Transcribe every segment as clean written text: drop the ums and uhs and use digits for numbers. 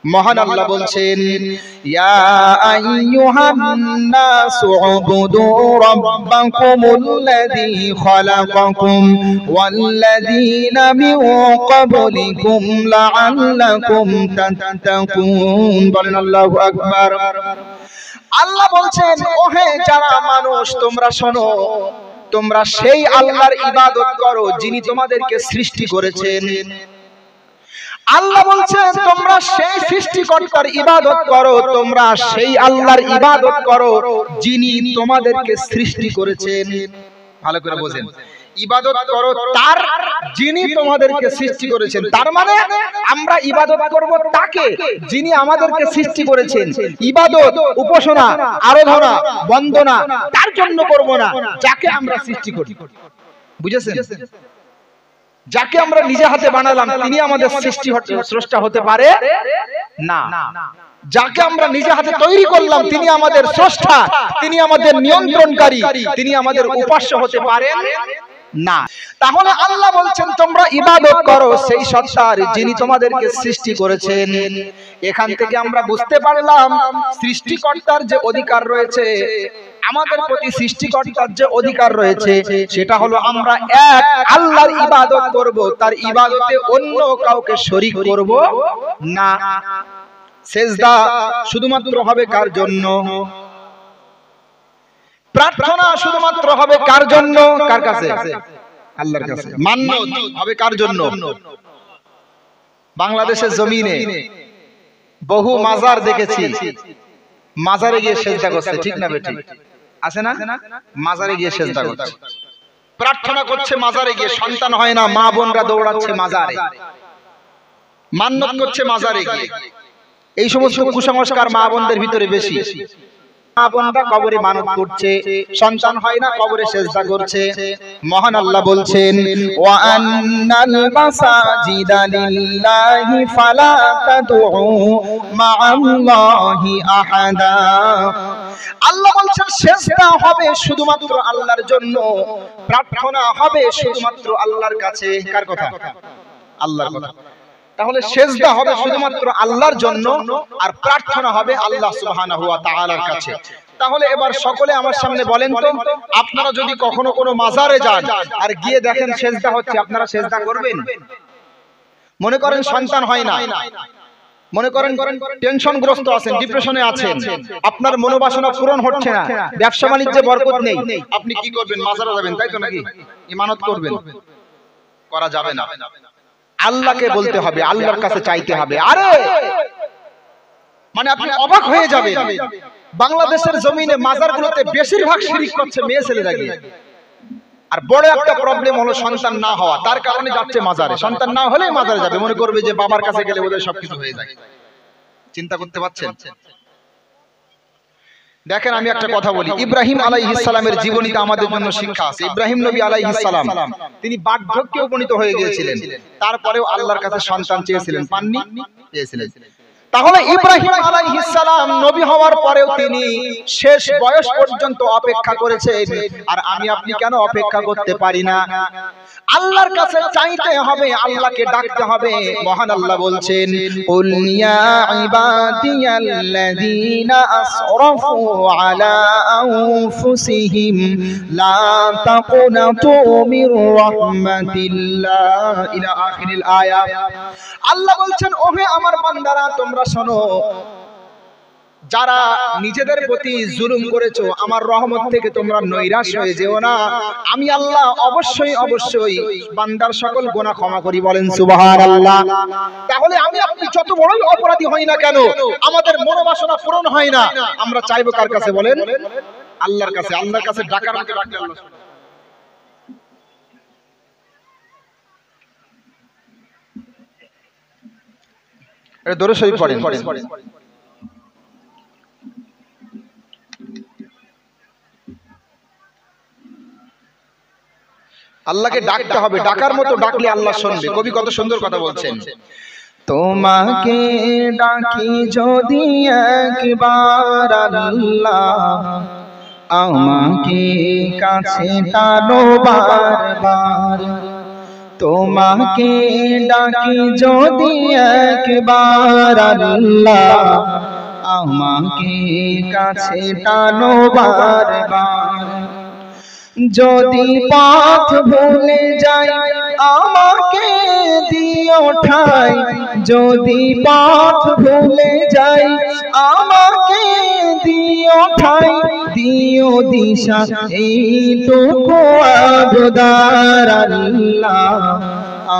মহান আল্লাহ বলছেন, ইয়া আইয়ুহান নাসু উবুদু রাব্বাকুমুল্লাযী খালাকাকুম ওয়াল্লাযীনা মিন ক্বাবলিকুম লাআল্লাকুম তাত্তাকুন। বলেন আল্লাহু আকবার। আল্লাহ বলছেন, ওহে যারা মানুষ তোমরা শোনো, তোমরা সেই আল্লাহর ইবাদত করো যিনি তোমাদেরকে সৃষ্টি করেছেন। আল্লাহ বলছেন তোমরা সেই সৃষ্টিকর্তার ইবাদত করো, তোমরা সেই আল্লাহর ইবাদত করো যিনি তোমাদেরকে সৃষ্টি করেছেন। ভালো করে বোঝেন, ইবাদত করো তার যিনি তোমাদেরকে সৃষ্টি করেছেন। তার মানে আমরা ইবাদত করব তাকে যিনি আমাদেরকে সৃষ্টি করেছেন। ইবাদত, উপাসনা, আরাধনা, বন্দনা তার জন্য করব না যাকে আমরা সৃষ্টি করি। বুঝেছেন? যাকে আমরা নিজে হাতে বানালাম তিনি আমাদের স্রষ্টা হতে পারে না। যাকে আমরা নিজে হাতে তৈরি করলাম তিনি আমাদের স্রষ্টা, তিনি আমাদের নিয়ন্ত্রণকারী, তিনি আমাদের উপাস্য হতে পারেন না। তাহলে আল্লাহ বলছেন তোমরা ইবাদত করো সেই সত্তার যিনি তোমাদেরকে সৃষ্টি করেছেন। এখান থেকে আমরা বুঝতে পারলাম সৃষ্টিকর্তার যে অধিকার রয়েছে, আমাদের প্রতি সৃষ্টিকর্তার যে অধিকার রয়েছে সেটা হলো আমরা এক আল্লাহর ইবাদত করব, তার ইবাদতে অন্য কাউকে শরীক করব না। সেজদা শুধুমাত্র হবে কার জন্য? প্রার্থনা শুধুমাত্র হবে কার জন্য? কার কাছে? আল্লাহর কাছে। মান্নত হবে কার জন্য? বাংলাদেশের জমিনে বহু মাজার দেখেছি, মাজারে গিয়ে সেজদা করছে, ঠিক না বেঠিক? আছে না? মাজারে গিয়ে সেজদা করছে, প্রার্থনা করছে মাজারে গিয়ে, সন্তান হয় না, মা বোনরা দৌড়াচ্ছে মাজারে, মান্নত করছে মাজারে গিয়ে। এই সমস্ত কুসংস্কার মা বোনদের ভিতরে বেশি। মা বোনরা কবরে মানত করছে, সন্তান হয় না, কবরে সেজদা করছে। মহান আল্লাহ বলছেন, ওয়া আন্নাল মাসাজিদা লিল্লাহি ফালা তাদউ মা'আল্লাহি আহাদা। আল্লাহ বলছেন সেজদা হবে শুধুমাত্র আল্লাহর জন্য, প্রার্থনা হবে শুধুমাত্র আল্লাহর কাছে। কার কথা? আল্লাহর কথা। তাহলে সেজদা হবে শুধুমাত্র আল্লাহর জন্য আর প্রার্থনা হবে আল্লাহ সুবহানাহু ওয়া তাআলার কাছে। তাহলে এবার সকলে আমার সামনে বলেন তো, আপনারা যদি কখনো কোনো মাজারে যান আর গিয়ে দেখেন সেজদা হচ্ছে, আপনারা সেজদা করবেন? মনে করেন সন্তান হয় না, মনে করেন টেনশনগ্রস্ত আছেন, ডিপ্রেশনে আছেন, আপনার মনোবাসনা পূরণ হচ্ছে না, ব্যবসা বাণিজ্যে বরকত নেই, আপনি কি করবেন? মাজারে যাবেন, তাই তো নাকি? ইমানত করবেন? করা যাবে না। আল্লাহকে বলতে হবে, আল্লাহর কাছে চাইতে হবে। আরে মানে আপনি অবাক হয়ে যাবেন, বাংলাদেশের জমিনে মাজারগুলোতে বেশিরভাগ শিরক করছে মেয়ে ছেলেরা গিয়ে। আর বড় একটা প্রবলেম হলো সন্তান না হওয়া, তার কারণে যাচ্ছে মাজারে। সন্তান না হলেই মাজারে যাবে, মনে করবে যে বাবার কাছে গেলে বোধহয় সবকিছু হয়ে যায়। চিন্তা করতে পারছেন? দেখেন আমি একটা কথা বলি, ইব্রাহিম আলাইহিস সালামের জীবনীতে আমাদের জন্য শিক্ষা আছে। ইব্রাহিম নবী আলাইহিস সালাম তিনি বার্ধক্যে উপনীত হয়ে গিয়েছিলেন, তারপরেও আল্লাহর কাছে সন্তান চেয়েছিলেন, পাননি? পেয়েছিলেন। তাহলে ইব্রাহিম আলাইহিস সালাম নবী হওয়ার পরেও তিনি শেষ বয়স পর্যন্ত অপেক্ষা করেছেন। আর আমি আপনি কেন অপেক্ষা করতে পারি না? আল্লাহর কাছে চাইতে হবে, আল্লাহকে ডাকতে হবে। মহান আল্লাহ বলছেন, কুল ইয়া ইবাদিয়াল্লাযীনা আসরাফু আলা আনফুসিহিম লা তাকুনাতু মির রাহমাতিল্লাহ ইলা আখিরিল আয়াত। আল্লাহ বলছেন, ওহে আমার বান্দারা তোমরা শোনো, যারা নিজেদের প্রতি জুলুম করেছো আমার রহমত থেকে তোমরা নৈরাশ হয়ে যেও না। আমি আল্লাহ অবশ্যই অবশ্যই বান্দার সকল গুনাহ ক্ষমা করি। বলেন সুবহানাল্লাহ। তাহলে আমি আপনি যত বড়ই অপরাধী হই না কেন, আমাদের মনোবাসনা পূরণ হয় না, আমরা চাইবো কার কাছে? বলেন আল্লাহর কাছে। আল্লাহর কাছে ডাকার মতো ডাকলে আল্লাহ শুনে। এটা দরুদ শরীফ পড়েন। আল্লাহকে ডাকতে হবে, ডাকার মতো ডাকলে আল্লাহ শুনবে। কবি কত সুন্দর কথা বলছেন, তোমাকে ডাকি যদি একবার আল্লাহ, আমাকে কাছে টানো বারবার, তোমাকে ডাকি যদি একবার আল্লাহ, আমাকে কাছে টানো বারবার। যদি পথ ভুলে যাই আমাকে দিও ঠাই, যদি পথ ভুলে যাই আমাকে দিও ঠাই, দিও দিশা এইটুকু আবদার আল্লাহ,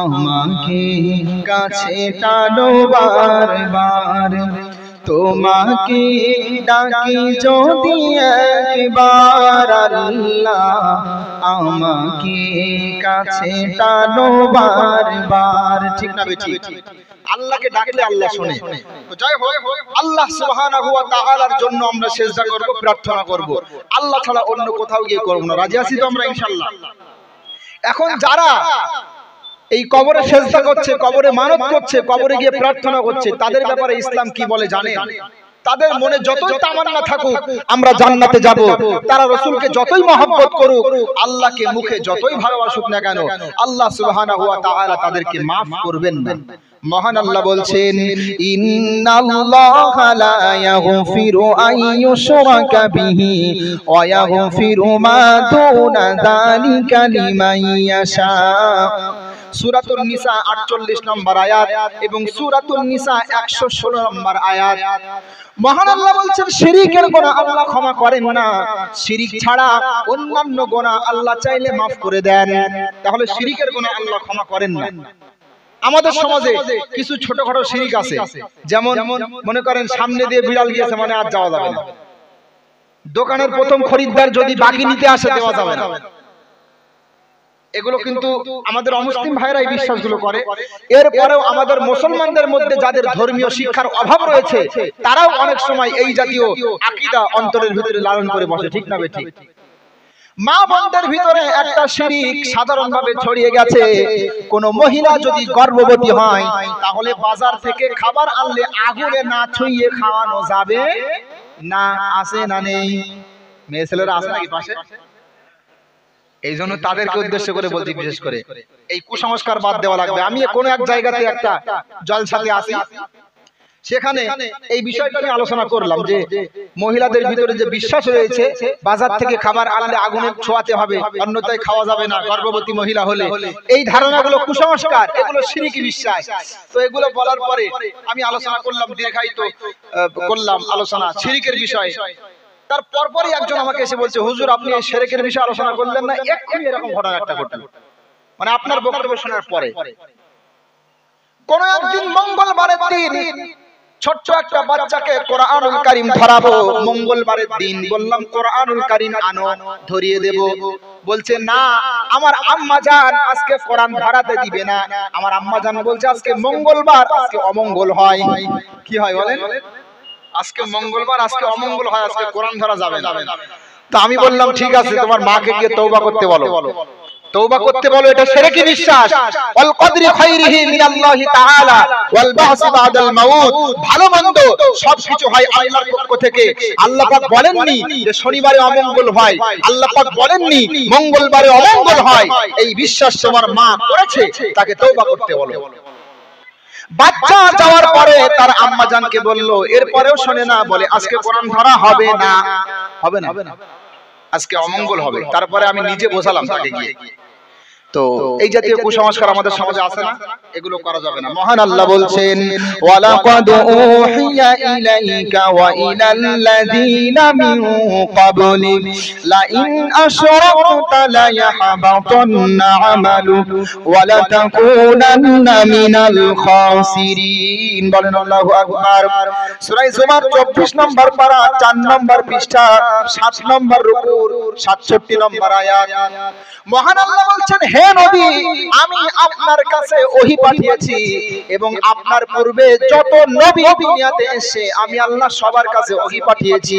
আমাকে কাছে টানো বারবার। তোমাকে ডাকি যদি একবার আল্লাহ, আমাকে কাছে টানো বারবার। ঠিক না বেঠিক? আল্লাহকে ডাকলে আল্লাহ শুনে। তো যাই হোক, আল্লাহ সুবহানাহু ওয়া তাআলার জন্য আমরা সিজদা করব, প্রার্থনা করব, আল্লাহ ছাড়া অন্য কোথাও গিয়ে করব না। রাজি আছি তো আমরা ইনশাআল্লাহ? এখন যারা এই কবরে সিজদা করছে, কবরে মানত করছে, কবরে গিয়ে প্রার্থনা করছে, তাদের ব্যাপারে ইসলাম কি বলে জানেন? তাদের মনে যতই তামান্না থাকুক আমরা জান্নাতে যাব, তারা রাসূলকে যতই মহব্বত করুক, আল্লাহকে মুখে যতই ভালোবাসুক না কেন, আল্লাহ সুবহানাহু ওয়া তাআলা তাদেরকে maaf করবেন না। মহান আল্লাহ বলছেন, ইন্নাল্লাহা লা ইয়াগফিরু আন ইউশরাকা বিহি ওয়া ইয়াগফিরু মা দুনা যালিকা লিমান ইয়াশা। সূরাতুন নিসা 48 নম্বর আয়াত এবং সূরাতুন নিসা 116 নম্বর আয়াত। মহান আল্লাহ বলছেন, শিরকের গুনাহ আল্লাহ ক্ষমা করেন না, শিরক ছাড়া অন্যান্য গুনাহ আল্লাহ চাইলে maaf করে দেন। তাহলে শিরকের গুনাহ আল্লাহ ক্ষমা করেন না। আমাদের সমাজে কিছু ছোটখাটো শিরক আছে, যেমন মনে করেন সামনে দিয়ে বিড়াল গিয়েছে মানে আর যাওয়া যাবে না, দোকানের প্রথম খরিদ্দার যদি বাকি নিতে আসে দেওয়া যাবে না। এগুলো কিন্তু আমাদের অমুসলিম ভাইরা এই বিশ্বাসগুলো করে। এরপরেও আমাদের মুসলমানদের মধ্যে যাদের ধর্মীয় শিক্ষার অভাব রয়েছে, তারাও অনেক সময় এই জাতীয় আকীদা অন্তরের ভিতরে লালন করে বসে। ঠিক না বেঠিক? মা বোনদের ভিতরে একটা শিরক সাধারণভাবে ছড়িয়ে গেছে, কোন মহিলা যদি গর্ভবতী হয় তাহলে বাজার থেকে খাবার আনলে আগুনে না ছুঁয়ে খাওয়ানো যাবে না। আছে না নেই? মেয়ে ছেলেরা আছে নাকি পাশে? এই জন্য তাদেরকে উদ্দেশ্য করে বলছি, বিশেষ করে এই কুসংস্কার বাদ দেওয়া লাগবে। আমি কোন এক জায়গাতে একটা জলসাতে আসি, সেখানে এই বিষয়টা নিয়ে আলোচনা করলাম যে মহিলাদের ভিতরে যে বিশ্বাস রয়েছে বাজার থেকে খাবার আনলে আগুনে ছোঁয়াতে হবে, অন্যথায় খাওয়া যাবে না গর্ভবতী মহিলা হলে, এই ধারণাগুলো কুসংস্কার, এগুলো শিরকি বিশ্বাস। তো এগুলো বলার পরে আমি আলোচনা করলাম, দীর্ঘায়িত করলাম আলোচনা শিরকের বিষয়ে। তার পরপরই একজন আমাকে এসে বলছে, হুজুর আপনি এই শিরকের বিষয়ে আলোচনা করলেন না, এক্ষুনি এরকম ঘটনা একটা ঘটল। মানে আপনার বক্তব্য শোনার পরে কোন একদিন মঙ্গলবারের দিন ছোট্ট একটা বাচ্চাকে কোরআনুল কারীম ধরাবো, মঙ্গলবারের দিন বললাম কোরআনুল কারীম আনো, ধরিয়ে দেব। বলছে না, আমার আম্মা জান আজকে কোরআন ধরাতে দিবে না। আমার আম্মা জান বলছে আজকে মঙ্গলবার, আজকে অমঙ্গল হয়। কি হয় বলেন? আজকে মঙ্গলবার, আজকে অমঙ্গল হয়, আজকে কোরআন ধরা যাবে না। তো আমি বললাম ঠিক আছে, তোমার মাকে গিয়ে তওবা করতে বলো, তওবা করতে বলো, এটা শিরকি বিশ্বাস। ওয়াল কদরি খাইরিহি মিনাল্লাহি তাআলা ওয়াল বাহস বাদাল মাউত, ভালো মন্দ সবকিছু হয় আল্লাহর পক্ষ থেকে। আল্লাহ পাক বলেননি যে শনিবারে অমঙ্গল হয়, আল্লাহ পাক বলেননি মঙ্গলবারে অমঙ্গল হয়। এই বিশ্বাস তোমার মা করেছে, তাকে তওবা করতে বলো। বাচ্চা যাওয়ার পরে তার আম্মা জানকে বলল, এরপরেও শুনে না, বলে আজকে কোরআন ধরা হবে না, হবে না, আজকে অমঙ্গল হবে। তারপরে আমি নিজে বোঝালাম তাকে গিয়ে। তো এই জাতীয় কুসংস্কার আমাদের সমাজে আছে না, এগুলো করা যাবে না। মহান আল্লাহ বলছেন, ওয়ালাকাদ উহিয়া ইলাইকা ওয়া ইলাল্লাযীনা মিন ক্বাবলিক লা ইন আশরাকতা লা ইয়াহবাতান্না আমালুক ওয়া লা তাকুনান্না মিনাল খাসিরিন। বলেন আল্লাহু আকবার। সূরা জুমার 24 নম্বর পারা 4 নম্বর পৃষ্ঠা 7 নম্বর রুকুর 67 নম্বর আয়াত। মহান আল্লাহ বলছেন, হে নবী, আমি আপনার কাছে ওহী পাঠিয়েছি এবং আপনার পূর্বে যত নবী দুনিয়াতে এসেছে আমি আল্লাহ সবার কাছে ওহী পাঠিয়েছি।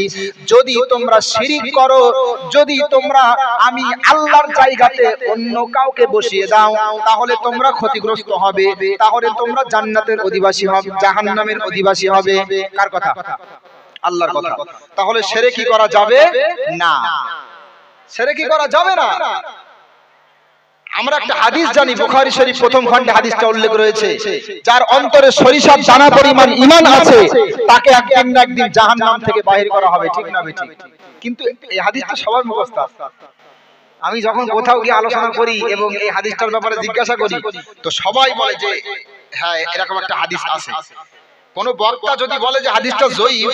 যদি তোমরা শিরক করো, যদি তোমরা আমি আল্লাহর জায়গাতে অন্য কাউকে বসিয়ে দাও, তাহলে তোমরা ক্ষতিগ্রস্ত হবে, তাহলে তোমরা জান্নাতের অধিবাসী হবে, জাহান্নামের অধিবাসী হবে। কার কথা? আল্লাহর কথা। তাহলে শিরকি করা যাবে না, শিরকি করা যাবে না। আমরা একটা হাদিস জানি, বুখারী শরীফ প্রথম খণ্ডে হাদিসটা উল্লেখ রয়েছে, যার অন্তরে সরিষার দানা পরিমাণ ঈমান আছে তাকে একদিন না একদিন জাহান্নাম থেকে বাহির করা হবে, ঠিক না বেঠিক? কিন্তু এই হাদিসটা সবার মুখস্থ। আমি যখন কোথাও গিয়ে আলোচনা করি এবং এই হাদিসটার ব্যাপারে জিজ্ঞাসা করি, তো সবাই বলে যে হ্যাঁ এরকম একটা হাদিস আছে। কোন বক্তা যদি বলে যে হাদিসটা যঈফ,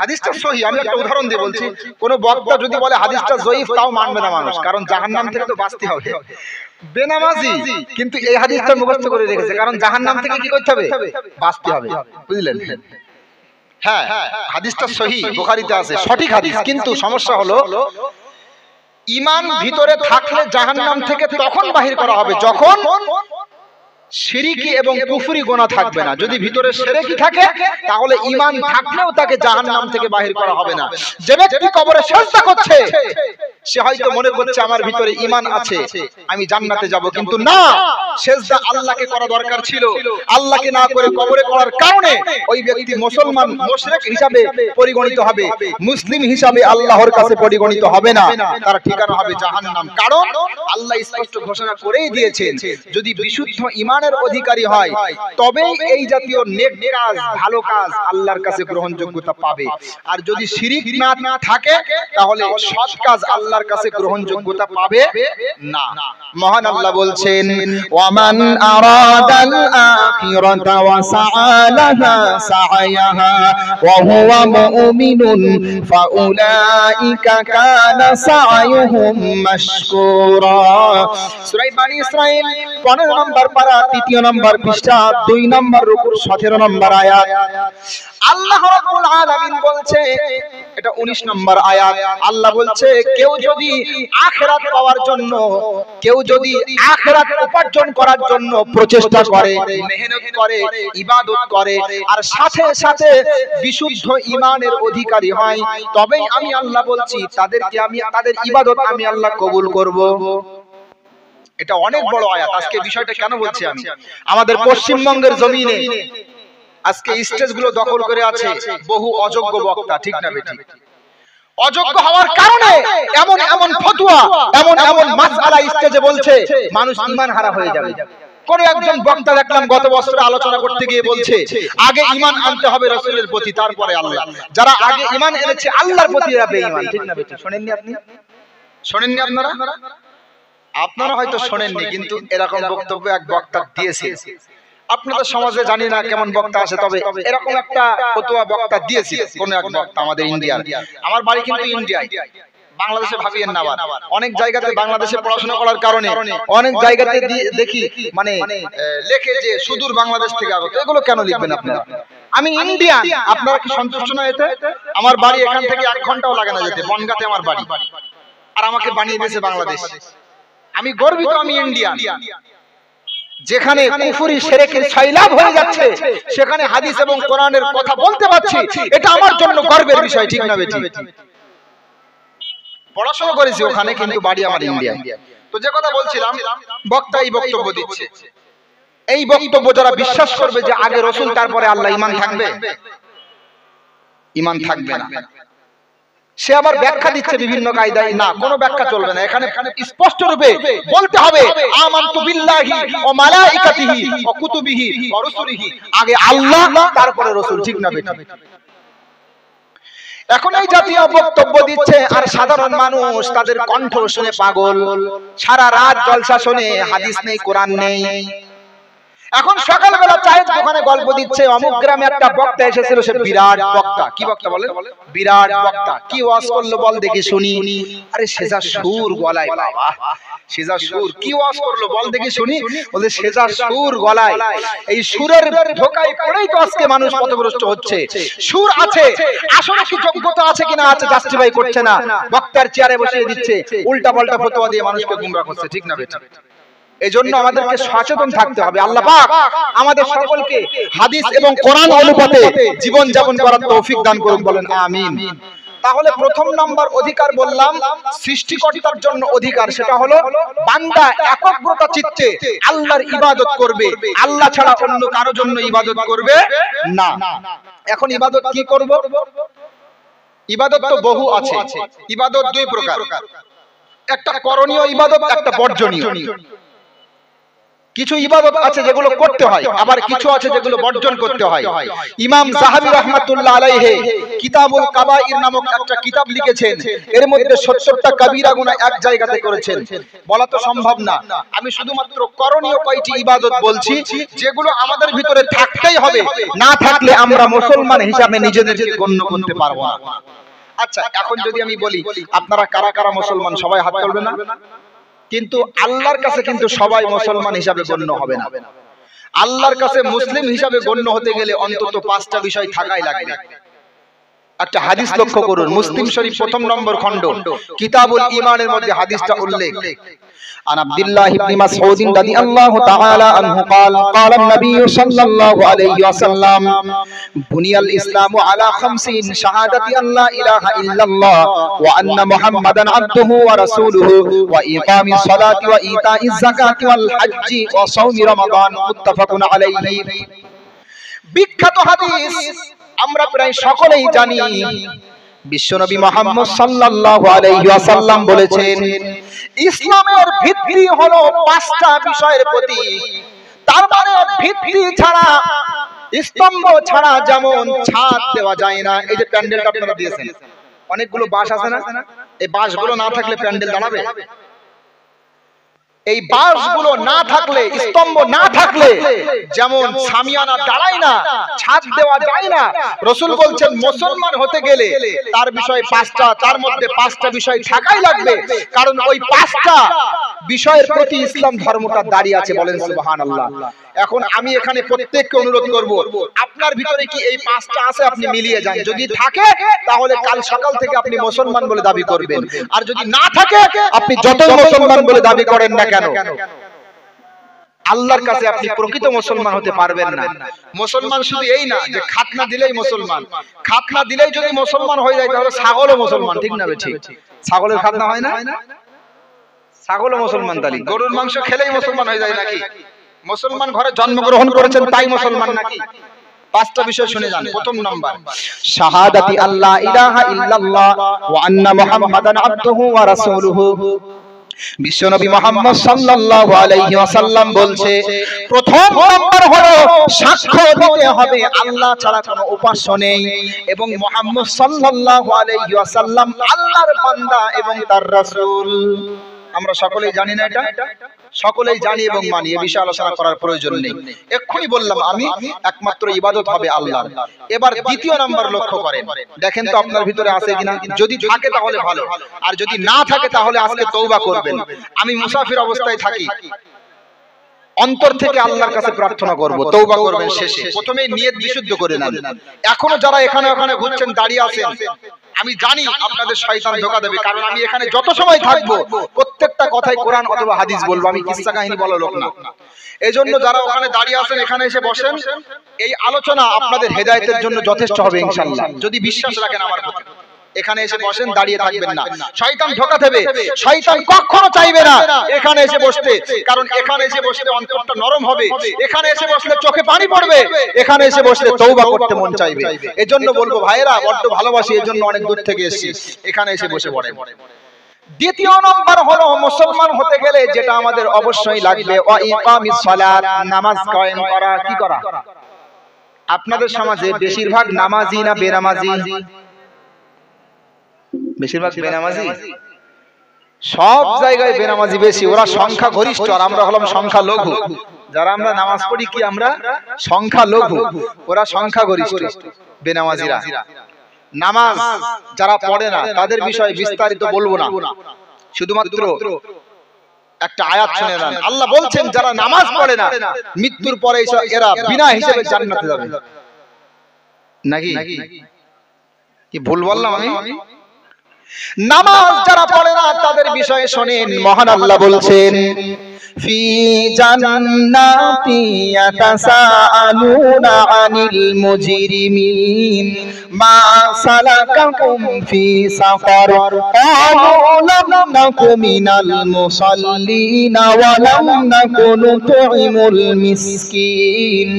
হাদিসটা সহিহ, আমি একটা উদাহরণ দিয়ে বলছি, কোন বক্তা যদি বলে হাদিসটা যঈফ, তাও মানবে না মানুষ, কারণ জাহান্নাম থেকে তো বাঁচতে হবে। বেনামাজি কিন্তু এই হাদিসটা মুখস্থ করে রেখেছে, কারণ জাহান্নাম থেকে কি করতে হবে? বাঁচতে হবে, বুঝলেন? হ্যাঁ, হাদিসটা সহিহ, বুখারীতে আছে, সঠিক হাদিস। কিন্তু সমস্যা হলো ঈমান ভিতরে থাকলে জাহান্নাম থেকে তখন বাহির করা হবে যখন শিরকি এবং কুফরি গুনাহ থাকবে না। যদি ভিতরে শিরকি থাকে তাহলে ঈমান থাকলেও তাকে জাহান্নাম থেকে বাহির করা হবে না। যে ব্যক্তি কবরে সিজদা করছে সে হয়তো মনে করছে আমার ভিতরে ঈমান আছে, আমি জান্নাতে যাব, কিন্তু না, সিজদা আল্লাহকে করা দরকার ছিল। আল্লাহকে না করে কবরে করার কারণে ওই ব্যক্তি মুসলমান মুশরিক হিসাবে পরিগণিত হবে, মুসলিম হিসাবে আল্লাহর কাছে পরিগণিত হবে না, তার ঠিকানা হবে জাহান্নাম। কারণ আল্লাহ স্পষ্ট ঘোষণা করেই দিয়েছেন, যদি বিশুদ্ধ ঈমানের অধিকারী হয় তবেই এই জাতীয় নেক কাজ, ভালো কাজ আল্লাহর কাছে গ্রহণযোগ্যতা পাবে। আর যদি শিরক না থাকে তাহলে সৎ কাজ আল্লাহর কাছে গ্রহণযোগ্যতা পাবে না। মহান আল্লাহ বলছেন, ওয়ামান আরাদাল আখিরাতা ওয়া সাআলাহা সাআয়াহা ওয়া হুয়া মুমিনুন ফাউলাইকা কানা সাআয়ুহুম মাশকুরা। সূরা বনী ইসরাঈল 15 নম্বর পারা, 3 নম্বর পৃষ্ঠা, 2 নম্বর রুকুর 17 নম্বর আয়াত। আল্লাহ রাব্বুল আলামিন বলছে, এটা 19 নম্বর আয়াত। আল্লাহ বলছে, কেউ যদি আখিরাত পাওয়ার জন্য, কেউ যদি আখিরাত উপার্জন করার জন্য প্রচেষ্টা করে, মেহনত করে, ইবাদত করে, আর সাথে সাথে বিশুদ্ধ ঈমানের অধিকারী হয়, তবেই আমি আল্লাহ বলছি তাদেরকে আমি, তাদের ইবাদত আমি আল্লাহ কবুল করব। এটা অনেক বড় আয়াত। আজকে বিষয়টা কেন বলছি আমি, আমাদের পশ্চিমবঙ্গের জমিনে আজকে স্টেজগুলো দখল করে আছে বহু অযোগ্য বক্তা, ঠিক না বেঠিক? অযোগ্য হওয়ার কারণে এমন এমন ফতোয়া, এমন এমন মাসআলা স্টেজে বলছে, মানুষ ঈমান হারা হয়ে যাবে। কোন একজন বক্তা দেখলাম গত বছর আলোচনা করতে গিয়ে বলছে, আগে ঈমান আনতে হবে রাসূলের প্রতি, তারপরে আল্লাহ। যারা আগে ঈমান এনেছে আল্লাহর প্রতি এরা বেঈমান, ঠিক না বেঠিক? শোনেননি আপনি? শোনেননি আপনারা? আপনারা হয়তো শোনেননি, কিন্তু এরকম বক্তব্য এক বক্তা দিয়েছে। আপনাদের সমাজে জানি না কেমন বক্তা আছে, তবে এরকম একটা ফতোয়া বক্তা দিয়েছে কোন এক বক্তা আমাদের ইন্ডিয়ার। আমার বাড়ি কিন্তু ইন্ডিয়ায়, বাংলাদেশে ভাবিয়েন না। অনেক জায়গাতে বাংলাদেশে পড়াশোনা করার কারণে অনেক জায়গাতে দেখি মানে লেখে যে সুদূর বাংলাদেশ থেকে আগত। এগুলো কেন লিখবেন আপনারা? আমি ইন্ডিয়ান, আপনারা কি সন্তুষ্ট না এতে? আমার বাড়ি এখান থেকে 1 ঘন্টাও লাগে না যেতে, বনগাঁতে আমার বাড়ি, আর আমাকে বানিয়ে দিয়েছে বাংলাদেশ। আমি গর্বিত, আমি ইন্ডিয়ান। যেখানে কুফরি শিরকের ছাইলাভ হয়ে যাচ্ছে সেখানে হাদিস এবং কোরআনের কথা বলতে পারছি, এটা আমার জন্য গর্বের বিষয়, ঠিক না বেঠিক? পড়াশোনা করেছি ওখানে, কিন্তু বাড়ি আমার ইন্ডিয়া। তো যে কথা বলছিলাম, বক্তা এই বক্তব্য দিচ্ছে। এই বক্তব্য যারা বিশ্বাস করবে যে আগে রাসূল তারপরে আল্লাহ, ঈমান থাকবে? ঈমান থাকবে না। সে আবার ব্যাখ্যা দিচ্ছে বিভিন্ন কায়দায়, না কোনো ব্যাখ্যা চলবে না। এখানে স্পষ্ট রূপে বলতে হবে, আমানতু বিল্লাহি ওয়া মালাইকাতিহি ওয়া কুতুবিহি ওয়া রুসুলিহি, আগে আল্লাহ তারপরে রাসূল, ঠিক না বেঠিক? এখন এই জাতীয় বক্তব্য দিচ্ছে আর সাধারণ মানুষ তাদের কণ্ঠ শুনে পাগল, সারা রাত জলসা শুনে, হাদিস নেই, কোরআন নেই। এখন সকালবেলা চায়ের দোকানে গল্প দিচ্ছে, অমুক গ্রামে একটা বক্তা এসেছিল, সে বিরাট বক্তা। কি বক্তা বলেন? বিরাট বক্তা। কি ওয়াজ করলো বল দেখি শুনি। আরে সেজা সুর গলায়, বাবা সেজা সুর, কি ওয়াজ করলো বল দেখি শুনি। বলে সেজা সুর গলায়, এই সুরের ধোঁকায় পড়েই তো আজকে মানুষ পথভ্রষ্ট হচ্ছে। সুর আছে, আসলে কি যোগ্যতা আছে কিনা আছে জাস্টিফাই করছে না, বক্তার চেয়ারে বসিয়ে দিচ্ছে, উল্টা পাল্টা ফতোয়া দিয়ে মানুষকে গুমরাহ করছে, ঠিক না বেঠিক? এজন্য আমাদেরকে সচেতন থাকতে হবে। আল্লাহ পাক আমাদের সকলকে হাদিস এবং কোরআন অনুপাতে জীবন যাপন করার তৌফিক দান করুন, বলেন আমিন। তাহলে প্রথম নাম্বার অধিকার বললাম সৃষ্টিকর্তার জন্য অধিকার, সেটা হলো বান্দা একগ্রতা চিত্তে আল্লাহর ইবাদত করবে, আল্লাহ ছাড়া অন্য কারো জন্য ইবাদত করবে না। এখন ইবাদত কি করব? ইবাদত তো বহু আছে। ইবাদত 2 প্রকার। একটা করণীয় ইবাদত, একটা বর্জনীয়। কিছু ইবাদত আছে যেগুলো করতে হয়, আবার কিছু আছে যেগুলো বর্জন করতে হয়। ইমাম যাহাবী রাহমাতুল্লাহ আলাইহি কিতাবুল কাবাইর নামক একটা কিতাব লিখেছেন, এর মধ্যে 70টা কবিরা গুনাহ এক জায়গাতে করেছেন। বলা তো সম্ভব না, আমি শুধুমাত্র করণীয় কয়টি ইবাদত বলছি যেগুলো আমাদের ভিতরে থাকতেই হবে, না থাকলে আমরা মুসলমান হিসাবে নিজেদেরকে গণ্য করতে পারবো না। আচ্ছা, এখন যদি আমি বলি আপনারা কারা কারা মুসলমান, সবাই হাত তুলবে না? কিন্তু আল্লাহর কাছে কিন্তু সবাই মুসলমান হিসাবে গণ্য হবে না। আল্লাহর কাছে মুসলিম হিসাবে গণ্য হতে গেলে অন্তত 5টা বিষয় থাকাই লাগবে। একটা হাদিস লক্ষ্য করুন, মুসলিম শরীফ 1 নম্বর খণ্ড কিতাবুল ঈমানের মধ্যে হাদিসটা উল্লেখ। عن عبد الله بن مسعود رضي الله تعالى عنه قال قال النبي صلى الله عليه وسلم بني الإسلام على 50 شهادة أن لا إله إلا الله وأن محمدا عبده ورسوله وإقام الصلاة وإيتاء الزكاة والحج وصوم رمضان متفق عليه। বিখ্যাত হাদিস আমরা প্রায় সকলেই জানি। বিশ্বনবী মুহাম্মদ সাল্লাল্লাহু আলাইহি ওয়াসাল্লাম বলেছেন, ইসলামের ভিত্তি হলো 5টা বিষয়ের প্রতি। তার মানে ভিত্তি ছাড়া, স্তম্ভ ছাড়া যেমন ছাদ দেওয়া যায় না। এই যে প্যান্ডেলটা আপনারা দিয়েছেন, অনেকগুলো বাঁশ আছে না, এই বাঁশগুলো না থাকলে প্যান্ডেল দাঁড়াবে? এই বাঁশগুলো না থাকলে, স্তম্ভ না থাকলে যেমন সামিয়ানা দাঁড়ায় না, ছাদ দেওয়া যায় না। রাসূল বলছেন মুসলমান হতে গেলে তার বিষয় 5টা, তার মধ্যে 5টা বিষয় থাকাই লাগবে, কারণ ওই 5টা বিষয়ের প্রতি ইসলাম ধর্মটা দাঁড়িয়ে আছে। বলেন সুবহানাল্লাহ। এখন আমি এখানে প্রত্যেককে অনুরোধ করব, আপনার ভিতরে কি এই 5টা আছে? আপনি মিলিয়ে যান। যদি থাকে তাহলে কাল সকাল থেকে আপনি মুসলমান বলে দাবি করবেন, আর যদি না থাকে আপনি যতই মুসলমান বলে দাবি করেন না কেন, আল্লাহর কাছে আপনি প্রকৃত মুসলমান হতে পারবেন না। মুসলমান শুধু এই না যে খাতনা দিলেই মুসলমান। খাতনা দিলেই যদি মুসলমান হয়ে যায় তাহলে ছাগলও মুসলমান, ঠিক না? ঠিক। ছাগলের খাতনা হয় না? ছাগলও মুসলমান। তালি গরুর মাংস খেলেই মুসলমান হয়ে যায় নাকি? মুসলমান ঘরে জন্মগ্রহণ করেছেন তাই মুসলমান নাকি? 5টা বিষয় শুনে যান। 1 নাম্বার, শাহাদাতি আল্লাহ ইলাহা ইল্লাল্লাহ ওয়া আন্না মুহাম্মাদান আবদুহু ওয়া রাসূলুহু। বিশ্বনবী মুহাম্মদ সাল্লাল্লাহু আলাইহি ওয়াসাল্লাম বলছে, প্রথম নাম্বার হলো সাক্ষ্য দিতে হবে আল্লাহ ছাড়া কোনো উপাস্য নেই এবং মুহাম্মদ সাল্লাল্লাহু আলাইহি ওয়াসাল্লাম আল্লাহর বান্দা এবং তার রাসূল। আমরা সকলেই জানি না এটা? সকলেই জানি এবং মানি, এ বিষয়ে আলোচনা করার প্রয়োজন নেই। এক্ষুনি বললাম আমি, একমাত্র ইবাদত হবে আল্লাহর। এবার দ্বিতীয় নাম্বার লক্ষ্য করেন, দেখেন তো আপনার ভিতরে আছে কিনা। যদি থাকে তাহলে ভালো, আর যদি না থাকে তাহলে আজকে তওবা করবেন। আমি মুসাফির অবস্থায় থাকি, অন্তর থেকে আল্লাহর কাছে প্রার্থনা করব, তওবা করবেন শেষে। প্রথমেই নিয়ত বিশুদ্ধ করে নেন। এখনো যারা এখানে ওখানে ঘুরছেন, দাঁড়িয়ে আছেন, আমি জানি আপনাদের শয়তান ধোঁকা দেবে, কারণ আমি এখানে যত সময় থাকবো প্রত্যেকটা কথাই কোরআন অথবা হাদিস বলবো। আমি কিসসা কাহিনী বলা লোক না। এজন্য যারা ওখানে দাঁড়িয়ে আছেন, এখানে এসে বসেন। এই আলোচনা আপনাদের হেদায়েতের জন্য যথেষ্ট হবে ইনশাআল্লাহ, যদি বিশ্বাস রাখেন আমার প্রতি। এখানে এসে বসেন, দাঁড়িয়ে থাকবেন না। শয়তান ধোঁকা দেবে, শয়তান কখনো চাইবে না এখানে এসে বসতে, কারণ এখানে এসে বসলে অন্তরটা নরম হবে, এখানে এসে বসলে চোখে পানি পড়বে, এখানে এসে বসলে তওবা করতে মন চাইবে। এজন্য বলবো ভাইরা, বড্ড ভালোবাসি, এজন্য অনেক দূর থেকে এসেছি, এখানে এসে বসে পড়েন। দ্বিতীয় নম্বর হলো মুসলমান হতে গেলে যেটা আমাদের অবশ্যই লাগবে, ওয়া ইকামিস সালাত, নামাজ কায়েম করা। কি করা? আপনাদের সমাজে বেশিরভাগ নামাজি না বেনামাজি? বেশিরভাগ বেনামাজি। সব জায়গায় বেনামাজি বেশি, ওরা সংখ্যা গরিষ্ঠ আর আমরা হলাম সংখ্যা লঘু। যারা আমরা নামাজ পড়ি কি আমরা সংখ্যা লঘু, ওরা সংখ্যা গরিষ্ঠ বেনামাজিরা। নামাজ যারা পড়ে না তাদের বিষয়ে বিস্তারিত বলবো না, শুধুমাত্র একটা আয়াত শুনে নেন। আল্লাহ বলছেন যারা নামাজ পড়ে না মৃত্যুর পরে এরা বিনা হিসেবে জান্নাতে যাবে। নাকি কি ভুল বললাম আমি? নামাজ যারা পড়ে না তাদের বিষয়ে শুনেন, মহান আল্লাহ বলছেন, ফি জান্নাতি ইয়াতাসাআলুনা আনিল মুজরিমিন মা সালাকাকুম ফি সাকার ক্বালু লাম নাকু মিনাল মুসাল্লিন ওয়া লাম নাকু নুতঈমুল মিসকিন।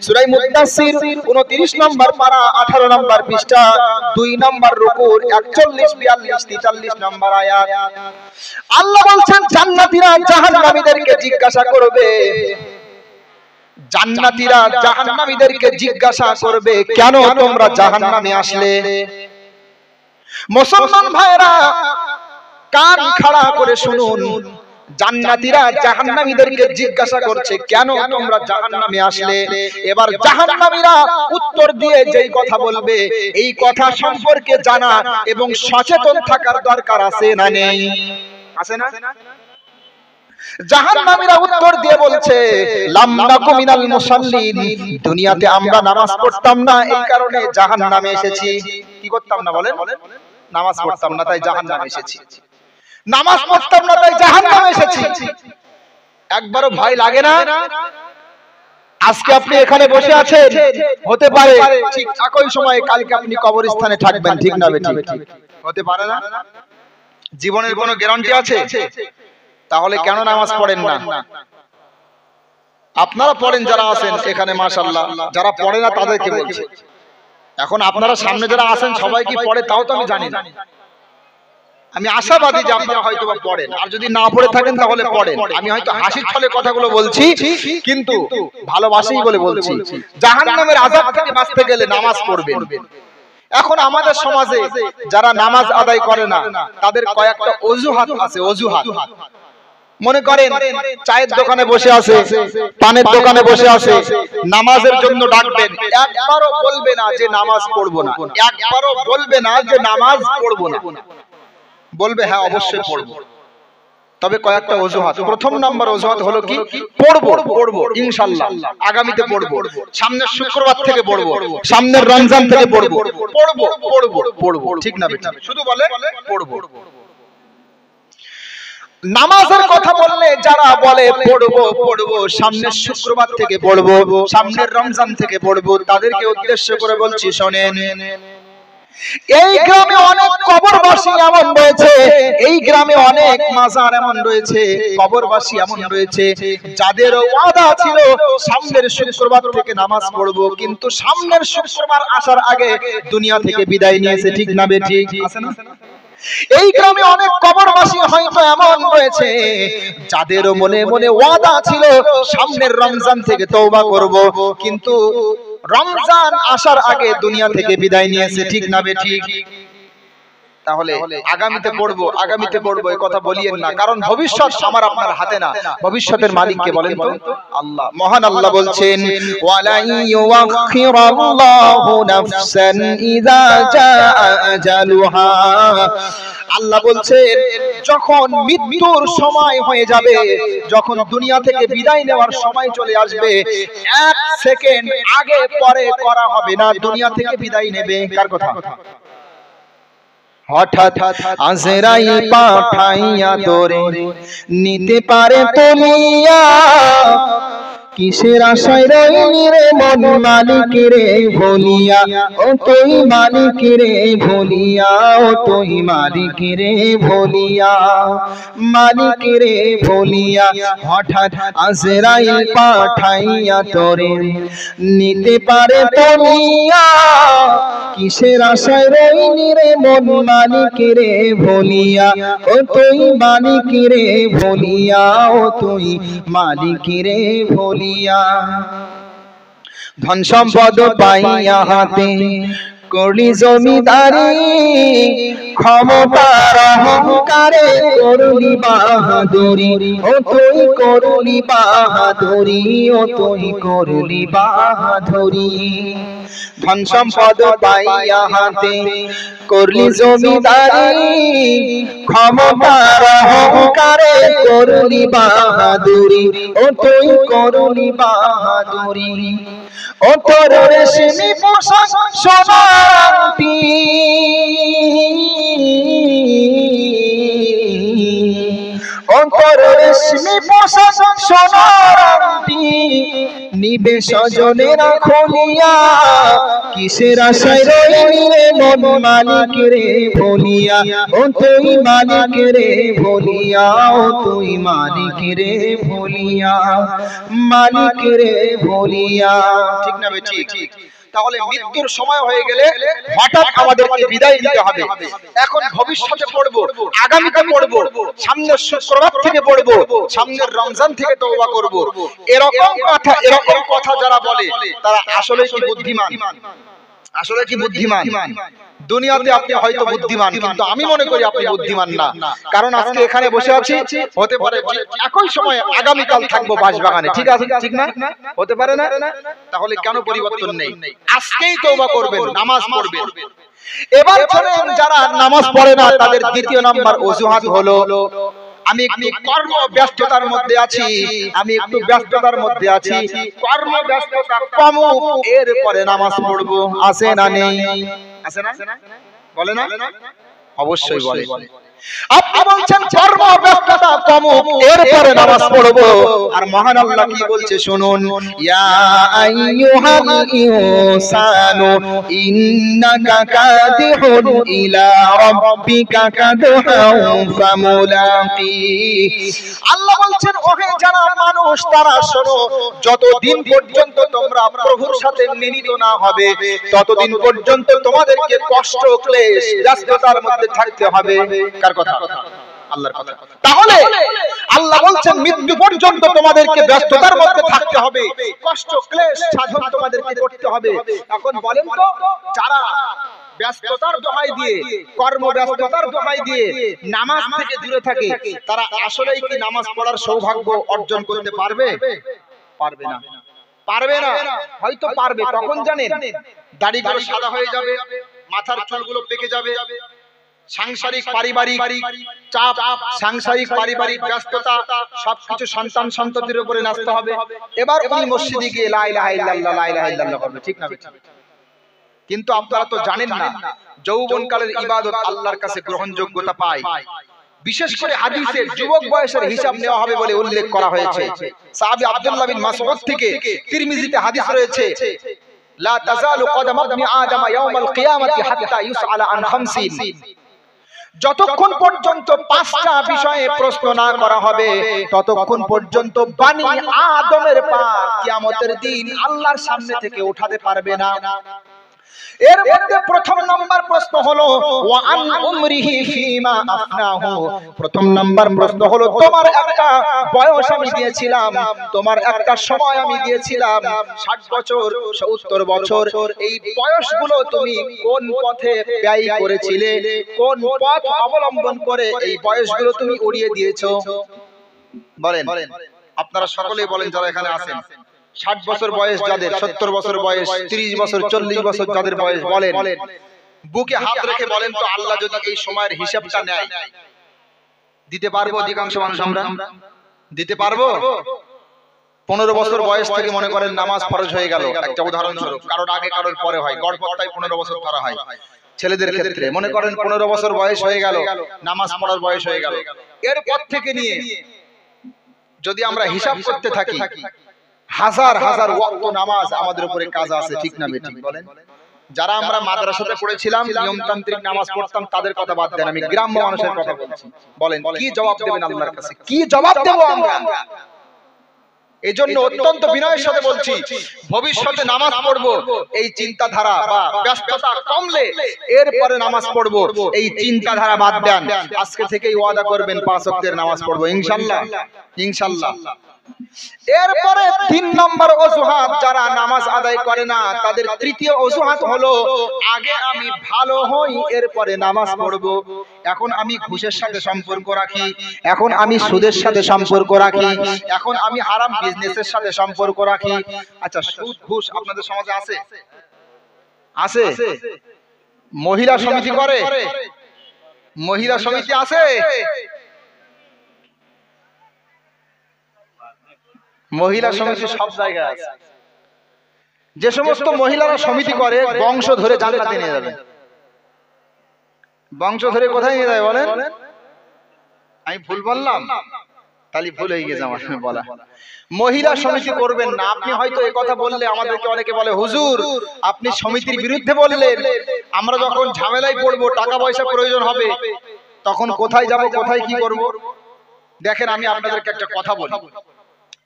সূরা মুদ্দাসসির 29 নম্বর পারা 18 নম্বর পৃষ্ঠা 2 নম্বর রুকুর 41-42 42-43 নম্বর আয়াত। আল্লাহ বলছেন জান্নাতীরা জাহান্নামীদেরকে জিজ্ঞাসা করবে, জান্নাতীরা জাহান্নামীদেরকে জিজ্ঞাসা করবে, কেন তোমরা জাহান্নামে আসলে? মুসলমান ভাইরা কান খাড়া করে শুনুন, জান্নাতীরা জাহান্নামীদেরকে জিজ্ঞাসা করছে, কেন তোমরা জাহান্নামে আসলে? এবার জাহান্নামীরা উত্তর দিয়ে যেই কথা বলবে, এই কথা সম্পর্কে জানা এবং সচেতন থাকার দরকার আছে না নেই? আছে না? জাহান্নামীরা উত্তর দিয়ে বলছে, লাম নাকু মিনাল মুসাল্লিন, দুনিয়াতে আমরা নামাজ পড়তাম না, এই কারণে জাহান্নামে এসেছি। কি করতাম না বলেন? নামাজ পড়তাম না, তাই জাহান্নামে এসেছি। নামাজ পড়তাম না, তাই জাহান্নামে এসেছি। একবারও ভয় লাগে না? আজকে আপনি এখানে বসে আছেন, হতে পারে ঠিক একই সময়ে কালকে আপনি কবরস্থানে থাকবেন, ঠিক না বেঠিক? হতে পারে না? জীবনের কোনো গ্যারান্টি আছে? তাহলে কেন নামাজ পড়েন না? আপনারা পড়েন যারা আছেন এখানে, মাশাআল্লাহ। যারা পড়ে না তাদেরকে বলছি, এখন আপনারা সামনে যারা আছেন সবাই কি পড়ে তাও তো আমি জানি না। আমি আশাবাদী যে আপনারা হয়তো বা পড়েন, আর যদি না পড়ে থাকেন তাহলে পড়েন। আমি হয়তো হাসির ছলে কথাগুলো বলছি, কিন্তু ভালোবাসেই বলে বলছি। জাহান্নামের আযাব থেকে বাঁচতে গেলে নামাজ পড়বেন। এখন আমাদের সমাজে যারা নামাজ আদায় করে না, তাদের কয়েকটা অজুহাত আছে। অজুহাত মনে করেন চায়ের দোকানে বসে আছে, পানের দোকানে বসে আছে, নামাজের জন্য ডাকবেন, একবারও বলবে না যে নামাজ পড়বো না, একবারও বলবে না যে নামাজ পড়বো না, বলবে হ্যাঁ অবশ্যই পড়বো। তবে কয়েকটা অজুহাত। প্রথম নাম্বার অজুহাত হলো কি, পড়বো ইনশাআল্লাহ, আগামীতে পড়বো, সামনের শুক্রবার থেকে পড়বো, সামনের রমজান থেকে পড়বো, পড়বো, ঠিক না বেঠিক? শুধু বলে পড়বো। নামাজের কথা বললে যারা বলে পড়বো, সামনের শুক্রবার থেকে পড়বো, সামনের রমজান থেকে পড়বো, তাদেরকে উদ্দেশ্য করে বলছি, শোনেন, এই গ্রামে অনেক কবরবাসী এমন রয়েছে, এই গ্রামে অনেক মাজার এমন রয়েছে, কবরবাসী এমন রয়েছে, যাদের ওয়াদা ছিল সামনের শুক্রবার থেকে নামাজ পড়বো, কিন্তু সামনের শুক্রবার আসার আগে দুনিয়া থেকে বিদায় নিয়েছে, ঠিক না বেঠিক? আছে না? এই গ্রামে অনেক কবরবাসী হয়তো এমন রয়েছে, যাদের মনে মনে ওয়াদা ছিল সামনের রমজান থেকে তওবা করব, কিন্তু রমজান আসার আগে দুনিয়া থেকে বিদায় নিয়েছে, ঠিক না বেঠিক? তাহলে আগামীতে পড়বো এই কথা বলিয়েন না, কারণ ভবিষ্যৎ আমার আপনার হাতে না, ভবিষ্যতের মালিক কে বলেন তো? আল্লাহ। মহান আল্লাহ বলছেন, ওয়ালা ইউআখিরাল্লাহু নাফসান ইযা জাআ আজালুহা। আল্লাহ বলছেন, যখন মৃত্যুর সময় হয়ে যাবে, যখন দুনিয়া থেকে বিদায় নেওয়ার সময় চলে আসবে, 1 সেকেন্ড আগে পরে করা হবে না, দুনিয়া থেকে বিদায় নেবে। কার কথা? হঠাৎ আজরাইল পাঠাইয়া তোরে নিতে পারে তুলিয়া, কিসের আশায় রইলি রে মন মালিক রে ভুলিয়া, ও তুই মালিক রে ভুলিয়া, ও তুই মালিক রে ভুলিয়া, মালিক রে ভুলিয়া। হঠাৎ আজরাইল পাঠাইয়া তোরে নিতে পারে তুলিয়া, কিসের আশায় রইলি রে মন মালিক রে ভুলিয়া, ও তুই মালিক রে ভুলিয়া, ও তুই মালিক রে ভুলিয়া। ধন সম্পদ পাইয়া হাতে করলি জমিদারি, ক্ষমতার অহংকারে করলি বাহাদুরি, ও তুই করলি বাহাদুরি, ও তুই করলি বাহাদুরি। ধন সম্পদ পাইয়া হাতে করলি জমিদারি, ক্ষমতার অহংকারে করলি বাহাদুরি, ও তুই করলি বাহাদুরি। ও তোর রেশমি পোশাক সোনার আংটি, ও তোর রেশমি পোশাক সোনার আংটি, নিবে স্বজনেরা খুলিয়া, কিসের আশায় রইলি রে মন মালিক রে ভুলিয়া, ও তুই মালিক রে ভুলিয়া, ও তুই মালিক রে ভুলিয়া, মালিক রে ভুলিয়া। ঠিক না বেঠিক? তাহলে মৃত্যুর সময় হয়ে গেলে হঠাৎ আমাদেরকে বিদায় দিতে হবে। এখন ভবিষ্যতে পড়বো, আগামীতে পড়বো, সামনের শুক্রবার থেকে পড়বো, সামনের রমজান থেকে তওবা করব, এরকম কথা যারা বলে তারা আসলে কি বুদ্ধিমান? আসলে কি বুদ্ধিমান? দুনিয়াতে আপনি হয়তো বুদ্ধিমান, কিন্তু আমি মনে করি আপনি বুদ্ধিমান না। কারণ আজকে এখানে বসে আছি, হতে পারে একই সময় আগামীকাল থাকবো বাঁশবাগানে, ঠিক আছে, ঠিক না? হতে পারে না? তাহলে কেন পরিবর্তন নেই? আজকেই তওবা করবেন, নামাজ পড়বেন। এবার চলেন, যারা নামাজ পড়ে না তাদের দ্বিতীয় নাম্বার অজুহাত হলো আমি একটু কর্ম ব্যস্ততার মধ্যে আছি, আমি একটু ব্যস্ততার মধ্যে আছি, কর্ম ব্যস্ততা কমুক এরপরে নামাজ পড়বো। আছে না নেই? আছে না? বলে না? অবশ্যই বলে। আপনি বলছেন কর্ম ব্যস্ততা কমুক এরপরে নামাজ পড়বো, আর মহান আল্লাহ কি বলছে শুনুন, ইয়া আইয়ুহাল ইনসানু ইন্নাকা কাদিহুন ইলা রাব্বিকা কাদহাউ ফামুলাকি। আল্লাহ বলছেন ওহে যারা মানুষ তারা শোনো, যতদিন পর্যন্ত তোমরা প্রভুর সাথে মিলিত না হবে ততদিন পর্যন্ত তোমাদেরকে কষ্ট ক্লেশ ব্যস্ততার মধ্যে থাকতে হবে। কার কথা? আল্লাহর কথা। তাহলে আল্লাহ বলছেন মৃত্যু পর্যন্ত তোমাদেরকে ব্যস্ততার মধ্যে থাকতে হবে, কষ্ট ক্লেশ সাধন তোমাদেরকে করতে হবে। এখন বলেন তো, যারা ব্যস্ততার দোহাই দিয়ে, কর্ম ব্যস্ততার দোহাই দিয়ে নামাজ থেকে দূরে থাকে, তারা আসলেই কি নামাজ পড়ার সৌভাগ্য অর্জন করতে পারবে? পারবে না। পারবে না। হয়তো পারবে, তখন জানেন দাড়িগুলো সাদা হয়ে যাবে, মাথার চুলগুলো পেকে যাবে, সাংসারিক পারিবারিক চাপ, সাংসারিক পারিবারিক ব্যস্ততা, সবকিছু সন্তান সন্ততির উপরে নাচতে হবে। এবার উনি মসজিদে গিয়ে লা ইলাহা ইল্লাল্লাহ লা ইলাহা ইল্লাল্লাহ করবে, ঠিক না? কিন্তু আপনারা তো জানেন না যৌবনকালের ইবাদত আল্লাহর কাছে গ্রহণযোগ্যতা পায়। বিশেষ করে হাদিসে যুবক বয়সের হিসাব নেওয়া হবে বলে উল্লেখ করা হয়েছে। সাহাবী আব্দুল্লাহ বিন মাসউদ থেকে তিরমিজিতে হাদিস রয়েছে, লা তাযালু কদম ইবনি আদম ইয়াউমাল কিয়ামাতি হাত্তা ইউসআলা আন খামসিন। যতক্ষণ পর্যন্ত পাঁচটা বিষয়ে প্রশ্ন না করা হবে ততক্ষণ পর্যন্ত বানি আদমের পা কিয়ামতের দিন আল্লাহর সামনে থেকে উঠাতে পারবে না। এর মধ্যে প্রথম নাম্বার প্রশ্ন হলো ওয়া আন উমরিহি ফিমা আফনাহু। প্রথম নাম্বার প্রশ্ন হলো তোমার একটা বয়স আমি দিয়েছিলাম, তোমার একটা সময় আমি দিয়েছিলাম 60 বছর 70 বছর, এই বয়সগুলো তুমি কোন পথে ব্যয় করেছিলে, কোন পথ অবলম্বন করে এই বয়সগুলো তুমি উড়িয়ে দিয়েছো? বলেন, আপনারা সকলেই বলেন যারা এখানে আছেন। 60 বছর বয়স যাদের, 70 বছর বয়স, 30 বছর 40 বছর যাদের বয়স, বলেন, বুকে হাত রেখে বলেন তো, আল্লাহ যদি এই সময়ের হিসাবটা নেয় দিতে পারবো? অধিকাংশ মানুষ আমরা দিতে পারবো? 15 বছর বয়স থেকে মনে করেন নামাজ ফরজ হয়ে গেল, একটা উদাহরণস্বরূপ, কারোর আগে কারোর পরে হয়, গড়পড়তায় 15 বছর ধরা হয়। ছেলেদের ক্ষেত্রে মনে করেন 15 বছর বয়স হয়ে গেল, নামাজ পড়ার বয়স হয়ে গেল, এরপর থেকে নিয়ে যদি আমরা হিসাব করতে থাকি হাজার হাজার ওয়াক্ত নামাজ আমাদের উপরে কাজা আছে, ঠিক না বেঠিক? বলেন, যারা আমরা মাদ্রাসাতে পড়েছিলাম, নিয়মতান্ত্রিক নামাজ পড়তাম, তাদের কথা বাদ দেন, আমি গ্রাম্য মানুষের কথা বলছি। বলেন, কি জবাব দেবেন আল্লাহর কাছে? কি জবাব দেব আমরা? এজন্য অত্যন্ত বিনয়ের সাথে বলছি, ভবিষ্যতে নামাজ পড়বো এই চিন্তাধারা বা ব্যস্ততা কমলে এরপরে নামাজ পড়বো এই চিন্তাধারা বাদ দেন। আজকে থেকেই ওয়াদা করবেন 5 ওয়াক্তের নামাজ পড়বো ইনশাআল্লাহ, ইনশাআল্লাহ। এরপরে 3 নম্বর অজুহাত, যারা নামাজ আদায় করে না তাদের তৃতীয় অজুহাত হলো আগে আমি ভালো হই এরপরে নামাজ পড়বো। এখন আমি ঘুষের সাথে সম্পর্ক রাখি, এখন আমি সুদের সাথে সম্পর্ক রাখি, এখন আমি হারাম বিজনেসের সাথে সম্পর্ক রাখি। আচ্ছা, সুদ ঘুষ আপনাদের সমাজে আছে? আছে? মহিলা সমিতি করে? মহিলা সমিতি আছে? মহিলা সমিতি সব জায়গায় আছে। যে সমস্ত মহিলারা সমিতি করে বংশ ধরে জান্নাতে নিয়ে যাবে। বংশ ধরে কোথায় নিয়ে যাবে বলেন? আমি ভুল বললাম? তাহলে ভুল হয়ে গেছে আমার বলা। মহিলা সমিতি করবেন না। আপনি হয়তো এই কথা বললে আমাদেরকে অনেকে বলে, হুজুর আপনি সমিতির বিরুদ্ধে বললেন, আমরা যখন ঝামেলায় পড়বো, টাকা পয়সা প্রয়োজন হবে, তখন কোথায় যাব, কোথায় কি করব? দেখেন, আমি আপনাদেরকে একটা কথা বলি,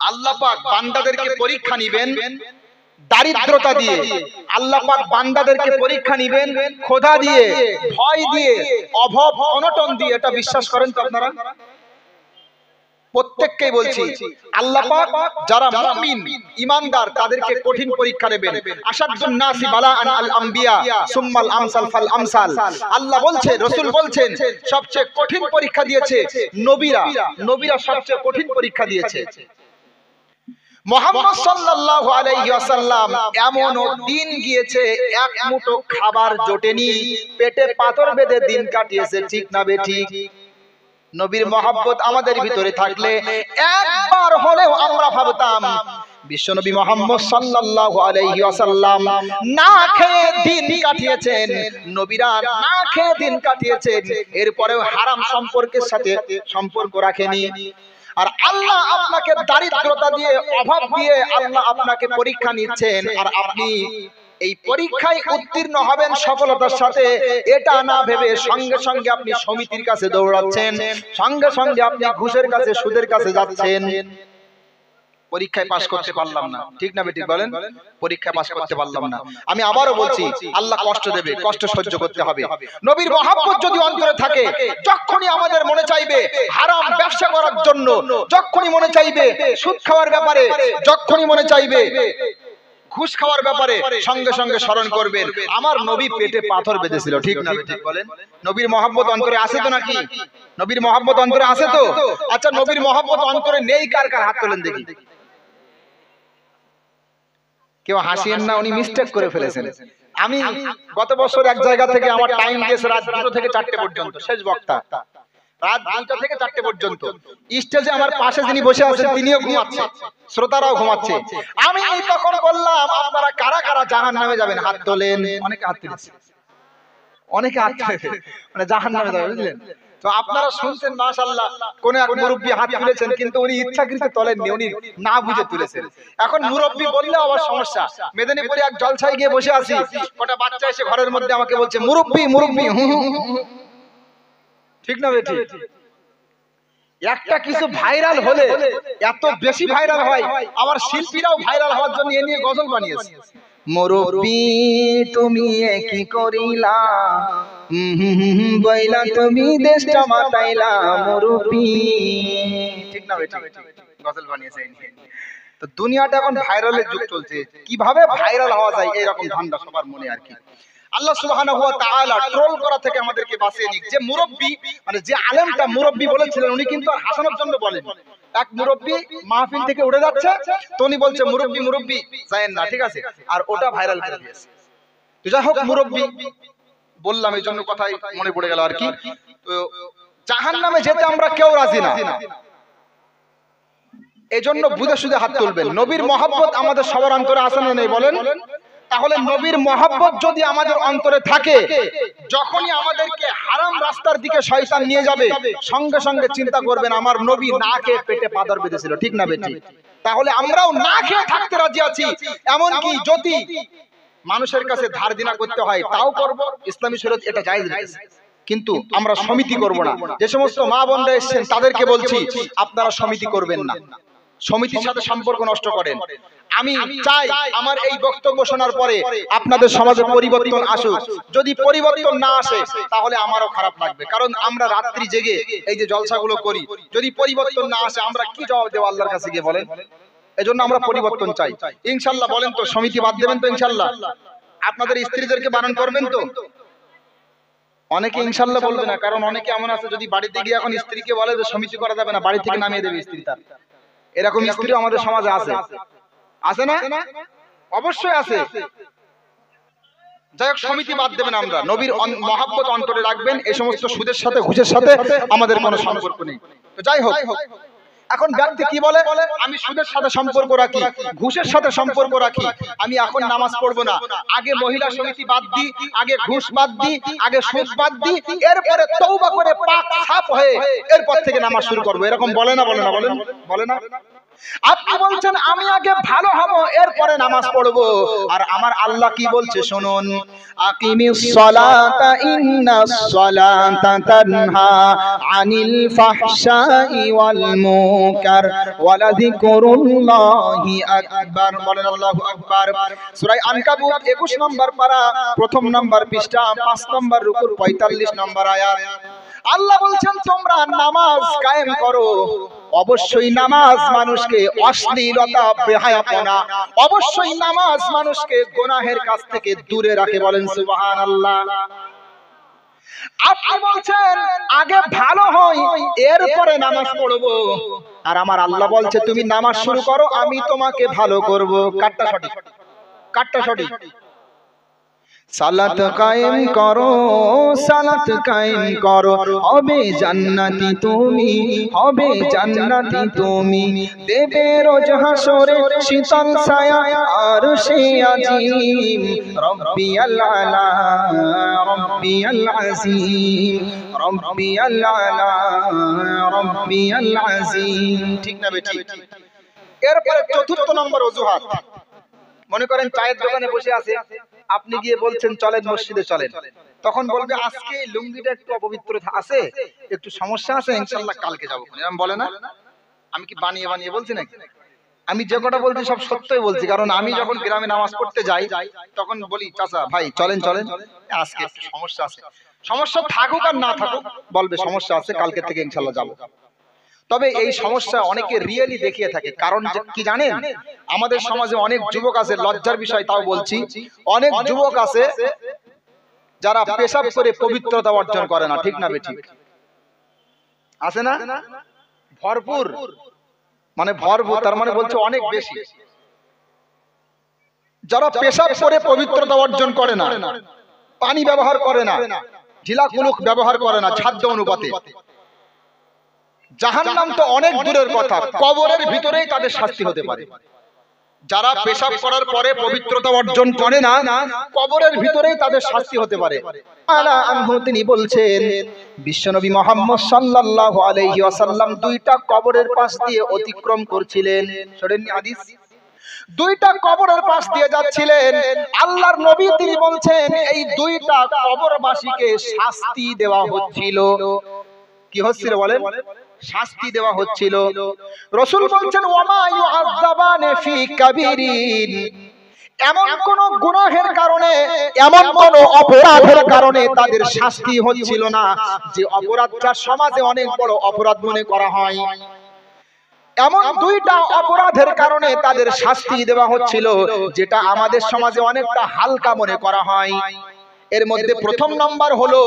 আল্লাহ পাক বান্দাদেরকে পরীক্ষা নিবেন দারিদ্রতা দিয়ে আল্লাহ পাক বান্দাদেরকে পরীক্ষা নেবেন, খোদা দিয়ে, ভয় দিয়ে, অভাব অনটন দিয়ে। এটা বিশ্বাস করেন তো আপনারা? প্রত্যেককেই বলছি, আল্লাহ পাক যারা মুমিন ঈমানদার তাদেরকে কঠিন পরীক্ষা নেবেন। আশাদুন নাসি বালাআন আল আম্বিয়া সুম্মাল আমসাল ফাল আমসাল। আল্লাহ বলছেন, রাসূল বলছেন, সবচেয়ে কঠিন পরীক্ষা দিয়েছে নবীরা। নবীরা সবচেয়ে কঠিন পরীক্ষা দিয়েছে। মুহাম্মদ সাল্লাল্লাহু আলাইহি ওয়াসাল্লাম এমন দিন গিয়েছে এক মুঠো খাবার জোটেনি, পেটে পাথর বেঁধে দিন কাটিয়েছে। ঠিক না বেঠিক? নবীর মহব্বত আমাদের ভিতরে থাকলে একবার হলেও আমরা ভাবতাম বিশ্বনবী মুহাম্মদ সাল্লাল্লাহু আলাইহি ওয়াসাল্লাম না খেয়ে দিন কাটিয়েছেন, নবীরা না খেয়ে দিন কাটিয়েছেন, এরপরেও হারাম সম্পর্কের সাথে সম্পর্ক রাখেনি। আর আল্লাহ আপনাকে দারিদ্রতা দিয়ে, অভাব দিয়ে আল্লাহ আপনাকে পরীক্ষা নিচ্ছেন, আর আপনি এই পরীক্ষায় উত্তীর্ণ হবেন সফলতার সাথে, এটা না ভেবে সঙ্গে সঙ্গে আপনি সমিতির কাছে দৌড়াচ্ছেন, সঙ্গে সঙ্গে আপনি ঘুষের কাছে, সুদের কাছে যাচ্ছেন। পরীক্ষায় পাস করতে পারলাম না, ঠিক না বেঠিক বলেন? পরীক্ষায় পাস করতে পারলাম না। আমি আবারও বলছি, আল্লাহ কষ্ট দেবে, কষ্ট সহ্য করতে হবে। নবীর মহব্বত যদি অন্তরে থাকে, যখনই আমাদের মনে চাইবে হারাম ব্যবসা করার জন্য, যখনই মনে চাইবে সুদ খাওয়ার ব্যাপারে, যখনই মনে চাইবে ঘুষ খাওয়ার ব্যাপারে, সঙ্গে সঙ্গে স্মরণ করবেন আমার নবী পেটে পাথর বেঁধেছিল। ঠিক না বেঠিক বলেন? নবীর মহব্বত অন্তরে আছে তো নাকি? নবীর মহব্বত অন্তরে আছে তো? আচ্ছা, নবীর মহব্বত অন্তরে নেই কার কার? হাত তোলেন দেখি। কেউ হাসিয়েন না, উনি মিস্টেক করে ফেলেছেন। আমি গত বছর এক জায়গা থেকে আমার টাইম দিয়েছে রাত 2টা থেকে 4টে পর্যন্ত, শেষ বক্তা রাত 2টা থেকে 4টে পর্যন্ত। স্টেজে আমার পাশে যিনি বসে আছেন তিনিও ঘুমাচ্ছেন, শ্রোতারাও ঘুমাচ্ছে। আমি তখন বললাম আপনারা কারা কারা জাহান্নামে যাবেন? হাত তোলেন। অনেকে হাত তুলেছে, অনেকে হাত তুলেছে, মানে জাহান্নামে যাবে, বুঝলেন তো? আপনারা শুনছেন মাশাআল্লাহ, কোন এক মুরব্বি হাত তুলেছেন, কিন্তু উনি ইচ্ছাকৃত তোলেননি, উনি না বুঝে তুলেছেন। এখন মুরব্বি বললে আবার সমস্যা। মেদিনীপুরে এক জলসায় গিয়ে বসে আছি, কটা বাচ্চা এসে ঘরের মধ্যে আমাকে বলছে মুরব্বি মুরব্বি। ঠিক না বেঠিক? একটা কিছু ভাইরাল হলে এত বেশি ভাইরাল হয়, আবার শিল্পীরাও ভাইরাল হওয়ার জন্য এ নিয়ে গজল বানিয়েছে। মুরব্বি তুমি কি করিলা, বইলা তুমি দেশটা মাতাইলা মুরব্বি। ঠিক না বেঠিক? গজল বানিয়েছে। তো দুনিয়াটা এখন ভাইরালের যুগ চলছে, কিভাবে ভাইরাল হওয়া যায় এরকম ধান্দা সবার মনে। আর কি আল্লাহ সুবহানাহু ওয়া তাআলা ট্রোল করা থেকে আমাদেরকে বাঁচিয়ে নিক। যে মুরব্বি, মানে যে আলেমটা মুরব্বি বলেছিলেন, উনি কিন্তু আর হাসানোর জন্য বলেন। এক মুরব্বি মাহফিল থেকে উঠে যাচ্ছে, তো উনি বলছে মুরব্বি মুরব্বি যায়েন না, ঠিক আছে? আর ওটা ভাইরাল করে দিয়েছে। তো যাই হোক, মুরব্বি বললাম এই জন্য কথাই মনে পড়ে গেল। আর কি, তো জাহান্নামে যেতে আমরা কেউ রাজি না, এজন্য বুঝে সুঝে হাত তুলবেন। নবীর মহব্বত আমাদের সবার অন্তরে আছে না নেই বলেন? তাহলে নবীর মহব্বত যদি আমাদের অন্তরে থাকে, যখনই আমাদেরকে হারাম রাস্তার দিকে শয়তান নিয়ে যাবে, সঙ্গে সঙ্গে চিন্তা করবেন আমার নবী না খেয়ে পেটে পাথর বেঁধেছিল। ঠিক না বেঠিক? তাহলে আমরাও না খেয়ে থাকতে রাজি আছি। এমনকি যদি মানুষের কাছে ধার দিনা করতে হয় তাও করব, ইসলামী শরীয়ত এটা জায়েজ রেখেছে। কিন্তু আমরা সমিতি করব না। যে সমস্ত মা বোনরা এসেছেন তাদেরকে বলছি আপনারা সমিতি করবেন না, সমিতির সাথে সম্পর্ক নষ্ট করেন। আমি চাই আমার এই বক্তব্য শোনার পরে আপনাদের সমাজে পরিবর্তন আসুক। যদি পরিবর্তন না আসে তাহলে আমারও খারাপ লাগবে, কারণ আমরা রাত্রি জেগে এই যে জলসাগুলো করি, যদি পরিবর্তন না আসে আমরা কি জবাব দেব আল্লাহর কাছে গিয়ে বলেন? এজন্য আমরা পরিবর্তন চাই। ইনশাআল্লাহ বলেন তো, সমিতি বাদ দেবেন তো ইনশাআল্লাহ? আপনাদের স্ত্রীদেরকে বারণ করবেন তো? অনেকে ইনশাআল্লাহ বলবে না, কারণ অনেকে এমন আছে যদি বাড়িতে গিয়ে এখন স্ত্রীকে বলে যে সমিতি করা যাবে না, বাড়ি থেকে নামিয়ে দেবে স্ত্রী তার। এরকম স্ত্রী আমাদের সমাজে আছে, আছে না? অবশ্যই আছে। যাই হোক, সমিতি বাদ দেবেন আমরা। নবীর মহব্বত অন্তরে রাখবেন। এই সমস্ত সুদের সাথে ঘুষের সাথে আমাদের কোনো সম্পর্ক নেই। তো যাই হোক, এখন ব্যক্তি কি বলে, আমি সুদের সাথে সম্পর্ক রাখি, ঘুষের সাথে সম্পর্ক রাখি, আমি এখন নামাজ পড়বো না, আগে মহিলা সমিতি বাদ দিই, আগে ঘুষ বাদ দিই, আগে সুদ বাদ দিই, এরপরে তওবা করে পাক সাফ হয়ে এরপর থেকে নামাজ শুরু করবো। এরকম বলে না? বলে না? বলেন, বলে না? আপনি বলছেন আমি আগে ভালো হব এরপরে নামাজ পড়বো, আর আমার আল্লাহ কি বলছে শুনুন, আকিমিস সালাতা ইন্নাস সালাতা তানহা আনিল ফাহশাই ওয়াল মুনকার ওয়া লাযিকরুল্লাহি আকবার। বলেন আল্লাহু আকবার। সূরা আনকাবুত 21 নম্বর পারা, প্রথম নম্বর পৃষ্ঠা, 5 নম্বর রুকুর 45 নম্বর আয়াত। আল্লাহ বলছেন তোমরা নামাজ কায়েম করো। অবশ্যই নামাজ মানুষকে অশ্লীলতা, বেহায়াপনা, অবশ্যই নামাজ মানুষকে গুনাহের কাছ থেকে দূরে রাখে। বলেন সুবহানাল্লাহ। আপনি বলছেন আগে ভালো হই এরপরে নামাজ পড়বো, আর আমার আল্লাহ বলছে তুমি নামাজ শুরু করো আমি তোমাকে ভালো করব। কাটটা সঠিক? কাটটা সঠিক? সালাত কায়েম করো, সালাত কায়েম করো, হবে জান্নাতি তুমি, হবে জান্নাতি তুমি। দেবে রোজ হাসরে শীতল ছায়া আরশে আজিম। রব্বিয়াল আলা, রব্বিয়াল আজিম, রব্বিয়াল আলা, রব্বিয়াল আজিম। ঠিক না বেটি? এরপরে চতুর্থ নম্বর অজুহাত। মনে করেন চায়ের দোকানে বসে আছে, আপনি গিয়ে বলছেন চলেন মসজিদে চলেন, তখন বলবে আজকে লুঙ্গিটা একটু অপবিত্র আছে, একটু সমস্যা আছে, ইনশাআল্লাহ কালকে যাবো। এরকম বলে না? আমি কি বানিয়ে বানিয়ে বলছি নাকি? আমি যে কটা বলছি সব সত্যই বলছি, কারণ আমি যখন গ্রামে নামাজ পড়তে যাই তখন বলি চাচা ভাই চলেন চলেন, আজকে একটু সমস্যা আছে। সমস্যা থাকুক আর না থাকুক বলবে সমস্যা আছে, কালকে থেকে ইনশাআল্লাহ যাবো। তবে এই সমস্যা অনেকে রিয়েলি দেখিয়ে থাকে। কারণ কি জানেন, আমাদের সমাজে অনেক যুবক আছে, লজ্জার বিষয় তাও বলছি, অনেক যুবক আছে যারা পেশাব করে পবিত্রতা অর্জন করে না। ঠিক না বেঠিক? আছে না? ভরপুর, মানে ভরপুর, তার মানে বলছে অনেক বেশি। যারা পেশাব করে পবিত্রতা অর্জন করে না, পানি ব্যবহার করে না, ঢিলা কুলুক ব্যবহার করে না সাধ্য অনুপাতে, জাহান্নাম তো অনেক দূরের কথা, কবরের ভিতরেই তাদের শাস্তি হতে পারে। যারা পেশাব করার পরে পবিত্রতা অর্জন করে না, কবরের ভিতরেই তাদের শাস্তি হতে পারে। তিনি বলছেন বিশ্বনবী মুহাম্মদ সাল্লাল্লাহু আলাইহি ওয়াসাল্লাম দুইটা কবরের পাশ দিয়ে অতিক্রম করছিলেন। শোনেননি হাদিস? দুইটা কবরের পাশ দিয়ে যাচ্ছিলেন, আল্লাহর নবী তিনি বলছেন এই দুইটা কবরবাসীকে শাস্তি দেওয়া হচ্ছিল। কি হচ্ছিল বলেন? শাস্তি দেওয়া হচ্ছিল। রাসূল বলছেন ওয়ামা ইউআযাবানে ফি কাবীরিন, এমন কোন গুনাহের কারণে, এমন কোন অপরাধের কারণে তাদের শাস্তি হচ্ছিল না যে অপরাধটা সমাজে অনেক বড় অপরাধ মনে করা হয়। এমন দুইটা অপরাধের কারণে তাদের শাস্তি দেওয়া হচ্ছিল যেটা আমাদের সমাজে অনেকটা হালকা মনে করা হয়। এর মধ্যে প্রথম নাম্বার হলো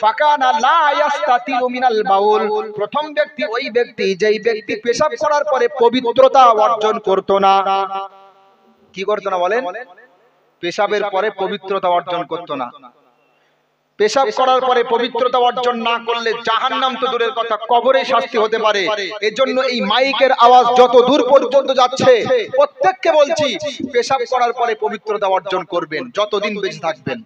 ফাকানা লা ইয়াস্তাতিরু মিনাল বাউল। প্রথম ব্যক্তি ওই ব্যক্তি যেই ব্যক্তি পেশাব করার পরে পবিত্রতা অর্জন করত না। কি করত না বলেন? পেশাবের পরে পবিত্রতা অর্জন করত না। পেশাব করার পরে পবিত্রতা অর্জন না করলে জাহান্নাম তো দূরের কথা, কবরে শাস্তি হতে পারে। এজন্য এই মাইকের আওয়াজ যত দূর পর্যন্ত যাচ্ছে প্রত্যেককে বলছি পেশাব করার পরে পবিত্রতা অর্জন করবেন, যতদিন বেঁচে থাকবেন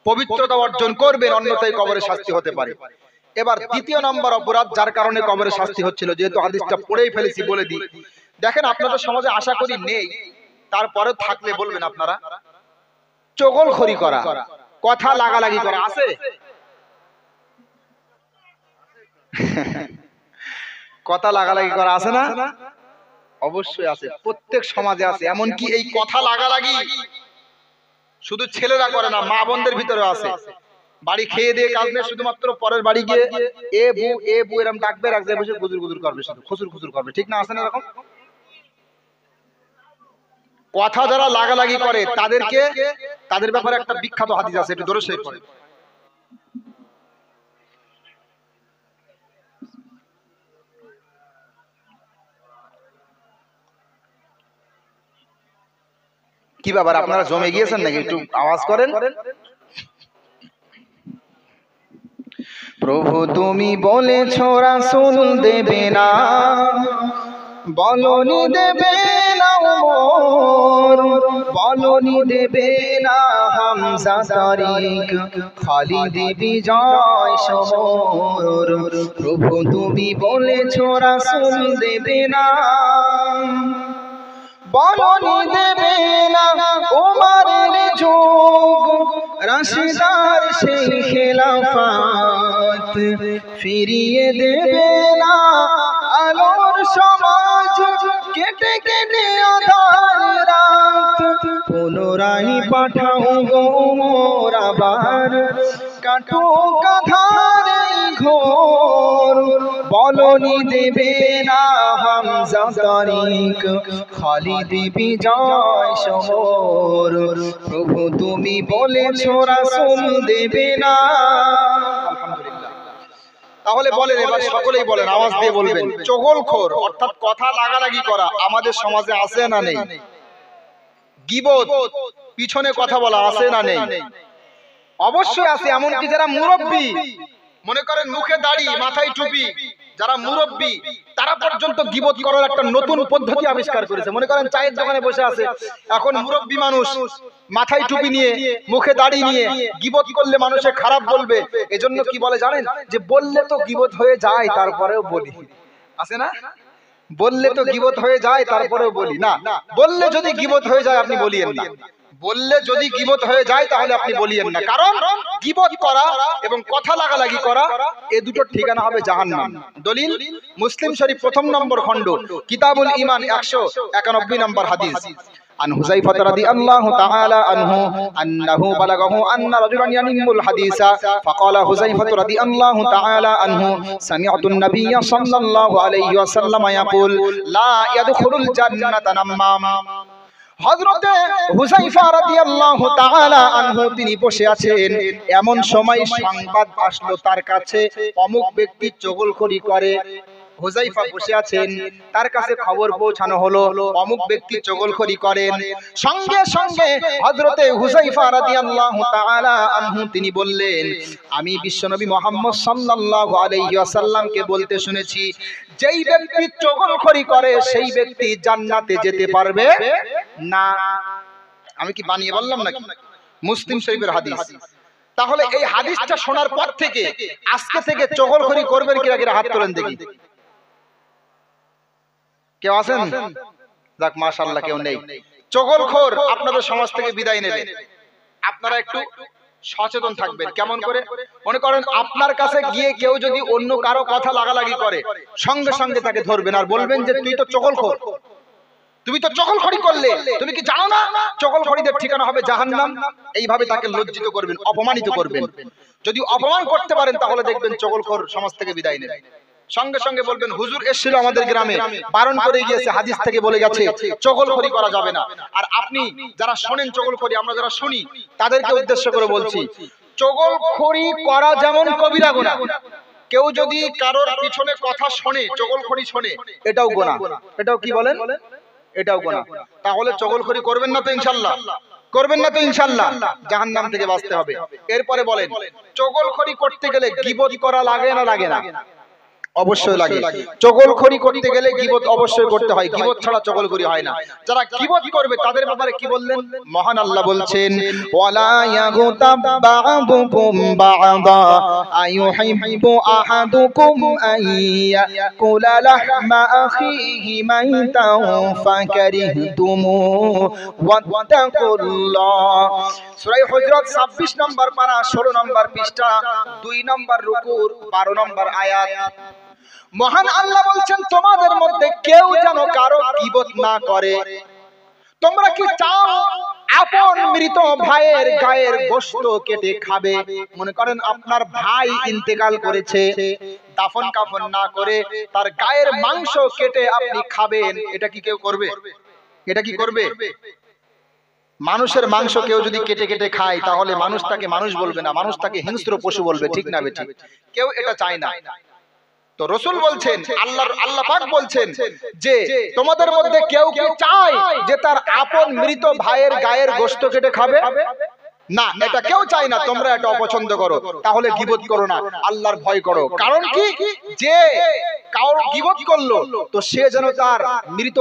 পবিত্রতা অর্জন করবেন, অন্যথায় কবরে শাস্তি হতে পারে। এবার দ্বিতীয় নম্বর অপরাধ যার কারণে কবরে শাস্তি হচ্ছিল, যেহেতু হাদিসটা পড়েই ফেলেছি বলে দিই। দেখেন আপনাদের সমাজে আশা করি নেই, তারপরে থাকলে বলবেন আপনারা, চগলখড়ি করা, কথা লাগালাগি করা আছে? কথা লাগালাগি করা আছে না? অবশ্যই আছে, প্রত্যেক সমাজে আছে। এমনকি এই কথা লাগালাগি শুধু ছেলেরা করে না, মা বোনদের ভিতরে আছে। বাড়ি খেয়ে দিয়ে কাজ নেই, শুধুমাত্র পরের বাড়ি গিয়ে এ বউ এ বউ এরকম ডাকবে, এক জায়গায় বসে গুজুর গুজুর করবে, শুধু খুসুর খুসুর করবে। ঠিক না? আছে না এরকম? কথা যারা লাগালাগি করে তাদেরকে, তাদের ব্যাপারে একটা বিখ্যাত হাদিস আছে, একটু দরুদ শরীফ পড়েন। কি ব্যাপার আপনারা জমে গিয়েছেন নাকি? একটু আওয়াজ করেন। প্রভু তুমি বলেছো রাসূল দেবে না, বলনি দেবে না ওমর, বলনি দেবে না হামজা তারিক, খালিদ বিজয় সমর। প্রভু তুমি বলেছো রাসূল দেবে না, বলনি দেবে না ওমরের যুগ, রাশিদার সেই খেলাফত, ফিরিয়ে দেবে না আলোর রাই পাঠাও গো মোর আবার কাটো কাঁধার ঘোর বলনি দেবে না হামজা তারিক খালিদ বিজয় শহর প্রভু তুমি বলেছো রাসূল দেবে না। আলহামদুলিল্লাহ। তাহলে বলেন, এবার সকলেই বলেন, আওয়াজ দিয়ে বলবেন, চগলখোর অর্থাৎ কথা লাগালাগি করা আমাদের সমাজে আছে না নেই? গীবত পিছনে কথা বলা আছে না নেই? অবশ্যই আছে। এমনকি যারা মুরব্বী, মনে করেন মুখে দাড়ি মাথায় টুপি, যারা মুরব্বী তারা পর্যন্ত গীবত করার একটা নতুন পদ্ধতি আবিষ্কার করেছে। মনে করেন চায়ের দোকানে বসে আছে, এখন মুরব্বী মানুষ মাথায় টুপি নিয়ে মুখে দাড়ি নিয়ে গীবত করলে মানুষে খারাপ বলবে, এজন্য কি বলে জানেন? যে বললে তো গীবত হয়ে যায় তারপরেও বলি। আছে না? বললে তো গীবত হয়ে যায় তারপরেও বলি না। বললে যদি গীবত হয়ে যায় আপনি বলিয়েন না। বললে যদি গীবত হয়ে যায় তাহলে আপনি বলিয়েন না, কারণ গীবত করা এবং কথা লাগালাগি করা এই দুটোর ঠিকানা হবে জাহান্নাম। দলিল মুসলিম শরীফ প্রথম নম্বর খণ্ড কিতাবুল ঈমান 191 নম্বর হাদিস। عن حذيفة رضي الله تعالى عنه أنه بلغه أن رجلا ينم الحديث فقال حذيفة رضي الله تعالى عنه سمعت النبي صلى الله عليه وسلم يقول لا يدخل الجنة نمام। হযরতে হুযায়ফা রাদিয়াল্লাহু তাআলা আনহু তিনি বসে আছেন, এমন সময় সংবাদ আসলো তার কাছে অমুক ব্যক্তি চগলখড়ি করে। হুযায়ফা বসে আছেন, তার কাছে খবর পৌঁছানো হলো অমুক ব্যক্তি চগলখড়ি করেন। সঙ্গে সঙ্গে হযরতে হুযায়ফা রাদিয়াল্লাহু তাআলা আনহু তিনি বললেন, আমি বিশ্বনবী মুহাম্মদ সাল্লাল্লাহু আলাইহি ওয়াসাল্লামকে বলতে শুনেছি, যেই ব্যক্তি চগলখড়ি করে সেই ব্যক্তি জান্নাতে যেতে পারবে না। আমি কি বানিয়ে বললাম নাকি? মুসলিম শরীফের হাদিস। তাহলে এই হাদিসটা শোনার পর থেকে আজকে থেকে চগলখড়ি করবেন কিনা কিনা হাত তোলেন দেখি। কেউ আছেন? যাক মাশাআল্লাহ, কেউ নেই। চগলখোর আপনাদের সমাজ থেকে বিদায় নেবে। আপনারা একটু সচেতন থাকবেন। কেমন করে? মনে করেন আপনার কাছে গিয়ে কেউ যদি অন্য কারো কথা লাগালাগি করে, সঙ্গে সঙ্গে তাকে ধরবেন আর বলবেন যে তুই তো চগলখোর, তুমি তো চগলখড়ি করলে, তুমি কি জানো না চগলখড়িদের ঠিকানা হবে জাহান্নাম? এইভাবে তাকে লজ্জিত করবেন, অপমানিত করবেন। যদি অপমান করতে পারেন তাহলে দেখবেন চগলখোর সমাজ থেকে বিদায় নেবে। সঙ্গে সঙ্গে বলবেন হুজুর এসেছিল আমাদের গ্রামে, বারণ করে গিয়েছে, হাদিস থেকে বলে গেছে চগলখড়ি করা যাবে না। আর আপনি যারা শোনেন চগলখড়ি, আমরা যারা শুনি তাদেরকে উদ্দেশ্য করে বলছি, চগলখড়ি করা যেমন কবিরা গুনাহ। কেউ যদি কারোর পিছনে কথা শোনে, চগলখড়ি শোনে, এটাও গুনাহ। এটাও কি বলেন? এটাও গুনাহ। তাহলে চগলখড়ি করবেন না তো ইনশাআল্লাহ? করবেন না তো ইনশাআল্লাহ? জাহান্নাম থেকে বাঁচতে হবে। এরপরে বলেন, চগলখড়ি করতে গেলে গীবত করা লাগে না লাগে না? অবশ্যই লাগে। চগলখড়ি করতে গেলে গীবত অবশ্যই করতে হয়, গীবত ছাড়া চগলখড়ি হয় না। যারা গীবত করবে তাদের ব্যাপারে কি বললেন? মহান আল্লাহ বলছেন, ওয়ালা ইয়াগতাব বা'দুকুম বা'দা আইয়ুহিব্বু আহাদুকুম আইয়াকুলা লাহমা আখিহি মাইতান ফাকারিহতুমু ওয়াত্তাকুল্লাহ। সূরা হুজুরাত 26 নম্বর পারা 16 নম্বর পৃষ্ঠা 2 নম্বর রুকুর 12 নম্বর আয়াত। মহান আল্লাহ বলছেন, তোমাদের মধ্যে কেউ যেন কারো গীবত না করে। তোমরা কি চাও আপন মৃত ভাইয়ের গায়ের গোশত কেটে খাবে? মনে করেন আপনার ভাই ইন্তেকাল করেছে, দাফন কাফন না করে তার গায়ের মাংস কেটে আপনি খাবেন, এটা কি কেউ করবে? এটা কি করবে? মানুষের মাংস কেউ যদি কেটে কেটে খায় তাহলে মানুষ তাকে মানুষ বলবে না, মানুষ তাকে হিংস্র পশু বলবে, ঠিক না বেঠিক? কেউ এটা চায় না। তো রাসূল বলছেন, আল্লাহ পাক বলছেন যে তোমাদের মধ্যে কেউ কি চায় যে তার আপন মৃত ভাইয়ের গায়ের গোশত কেটে খাবে? না, এটা কেউ চায় না। তোমরা এটা অপছন্দ করো, তাহলে গীবত করো না, আল্লাহর ভয় করো। কারণ কি? যে কারোর গীবত করলো তো সে যেন তার মৃত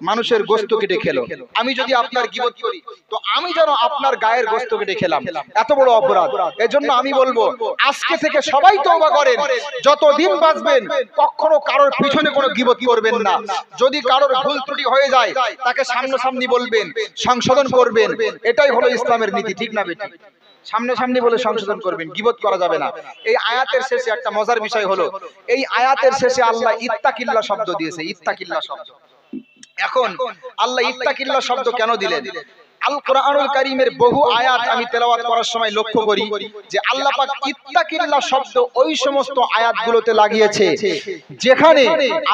মানুষের গোশত কেটে খেলো। আমি যদি আপনার গীবত করি তো আমি যেন আপনার গায়ের গোশত কেটে খেলাম, এত বড় অপরাধ। এজন্য আমি বলবো আজকে থেকে সবাই তওবা করেন, যতদিন বাঁচবেন কখনো কারোর পিছনে কোনো গীবত করবেন না। যদি কারোর ভুল ত্রুটি হয়ে যায় তাকে সামনাসামনি বলবেন, সংশোধন করবেন, এটাই হলো ইসলামের নীতি, ঠিক না বেঠিক? সামনাসামনি বলে সংশোধন করবেন, গীবত করা যাবে না। এই আয়াতের শেষে একটা মজার বিষয় হলো, এই আয়াতের শেষে আল্লাহ ইত্তাকিল্লাহ শব্দ দিয়েছে, ইত্তাকিল্লাহ শব্দ। এখন আল্লাহ ইত্তাকিল্লাহ শব্দ কেন দিলেন? আল কোরআনুল কারীমের বহু আয়াত আমি তেলাওয়াত করার সময় লক্ষ্য করি যে আল্লাহ পাক ইত্তাকিল্লাহ শব্দ ওই সমস্ত আয়াতগুলোতে লাগিয়েছে যেখানে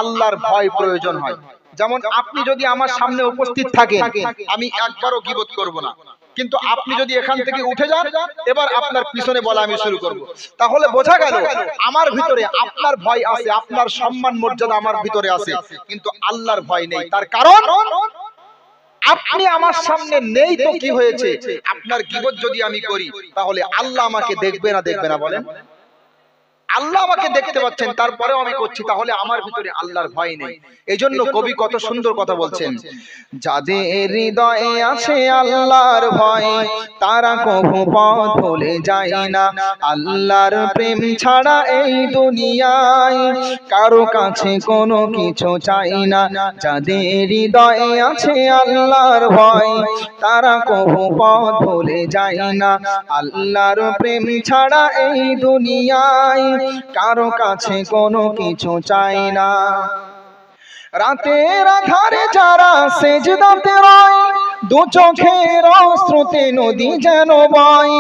আল্লাহর ভয় প্রয়োজন হয়। যেমন আপনি যদি আমার সামনে উপস্থিত থাকেন, আমি একবারও গীবত করব না, কিন্তু আপনি যদি এখান থেকে উঠে যান, এবার আপনার পিছনে বলা আমি শুরু করব, তাহলে বোঝা গেল আমার ভিতরে আপনার ভয় আছে, আপনার সম্মান মর্যাদা আমার ভিতরে আছে, কিন্তু আল্লাহর ভয় নেই। তার কারণ আপনি আমার সামনে নেই তো কি হয়েছে? আপনার গীবত যদি আমি করি তাহলে আল্লাহ আমাকে দেখবে না? দেখবে না বলেন? আল্লাহ আমাকে দেখতে পাচ্ছেন, তারপরেও আমি করছি, তাহলে আমার ভিতরে আল্লাহর ভয় নেই। এইজন্য কবি কত সুন্দর কথা বলছেন, যাদের হৃদয়ে আছে আল্লাহর ভয় তারা কভু পথ ভুলে যায় না। আল্লাহর প্রেম ছাড়া এই দুনিয়ায় কারো কাছে কোনো কিছু চাই না। যাদের হৃদয়ে আছে আল্লাহর ভয় তারা কভু পথ ভুলে যায় না। আল্লাহর প্রেম ছাড়া এই দুনিয়ায় কারো কাছে কোনো কিছু চাই না। রাতের আধারে যারা সেজদাতে রয় দু চোখের অশ্রুতে নদী যেন বয়।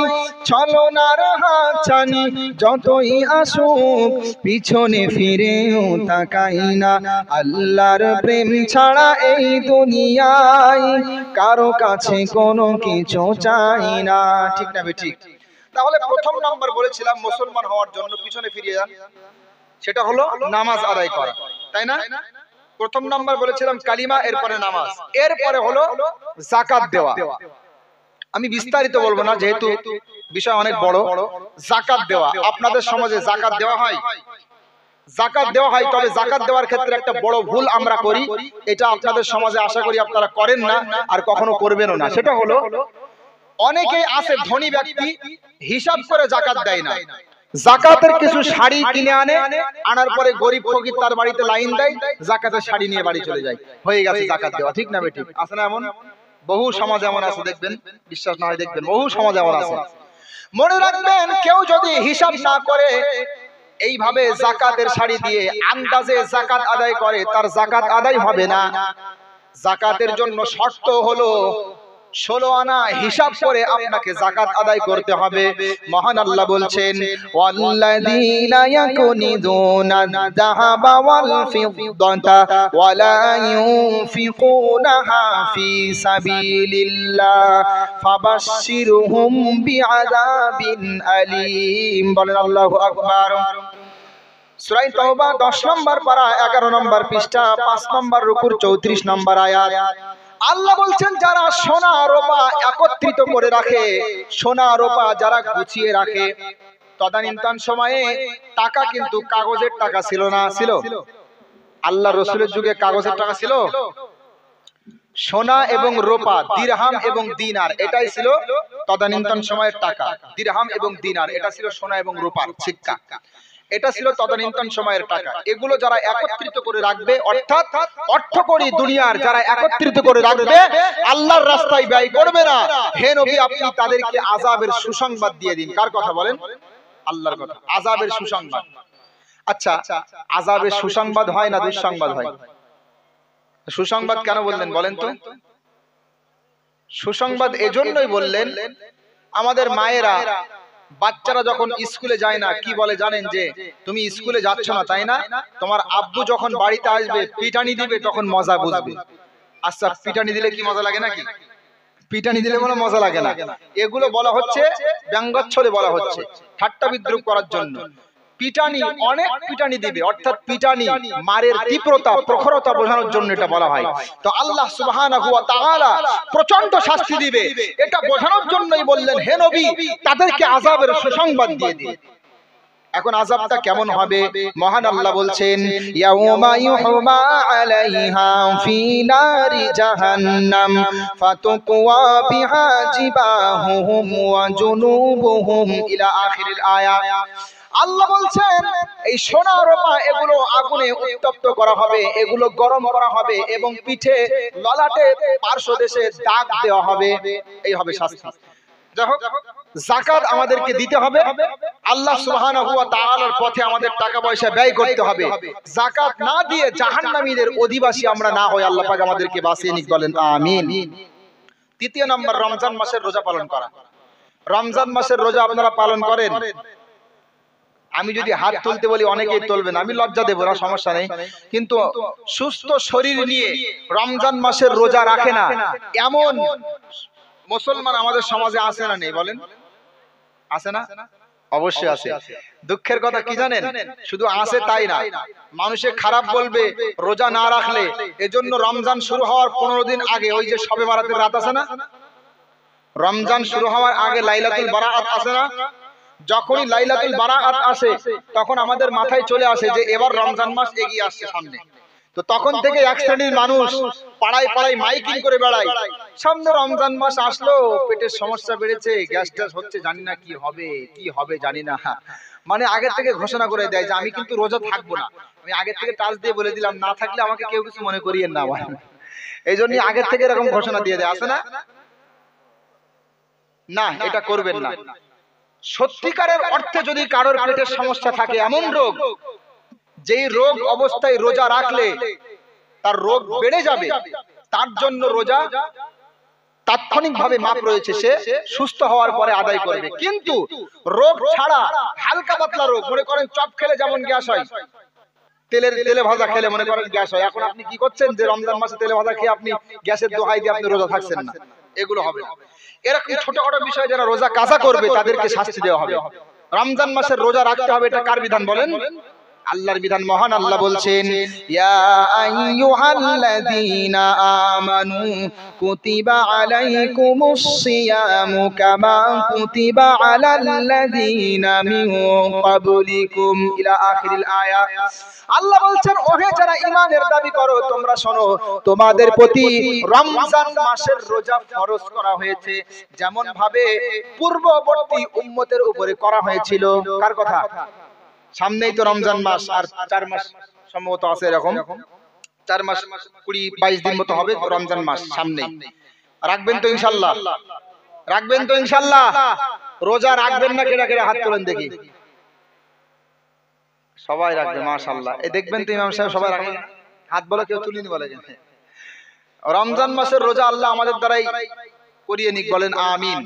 ছলনার হাতছানি যতই আসুক পিছনে ফিরেও তাকাই না। আল্লাহর প্রেম ছাড়া এই দুনিয়ায় কারো কাছে কোনো কিছু চাই না। ঠিক না ঠিক? তাহলে প্রথম নাম্বার বলেছিলাম মুসলমান হওয়ার জন্য পিছনে ফিরে যান, সেটা হলো নামাজ আদায় করা, তাই না? প্রথম নাম্বার বলেছিলাম কালিমা, এরপরে নামাজ, এরপরে হলো যাকাত দেওয়া। আমি বিস্তারিত বলবো না যেহেতু বিষয় অনেক বড়। যাকাত দেওয়া, আপনাদের সমাজে যাকাত দেওয়া হয়? যাকাত দেওয়া হয়, তবে যাকাত দেওয়ার ক্ষেত্রে একটা বড় ভুল আমরা করি, এটা আপনাদের সমাজে আশা করি আপনারা করেন না আর কখনো করবেনও না। সেটা হলো অনেকেই আছে ধনী ব্যক্তি হিসাব করে যাকাত দেয় না। যাকাতের কিছু শাড়ি কিনে আনে, আনার পরে গরিব ফকির তার বাড়িতে লাইন দেয়, যাকাতের শাড়ি নিয়ে বাড়ি চলে যায়, হয়ে গেছে যাকাত দেওয়া। ঠিক না ঠিক? আছে না এমন? বহু সমাজ এমন আছে, দেখবেন, বিশ্বাস না হয় দেখবেন, বহু সমাজ এমন আছে। মনে রাখবেন, কেউ যদি হিসাব না করে এইভাবে যাকাতের শাড়ি দিয়ে আন্দাজে যাকাত আদায় করে, তার যাকাত আদায় হবে না। যাকাতের জন্য শর্ত হলো 16 আনা হিসাব করে আপনাকে যাকাত আদায় করতে হবে। মহান আল্লাহ বলছেন, ওয়াল্লাযীনা ইয়াকুনিদুনা যাহাবা ওয়াল ফিদ্দাতা ওয়ালা ইউনফিকুনাহা ফি সাবিলিল্লাহ ফাবাশশিরহুম বিআযাবিন আলীম। বলেন আল্লাহু আকবার। সূরা তাওবা 10 নম্বর পারা 11 নম্বর পৃষ্ঠা 5 নম্বর রুকুর 34 নম্বর আয়াত। আল্লাহ বলছেন, যারা সোনা রূপা একত্রিত করে রাখে, সোনা রূপা যারা গুছিয়ে রাখে। তদানীন্তন সময়ে টাকা কিন্তু কাগজের টাকা ছিল না, ছিল? আল্লাহ রাসূলের যুগে কাগজের টাকা ছিল? সোনা এবং রূপা, দিরহাম এবং দিনার, এটাই ছিল তদানীন্তন সময়ের টাকা। দিরহাম এবং দিনার, এটা ছিল সোনা এবং রূপার সিক্কা, এটা ছিল তদানীন্তন সময়ের টাকা। এগুলো যারা একত্রিত করে রাখবে, অর্থাৎ অর্থকড়ি দুনিয়ার যারা একত্রিত করে রাখবে, আল্লাহর রাস্তায় ব্যয় করবে না, হে নবী আপনি তাদেরকে আযাবের সুসংবাদ দিয়ে দিন। কার কথা বলেন? আল্লাহর কথা। আযাবের সুসংবাদ। আচ্ছা, আযাবের সুসংবাদ হয় না দুঃসংবাদ হয়? সুসংবাদ কেন বললেন বলেন তো? সুসংবাদ এজন্যই বললেন, আমাদের মায়েরা বাচ্চারা যখন স্কুলে যায় না, কি বলে জানেন? যে তুমি স্কুলে যাচ্ছ না তাই না, তোমার আব্বু যখন বাড়িতে আসবে পিটানি দিবে, তখন মজা বুঝবে। আচ্ছা, পিটানি দিলে কি মজা লাগে নাকি? পিটানি দিলে কোনো মজা লাগে না। এগুলো বলা হচ্ছে ব্যঙ্গচ্ছলে বলা হচ্ছে, ঠাট্টা বিদ্রুপ করার জন্য। পিটানি, অনেক পিটানি দিবে, অর্থাৎ পিটানি মারের তীব্রতা প্রখরতা বোঝানোর জন্য এটা বলা হয়। তো আল্লাহ সুবহানাহু ওয়া তাআলা প্রচন্ড শাস্তি দিবে, এটা বোঝানোর জন্যই বললেন, হে নবী তাদেরকে আযাবের সুসংবাদ দিয়ে দিন। এখন আযাবটা কেমন হবে? মহান আল্লাহ বলছেন, ইয়াউমা ইউহমা আলাইহা ফি নারি জাহান্নাম ফাতুকওয়া বিহা জিবাহুহুম ওয়া জুনুবুহুম ইলা আখিরিল আয়াত। আল্লাহ বলছেন, এই সোনা রূপা এগুলো আগুনে উত্তপ্ত করা হবে, এগুলো গরম করা হবে এবং পিঠে ললাটে পার্শ্বদেশে দাগ দেওয়া হবে, এই হবে শাস্তি। যাকাত আমাদেরকে দিতে হবে, আল্লাহ সুবহানাহু ওয়া তাআলার পথে আমাদের টাকা পয়সা ব্যয় করতে হবে। যাকাত না দিয়ে জাহান্নামীদের অধিবাসী আমরা না হই, আল্লাহ পাক আমাদেরকে বাঁচিয়ে নিক, বলেন আমিন। তৃতীয় নম্বর রমজান মাসের রোজা পালন করা। রমজান মাসের রোজা আপনারা পালন করেন? আমি যদি হাত তুলতে বলি অনেকেই তুলবেন, আমি লজ্জা দেব না, সমস্যা নেই। কিন্তু সুস্থ শরীর নিয়ে রমজান মাসের রোজা রাখে না এমন মুসলমান আমাদের সমাজে আছে না নেই? বলেন, আছে না? অবশ্যই আছে। দুঃখের কথা কি জানেন, শুধু আছে তাই না, মানুষে খারাপ বলবে রোজা না রাখলে। এজন্য রমজান শুরু হওয়ার 15 দিন আগে, ওই যে শবে বারাতের রাত আছে না, রমজান শুরু হওয়ার আগে লাইলাতুল বারাআত আছে না, যখনই লাইলাতুল বারাআত আসে তখন আমাদের মাথায় চলে আসে যে এবার রমজান মাস এগিয়ে আসছে সামনে। তো তখন থেকে এক শ্রেণীর মানুষ পাড়ায় পাড়ায় মাইকিং করে বেড়ায়, সামনে রমজান মাস আসলো, পেটের সমস্যা বেড়েছে, গ্যাস ট্যাস হচ্ছে, জানি না কি হবে জানি না। মানে আগে থেকে ঘোষণা করে দেয় যে আমি কিন্তু রোজা থাকবো না। আমি আগে থেকে টাচ দিয়ে বলে দিলাম, না থাকলে আমাকে কেউ কিছু মনে করিয়েন না। এই জন্য আগে থেকে এরকম ঘোষণা দিয়ে দেয়, আছে না? না, এটা করবেন না। সত্যিকারের অর্থে যদি কারোর পেটের সমস্যা থাকে, এমন রোগ যেই রোগ অবস্থায় রোজা রাখলে তার রোগ বেড়ে যাবে, তার জন্য রোজা তাৎক্ষণিকভাবে মাপ রয়েছে, সে সুস্থ হওয়ার পরে আদায় করবে। কিন্তু রোগ ছাড়া হালকা পাতলা রোগ, মনে করেন চপ খেলে যেমন গ্যাস হয়, তেলে ভাজা খেলে মনে করেন গ্যাস হয়, এখন আপনি কি করছেন যে রমজান মাসে তেলে ভাজা খেয়ে আপনি গ্যাসের দোহাই দিয়ে আপনি রোজা থাকছেন না, এগুলো হবে না। এরকম ছোটখাটো বিষয় যারা রোজা কাজা করবে তাদেরকে শাস্তি দেওয়া হবে। রমজান মাসের রোজা রাখতে হবে, এটা কার বিধান বলেন? আল্লাহর বিধান। মহান আল্লাহ বলছেন, ইয়া আইয়ুহাল্লাযীনা আমানু কুতিবা আলাইকুমুস সিয়ামু কামা কুতিবা আলাল্লাযীনা মিন ক্বাবলিকুম ইলা আখিরিল আয়া। আল্লাহ বলছেন, ওহে যারা ঈমানের দাবি করো, তোমরা শোনো, তোমাদের প্রতি রমজান মাসের রোজা ফরজ করা হয়েছে যেমন ভাবে পূর্ববর্তী উম্মতের উপরে করা হয়েছিল। কার কথা? সামনেই তো রমজান মাস, আর 4 মাস সম্ভবত আছে, এরকম 4 মাস 20-22 দিন মতো হবে রমজান মাস সামনে। রাখবেন তো ইনশাআল্লাহ? রাখবেন তো ইনশাআল্লাহ? রোজা রাখবেন না? কেডা কেডা হাত তোলেন দেখি। সবাই রাখবে, মাশাআল্লাহ। এই দেখবেন তো ইমাম সাহেব সবাই রাখবেন, হাত বলে কেউ তুলিনি বলে। রমজান মাসের রোজা আল্লাহ আমাদের দ্বারাই করিয়ে নিক, বলেন আমিন।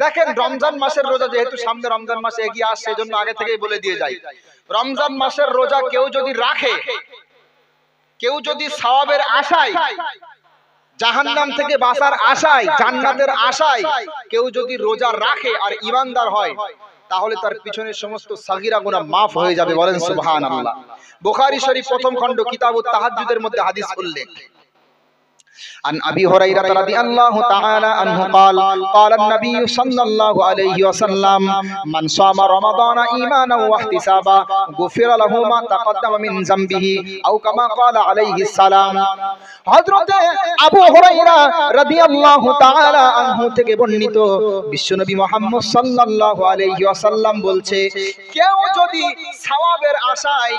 দেখেন, রমজান মাসের রোজা যেহেতু সামনে রমজান মাসে এগিয়ে আসছে, এজন্য আগে থেকেই বলে দিয়ে যাই, রমজান মাসের রোজা কেউ যদি রাখে, কেউ যদি সওয়াবের আশায়, জাহান্নাম থেকে বাঁচার আশায়, জান্নাতের আশায় কেউ যদি রোজা রাখে আর ঈমানদার হয়, তাহলে তার পিছনের সমস্ত সাগীরা গুনাহ মাফ হয়ে যাবে, বলেন সুবহানাল্লাহ। বুখারী শরীফ প্রথম খণ্ড কিতাবুত তাহাজ্জুদের মধ্যে হাদিস উল্লেখ। عن أبي هريرة رضي الله تعالى عنه قال قال النبي صلى الله عليه وسلم من صام رمضان إيمانا واحتسابا غفر له ما تقدم من ذنبه أو كما قال عليه السلام। হযরত আবু হুরায়রা রাদিয়াল্লাহু তাআলা আনহু থেকে বর্ণিত বিশ্বনবী মুহাম্মদ সাল্লাল্লাহু আলাইহি ওয়াসাল্লাম বলছে, কেউ যদি সওয়াবের আশায়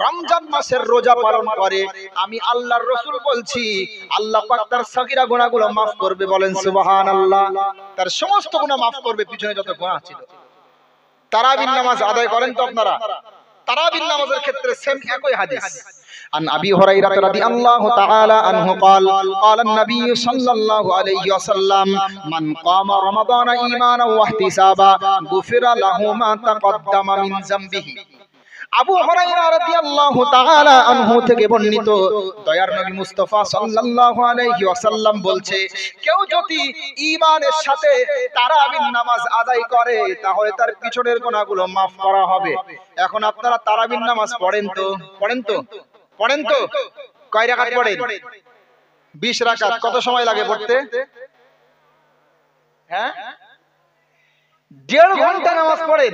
রমজান মাসের রোজা পালন করে, আমি আল্লাহর রাসূল বলছি আল্লাহ পাক তার সাগীরা গুনাহগুলো maaf করবে, বলেন সুবহানাল্লাহ। তার সমস্ত গুনাহ maaf করবে, পিছনে যত গুনাহ ছিল। তারাবির নামাজ আদায় করেন তো আপনারা? তারাবির নামাজের ক্ষেত্রে সেম একই হাদিস। عن أبي هريرة رضي الله تعالى عنه قال قال النبي صلى الله عليه وسلم من قام رمضان إيمانا واحتسابا غفر له ما تقدم من ذنبه। আবু হুরায়রা রাদিয়াল্লাহু তাআলা আনহু থেকে বর্ণিত দয়ার নবী মুস্তাফা সাল্লাল্লাহু আলাইহি ওয়াসাল্লাম বলছে, কেউ যদি ঈমানের সাথে তারাবির নামাজ আদায় করে, তাহলে তার পিছনের গুনাহগুলো maaf করা হবে। এখন আপনারা তারাবির নামাজ পড়েন তো? পড়েন তো? কয় রাকাত পড়েন? 20 রাকাত। কত সময় লাগে পড়তে? হ্যাঁ, 1.5 ঘন্টা নামাজ পড়েন।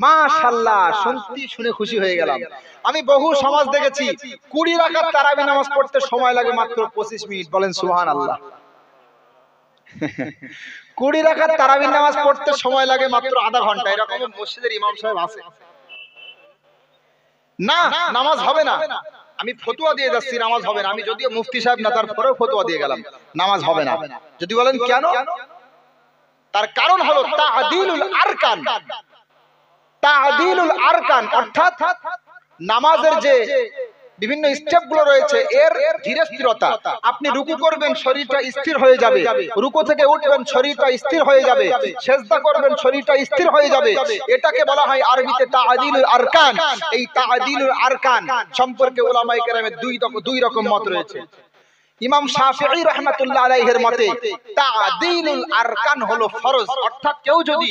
মাশাআল্লাহ, শুনে খুশি হয়ে গেলাম। আমি বহু সমাজ দেখেছি 20 রাকাত তারাবি নামাজ পড়তে সময় লাগে মাত্র 25 মিনিট, বলেন সুবহানাল্লাহ। 20 রাকাত তারাবি নামাজ পড়তে সময় লাগে মাত্র আধা ঘন্টা, এরকম মসজিদের ইমাম সাহেব আছে। না, নামাজ হবে না। আমি ফতোয়া দিয়ে যাচ্ছি নামাজ হবে না। আমি যদিও মুফতি সাহেব না, তারপরেও ফতোয়া দিয়ে গেলাম নামাজ হবে না। যদি বলেন কেন, তার কারণ হলো তা'দীলুল আরকান। তা'দীলুল আরকান অর্থাৎ নামাজের যে বিভিন্ন স্টেপ গুলো রয়েছে, এর ধীরে স্থিরতা। আপনি রুকু করবেন, শরীরটা স্থির হয়ে যাবে, রুকু থেকে উঠবেন, শরীরটা স্থির হয়ে যাবে, সিজদা করবেন, শরীরটা স্থির হয়ে যাবে। এটাকে বলা হয় আরবিতে তাআদিলুল আরকান। এই তাআদিলুল আরকান সম্পর্কে উলামায়ে কেরামের দুই রকম মত রয়েছে। ইমাম শাফিঈ রাহমাতুল্লাহ আলাইহির মতে তাআদিলুল আরকান হলো ফরজ, অর্থাৎ কেউ যদি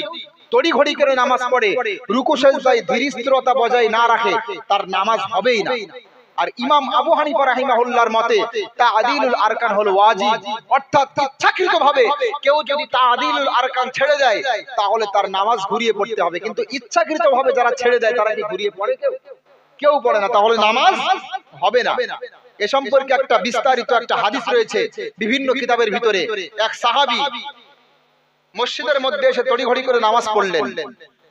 তড়িঘড়ি করে নামাজ পড়ে, রুকু সিজদায় ধীর স্থিরতা বজায় না রাখে, তার নামাজ হবেই না। আর ইমাম আবু হানিফা রাহিমাহুল্লাহর মতে তাআদিলুল আরকান হলো ওয়াজিব, অর্থাৎ ইচ্ছাকৃতভাবে কেউ যদি তাআদিলুল আরকান ছেড়ে দেয় তাহলে তার নামাজ ঘুরিয়ে পড়তে হবে। কিন্তু ইচ্ছাকৃতভাবে যারা ছেড়ে দেয় তারা কি ঘুরিয়ে পড়ে? কেউ পড়ে না, তাহলে নামাজ হবে না। এ সম্পর্কে একটা বিস্তারিত একটা হাদিস রয়েছে বিভিন্ন কিতাবের ভিতরে। এক সাহাবী মসজিদের মধ্যে এসে তড়িঘড়ি করে নামাজ পড়লেন।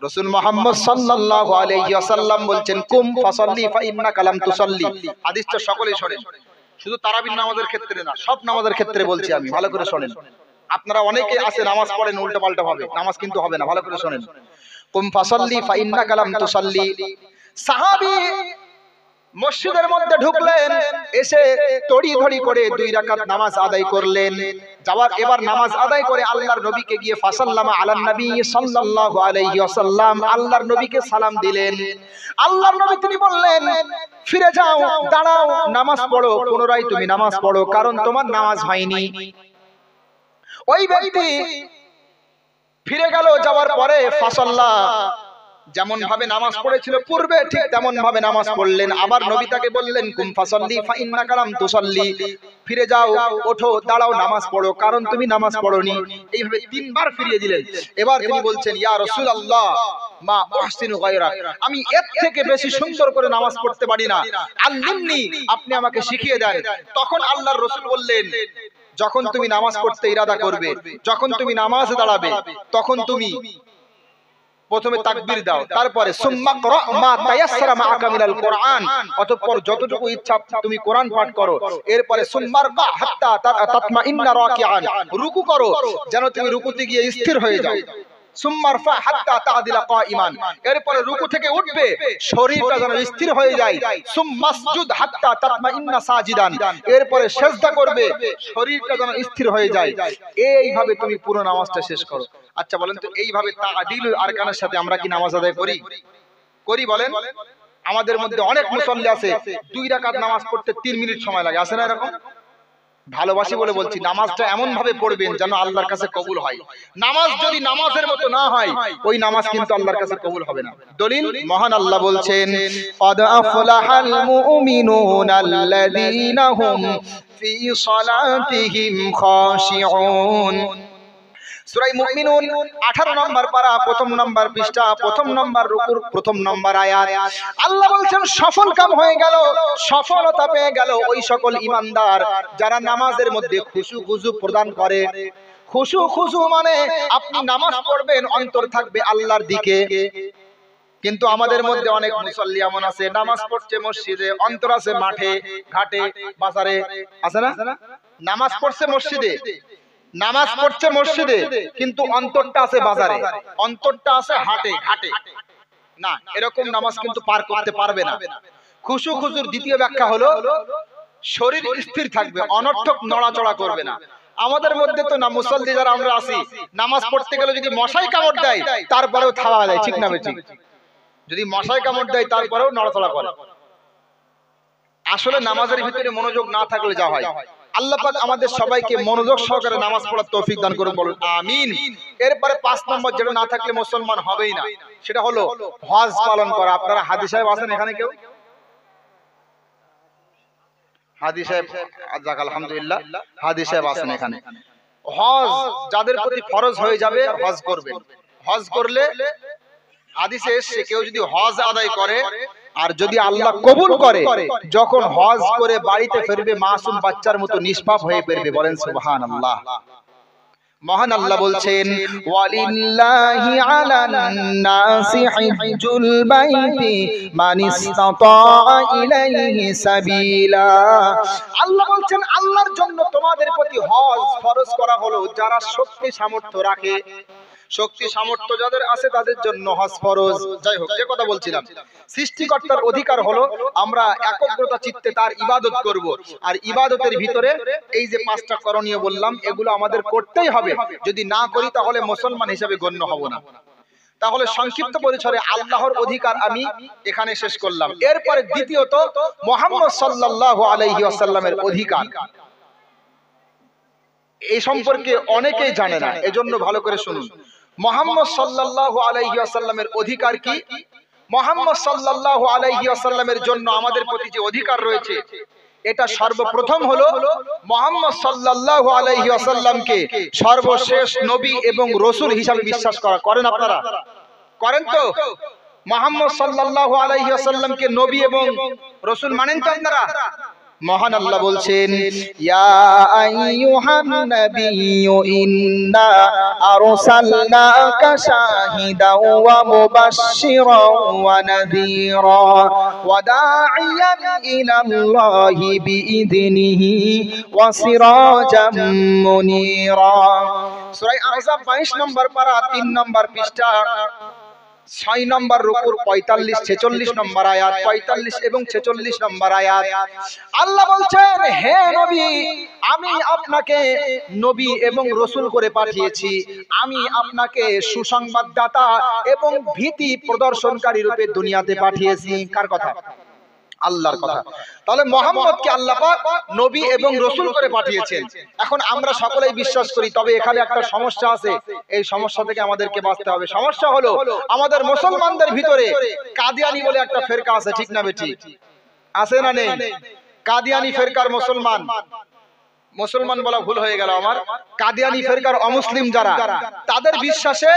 রাসূল মুহাম্মদ সাল্লাল্লাহু আলাইহি ওয়াসাল্লাম বলছেন, কুম ফাসাল্লি ফা ইন্নাকা লাম তুসাল্লি। হাদিসটা সকলেই শোনেন, শুধু তারাবির নামাজের ক্ষেত্রে না, সব নামাজের ক্ষেত্রে বলছি আমি, ভালো করে শোনেন। আপনারা অনেকে আছে নামাজ পড়েন উল্টো পাল্টা ভাবে, নামাজ কিন্তু হবে না, ভালো করে শোনেন। কুম ফাসাল্লি ফা ইন্নাকা লাম তুসাল্লি। সাহাবী মসজিদের মধ্যে ঢুকলেন, এসে তড়িঘড়ি করে 2 রাকাত নামাজ আদায় করলেন। এবার নামাজ আদায় করে আল্লাহর নবীকে গিয়ে ফাসাল্লামা আলান নবী সাল্লাল্লাহু আলাইহি ওয়াসাল্লাম, আল্লাহর নবীকে সালাম দিলেন। আল্লাহর নবী তিনি বললেন, ফিরে যাও, দাঁড়াও, নামাজ পড়ো, পুনরায় তুমি নামাজ পড়ো, কারণ তোমার নামাজ হয়নি। ওই ব্যক্তি ফিরে গেল, যাওয়ার পরে ফাসাল্লাহ, যেমন ভাবে নামাজ পড়েছিল পূর্বে ঠিক তেমন ভাবে নামাজ পড়লেন। আবার নবী তাকে বললেন, কুম ফাসাল্লি ফা ইন্নাকা লাম তুসাল্লি, ফিরে যাও, ওঠো, দাঁড়াও, নামাজ পড়ো, কারণ তুমি নামাজ পড়োনি। এইভাবে 3 বার ফিরিয়ে দিলেন। এবার তিনি বলছেন, ইয়া রাসূলুল্লাহ মা উহসিনু গায়রা, আমি এর থেকে বেশি সুন্দর করে নামাজ পড়তে পারি না, আল্লিমনি, আপনি আমাকে শিখিয়ে দেন। তখন আল্লাহর রাসূল বললেন, যখন তুমি নামাজ পড়তে ইরাদা করবে, যখন তুমি নামাজে দাঁড়াবে, তখন তুমি প্রথমে তাকবীর দাও, তারপরে সুম্মা ক্রা মা তায়াসসারা মাআকা মিনাল কোরআন, অতঃপর যতটুকু ইচ্ছা তুমি কোরআন পাঠ করো। এরপরে সুম্মার কা হাত্তা তাতমাইন্না রাকিআন, রুকু করো যেন তুমি রুকুতে গিয়ে স্থির হয়ে যাও। সুম্মারফা হাত্তা তা'দিলা কাইমান, এরপরে রুকু থেকে উঠবে, শরীরটা যেন স্থির হয়ে যায়। সুম্মাসজুদ হাত্তা তাতমাইন্না সাজিদান, এরপরে সিজদা করবে, শরীরটা যেন স্থির হয়ে যায়। এইভাবে তুমি পুরো নামাজটা শেষ করো। আচ্ছা বলেন তো, এইভাবে তাআদিলুল আরকানের সাথে আমরা কি নামাজ আদায় করি? বলেন? আমাদের মধ্যে অনেক মুসল্লি আছে 2 রাকাত নামাজ পড়তে 3 মিনিট সময় লাগে, আছে না এরকম? ভালোবাসি বলে বলছি, নামাজটা এমন ভাবে পড়বেন যেন আল্লাহর কাছে কবুল হয়। নামাজ যদি নামাজের মতো না হয়, ওই নামাজ কিন্তু আল্লাহর কাছে কবুল হবে না। দলিল, মহান আল্লাহ বলছেন, ক্বাদ আফলাহাল মুমিনুনাল্লাযীনা হুম ফি সালাতিহিম খাশিউন। সূরা মুমিনুন 18 নম্বর পারা, 1 নম্বর পৃষ্ঠা, 1 নম্বর রুকুর 1 নম্বর আয়াত। আল্লাহ বলছেন, সফল কাম হয়ে গেল, সফলতা পেয়ে গেল ওই সকল ঈমানদার যারা নামাজের মধ্যে খুশু প্রদান করে। খুশু মানে আপনি নামাজ পড়বেন, অন্তর থাকবে আল্লাহর দিকে। কিন্তু আমাদের মধ্যে অনেক মুসল্লি এমন আছে, নামাজ পড়ছে মসজিদে, অন্তর আছে মাঠে, ঘাটে, বাজারে, আছে না? নামাজ পড়ছে মসজিদে, কিন্তু অন্তরটা আছে বাজারে, অন্তরটা আছে হাটে ঘাটে। না, এরকম নামাজ কিন্তু পার করতে পারবে না। খুশুর দ্বিতীয় ব্যাখ্যা হলো শরীর স্থির থাকবে, অনর্থক নড়াচড়া করবে না। আমাদের মধ্যে তো না, মুসল্লি যারা আমরা আছি, নামাজ পড়তে গেলে যদি মশাই কামড় দেয় তারপরেও থামা যায়, ঠিক না বেঠিক? যদি মশাই কামড় দেয় তারপরেও নড়াচড়া করে। আসলে নামাজের ভিতরে মনোযোগ না থাকলে যা হয়। আল্লাহ পাক আমাদের সবাইকে মনোযোগ সহকারে নামাজ পড়ার তৌফিক দান করুন, বলুন আমিন। এরপরে 5 নম্বর যেটা না থাকলে মুসলমান হবেই না, সেটা হলো হজ পালন করা। আপনারা হাজী সাহেব আছেন এখানে? কেউ হাজী সাহেব? যাক, আলহামদুলিল্লাহ, হাজী সাহেব আছেন এখানে। হজ যাদের প্রতি ফরজ হয়ে যাবে, হজ করবেন। হজ করলে হাদিসে এসেছে, কেউ যদি হজ আদায় করে আর যদি আল্লাহ কবুল করে, যখন হজ করে বাড়িতে ফিরবে মাসুম বাচ্চার মতো নিষ্পাপ হয়ে ফিরবে। বলেন সুবহানাল্লাহ। মহান আল্লাহ বলছেন, ওয়ালিল্লাহি আলান নাসি হিজ্জুল বাইতি মান ইসতাতা ইলাইহি সাবিলা। আল্লাহ বলছেন, আল্লাহর জন্য তোমাদের প্রতি হজ ফরজ করা হলো যারা শক্তি সামর্থ্য রাখে। শক্তি সামর্থ্য যাদের আছে তাদের জন্য হজ ফরজ। যাই হোক, যে কথা বলছিলাম, সৃষ্টিকর্তার অধিকার হলো আমরা একগ্রতা চিত্তে তার ইবাদত করব। আর ইবাদতের ভিতরে এই যে 5টা করণীয় বললাম, এগুলো আমাদের করতেই হবে। যদি না করি তাহলে মুসলমান হিসেবে গণ্য হব না। তাহলে সংক্ষিপ্ত পরিসরে আল্লাহর অধিকার আমি এখানে শেষ করলাম। এরপরে দ্বিতীয়ত মুহাম্মদ সাল্লাল্লাহু আলাইহি ওয়াসাল্লামের অধিকার। এই সম্পর্কে অনেকেই জানে না, এজন্য ভালো করে শুনুন। মুহাম্মদ সাল্লাল্লাহু আলাইহি ওয়াসাল্লামের অধিকার কি? মুহাম্মদ সাল্লাল্লাহু আলাইহি ওয়াসাল্লামের জন্য আমাদের প্রতি যে অধিকার রয়েছে, এটা সর্বপ্রথম হলো মুহাম্মদ সাল্লাল্লাহু আলাইহি ওয়াসাল্লামকে সর্বশেষ নবী এবং রাসূল হিসাবে বিশ্বাস করা। করেন আপনারা? করেন তো? মুহাম্মদ সাল্লাল্লাহু আলাইহি ওয়াসাল্লামকে নবী এবং রাসূল মানেন তো আপনারা? মহান আল্লাহ বলছেন, ইয়া আইয়ুহান নাবিয়্যু ইন্না আরসালনাকা শাহিদাও ওয়া মুবাশশিরাও ওয়া নাযীরা ওয়া দা'iয়ান ইলাল্লাহি বিইذনিহি ওয়া সিরাজাম মুনীরা। সূরা আহজাব 22 নম্বর পারা 3 নম্বর পৃষ্ঠা 6 নম্বর রুকুর 45 46 নম্বর আয়াত, 45 এবং 46 নম্বর আয়াত। আল্লাহ বলছেন, হে নবী, আমি আপনাকে নবী এবং রাসূল করে পাঠিয়েছি। আমি আপনাকে সুসংবাদদাতা এবং ভীতি প্রদর্শনকারী রূপে দুনিয়াতে পাঠিয়েছি। কার কথা? আল্লাহর কথা। তাহলে মুহাম্মদকে আল্লাহ পাক নবী এবং রাসূল করে পাঠিয়েছেন। এখন আমরা সকলেই বিশ্বাস করি, তবে এখানে একটা সমস্যা আছে। এই সমস্যা থেকে আমাদেরকে বাঁচতে হবে। সমস্যা হলো আমাদের মুসলমানদের ভিতরে কাদিয়ানি বলে একটা ফেরকা আছে, ঠিক না বেঠিক? আছে না নেই? কাদিয়ানি ফেরকার মুসলমান বলা ভুল হয়ে গেল আমার। কাদিয়ানি ফেরকার অমুসলিম যারা, তাদের বিশ্বাসে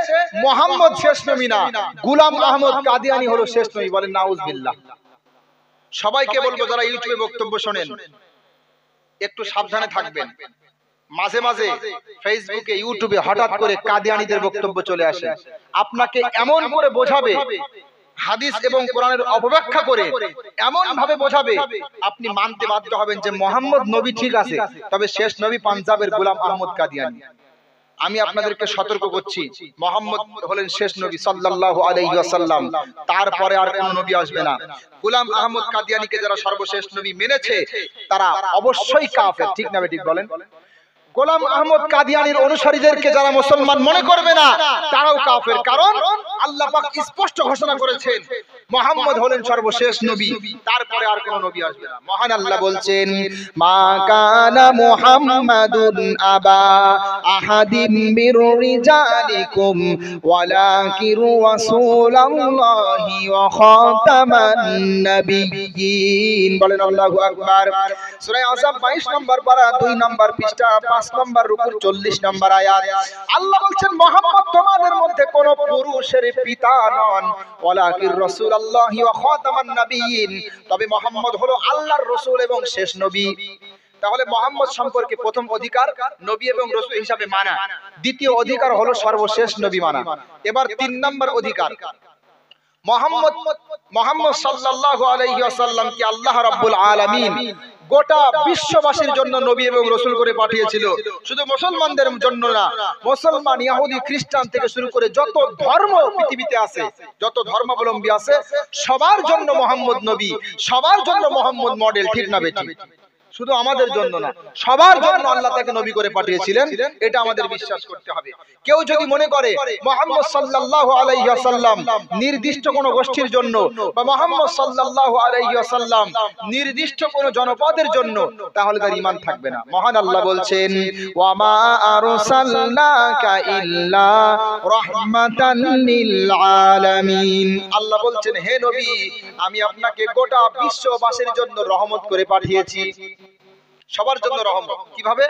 মুহাম্মদ শেষ নবী না, গোলাম আহমদ কাদিয়ানি হলো শেষ নবী। বলেন নাউজুবিল্লাহ। সবাইকে বলবো যারা ইউটিউবে বক্তব্য শোনেন, একটু সাবধানে থাকবেন। মাঝে মাঝে ফেসবুকে ইউটিউবে হঠাৎ করে কাদিয়ানীদের বক্তব্য চলে আসে। আপনাকে এমন করে বোঝাবে, হাদিস এবং কোরআনের অপব্যাখ্যা করে এমন ভাবে বোঝাবে, আপনি মানতে বাধ্য হবেন যে মুহাম্মদ নবী ঠিক আছে, তবে শেষ নবী পাঞ্জাবের গোলাম আহমদ কাদিয়ানী। আমি আপনাদেরকে সতর্ক করছি, মুহাম্মদ হলেন শেষ নবী সাল্লাল্লাহু আলাইহি ওয়াসাল্লাম, তারপরে আর কোন নবী আসবে না। গোলাম আহমদ কাদিয়ানীকে যারা সর্বশেষ নবী মেনেছে তারা অবশ্যই কাফের, ঠিক না বেঠিক বলেন? গোলাম আহমদ কাদিয়ানীর অনুসারীদেরকে যারা মুসলমান মনে করবে না তারাও কাফের। কারণ আল্লাহ পাক স্পষ্ট ঘোষণা করেছেন মুহাম্মদ হলেন সর্বশেষ নবী, তারপরে আর কোন নবী আসবে না। মহান আল্লাহ বলছেন, মা কানা মুহাম্মাদুন আবা আহাদিম মির রিজালিকুম ওয়ালাকিন রাসূলুল্লাহি ওয়া খাতামান নাবিয়্যিন। বলেন আল্লাহু আকবার। সূরা আহজাব 22 নম্বর পারা 2 নম্বর পৃষ্ঠা 5 নম্বর রুকুর 40 নম্বর আয়াত। আল্লাহ বলছেন, মুহাম্মদ তোমাদের মধ্যে কোন পুরুষের পিতা নন, ওয়ালাকিন রাসূলুল্লাহি ওয়া খাতামান নাবিয়্যিন, তবে মুহাম্মদ হলো আল্লাহর রাসূল এবং শেষ নবী। তাহলে মুহাম্মদ সম্পর্কে প্রথম অধিকার নবী এবং রাসূল হিসাবে মানা, দ্বিতীয় অধিকার হলো সর্বশেষ নবী মানা। এবার 3 নম্বর অধিকার, মুহাম্মদ সাল্লাল্লাহু আলাইহি ওয়াসাল্লামকে আল্লাহ রাব্বুল আলামিন গোটা বিশ্ববাসীর জন্য নবী এবং রাসূল করে পাঠিয়েছিল। শুধু মুসলমানদের জন্য না, মুসলমান, ইহুদি, খ্রিস্টান থেকে শুরু করে যত ধর্ম পৃথিবীতে আছে, যত ধর্মাবলম্বী আছে, সবার জন্য মুহাম্মদ নবী, সবার জন্য মুহাম্মদ মডেল, ঠিক না বেঠিক? শুধু আমাদের জন্য না, সবার জন্য আল্লাহ তাকে নবী করে পাঠিয়েছিলেন, এটা আমাদের বিশ্বাস করতে হবে। কেউ যদি মনে করে মুহাম্মদ সাল্লাল্লাহু আলাইহি ওয়াসাল্লাম নির্দিষ্ট কোন গোষ্ঠীর জন্য বা মুহাম্মদ সাল্লাল্লাহু আলাইহি ওয়াসাল্লাম নির্দিষ্ট কোন জনপদের জন্য, তাহলে তার ঈমান থাকবে না। মহান আল্লাহ বলছেন, ওয়া মা আরসালনাকা ইল্লা রাহমাতান লিল আলামিন। আল্লাহ বলছেন, হে নবী, আমি আপনাকে গোটা বিশ্ববাসীর জন্য রহমত করে পাঠিয়েছি। সবার জন্য রহমত। কিভাবে?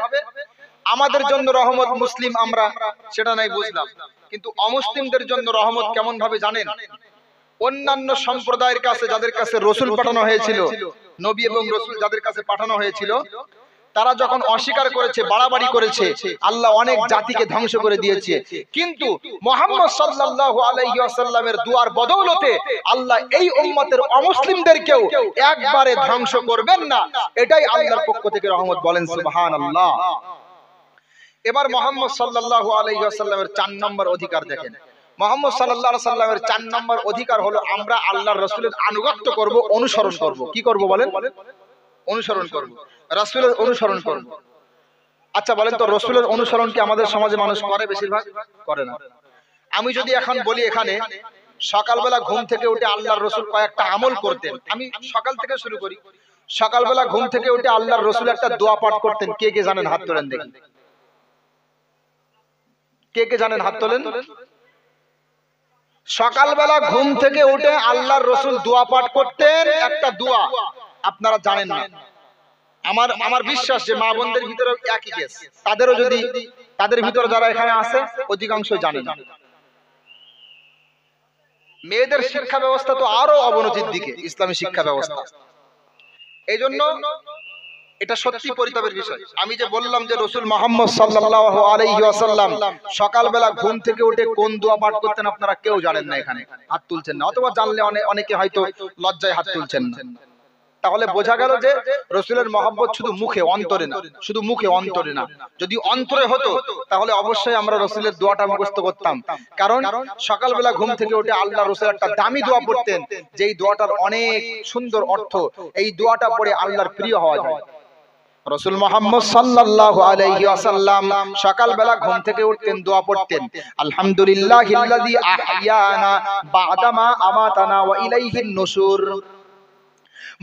আমাদের জন্য রহমত মুসলিম আমরা, সেটা নাই বুঝলাম, কিন্তু অমুসলিমদের জন্য রহমত কেমন ভাবে জানেন? অন্যান্য সম্প্রদায়ের কাছে যাদের কাছে রাসূল পাঠানো হয়েছিল, নবী এবং রাসূল যাদের কাছে পাঠানো হয়েছিল, তারা যখন অস্বীকার করেছে, বাড়াবাড়ি করেছে, আল্লাহ অনেক জাতিকে ধ্বংস করে দিয়েছে। কিন্তু মুহাম্মদ সাল্লাল্লাহু আলাইহি ওয়াসাল্লামের দুয়ার বদৌলতে আল্লাহ এই উম্মতের অমুসলিমদেরকেও একবারে ধ্বংস করবেন না, এটাই আল্লাহর পক্ষ থেকে রহমত। বলেন সুবহানাল্লাহ। এবার মুহাম্মদ সাল্লাল্লাহু আলাইহি ওয়াসাল্লামের 4 নম্বর অধিকার দেখেন। মুহাম্মদ সাল্লাল্লাহু আলাইহি ওয়াসাল্লামের 4 নম্বর অধিকার হলো আমরা আল্লাহর রাসূলের আনুগত্য করব, অনুসরণ করব। কি করব বলেন? অনুসরণ করব, রাসূলের অনুসরণ করব। আচ্ছা বলেন তো, রাসূলের অনুসরণ কি আমাদের সমাজে মানুষ করে? বেশিরভাগ করে না। আমি যদি এখন বলি এখানে সকালবেলা ঘুম থেকে উঠে আল্লাহর রাসূল কয়েকটা আমল করতেন, আমি সকাল থেকে শুরু করি। সকালবেলা ঘুম থেকে উঠে আল্লাহর রাসূল একটা দোয়া পাঠ করতেন। কে কে জানেন হাত তোলেন দেখি। কে কে জানেন হাত তোলেন। সকালবেলা ঘুম থেকে উঠে আল্লাহর রাসূল দোয়া পাঠ করতেন, একটা দোয়া আপনারা জানেন না। আমার বিশ্বাস যে মা বোনদের ভিতরে একই কেস, তাদেরও যদি তাদের ভিতরে যারা এখানে আছে অধিকাংশই জানেন। মেয়েদের শিক্ষা ব্যবস্থা তো আরো অবনতির দিকে, ইসলামী শিক্ষা ব্যবস্থা। এই জন্য এটা সত্যি পরিতাপের বিষয়। আমি যে বললাম যে রাসূল মুহাম্মদ সাল্লাল্লাহু আলাইহি ওয়াসাল্লাম সকালবেলা ঘুম থেকে উঠে কোন দোয়া পাঠ করতেন আপনারা কেউ জানেন না, এখানে হাত তুলছেন না, অথবা জানলে অনেকে হয়তো লজ্জায় হাত তুলছেন না। তাহলে বোঝা গেল যে রাসূলের মহব্বত শুধু মুখে, অন্তরে না। শুধু মুখে, অন্তরে না। যদি অন্তরে হতো তাহলে অবশ্যই আমরা রাসূলের দোয়াটা মুখস্থ করতাম। কারণ সকালবেলা ঘুম থেকে উঠে আল্লাহর রাসূল একটা দামি দোয়া পড়তেন, যেই দোয়াটার অনেক সুন্দর অর্থ। এই দোয়াটা পড়ে আল্লাহর প্রিয় হওয়া যায়। রাসূল মুহাম্মদ সাল্লাল্লাহু আলাইহি ওয়াসাল্লাম সকালবেলা ঘুম থেকে উঠতেন, দোয়া পড়তেন, আলহামদুলিল্লাহিল্লাযী আহইয়ানা বা'দামা আমাতানা ওয়া ইলাইহিন নুশুর।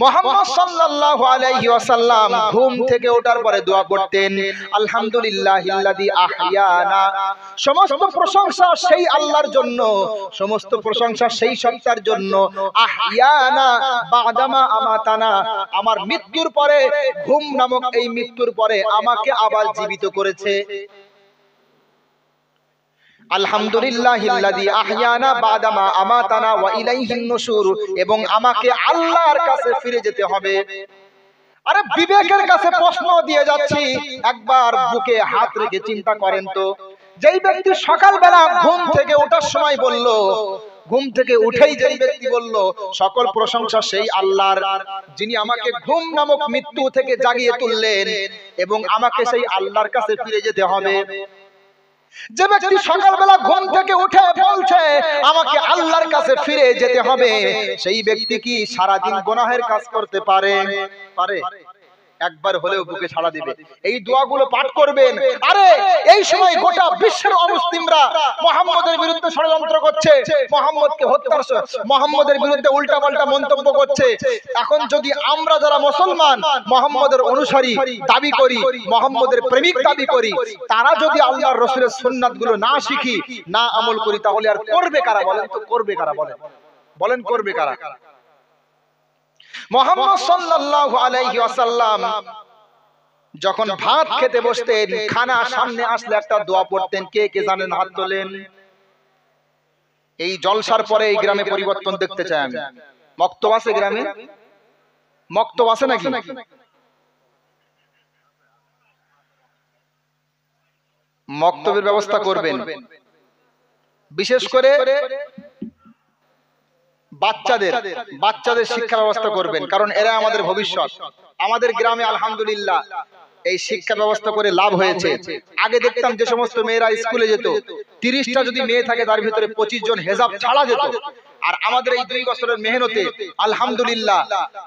মুহাম্মদ সাল্লাল্লাহু আলাইহি ওয়াসাল্লাম ঘুম থেকে ওঠার পরে দোয়া করতেন, আলহামদুলিল্লাহিল্লাযী আহইয়ানা। সমস্ত প্রশংসা সেই আল্লাহর জন্য, সমস্ত প্রশংসা সেই সত্তার জন্য, আহইয়ানা বা'দামা আমাতানা, আমার মৃত্যুর পরে, ঘুম নামক এই মৃত্যুর পরে আমাকে আবার জীবিত করেছে। আলহামদুলিল্লাহিল্লাযী আহইয়ানা বা'দামা আমাতানা ওয়া ইলাইহিন নুশুর, এবং আমাকে আল্লাহর কাছে ফিরে যেতে হবে। আরে বিবেকের কাছে প্রশ্ন দিয়ে যাচ্ছি, একবার বুকে হাত রেখে চিন্তা করেন তো, যেই ব্যক্তি সকালবেলা ঘুম থেকে ওঠার সময় বলল, ঘুম থেকে উঠেই যেই ব্যক্তি বলল সকল প্রশংসা সেই আল্লাহর, যিনি আমাকে ঘুম নামক মৃত্যু থেকে জাগিয়ে তুললেন এবং আমাকে সেই আল্লাহর কাছে ফিরে যেতে হবে। যে ব্যক্তি সকালবেলা ঘুম থেকে উঠে বলছে আমাকে আল্লাহর কাছে ফিরে যেতে হবে, সেই ব্যক্তি কি সারাদিন গুনাহের কাজ করতে পারে? একবার হলেও বুকে ছাড়া দিবে, এই দোয়াগুলো পাঠ করবেন। আরে এই সময় গোটা বিশ্বের অমুসলিমরা মুহাম্মদের বিরুদ্ধে ষড়যন্ত্র করছে, মুহাম্মদকে হত্যার, মুহাম্মদের বিরুদ্ধে উল্টাপাল্টা মন্তব্য করছে। এখন যদি আমরা যারা মুসলমান মুহাম্মদের অনুসারী দাবি করি, মুহাম্মদের প্রেমিক দাবি করি, তারা যদি আল্লাহর রাসূলের সুন্নাতগুলো না শিখি, না আমল করি, তাহলে আর করবে কারা বলেন তো? করবে কারা বলেন করবে কারা? মুহাম্মদ সাল্লাল্লাহু আলাইহি ওয়াসাল্লাম যখন ভাত খেতে বসতেন, খানা সামনে আসলে একটা দোয়া পড়তেন। কে কে জানেন হাত তোলেন। এই জলসার পরে এই গ্রামে পরিবর্তন দেখতে চাই আমি। মক্তব আছে গ্রামে? মক্তব আছে নাকি? মক্তবের ব্যবস্থা করবেন, বিশেষ করে বাচ্চাদের শিক্ষা ব্যবস্থা করবেন, কারণ এরা আমাদের ভবিষ্যৎ। আমাদের গ্রামে আলহামদুলিল্লাহ এই শিক্ষা ব্যবস্থা করে লাভ হয়েছে। আগে দেখতাম যে সমস্ত মেয়েরা স্কুলে যেত, 30টা যদি মেয়ে থাকে তার ভিতরে 25 জন হেজাব ছাড়া যেত। আর আমাদের এই 2 বছরের মেহনতে আলহামদুলিল্লাহ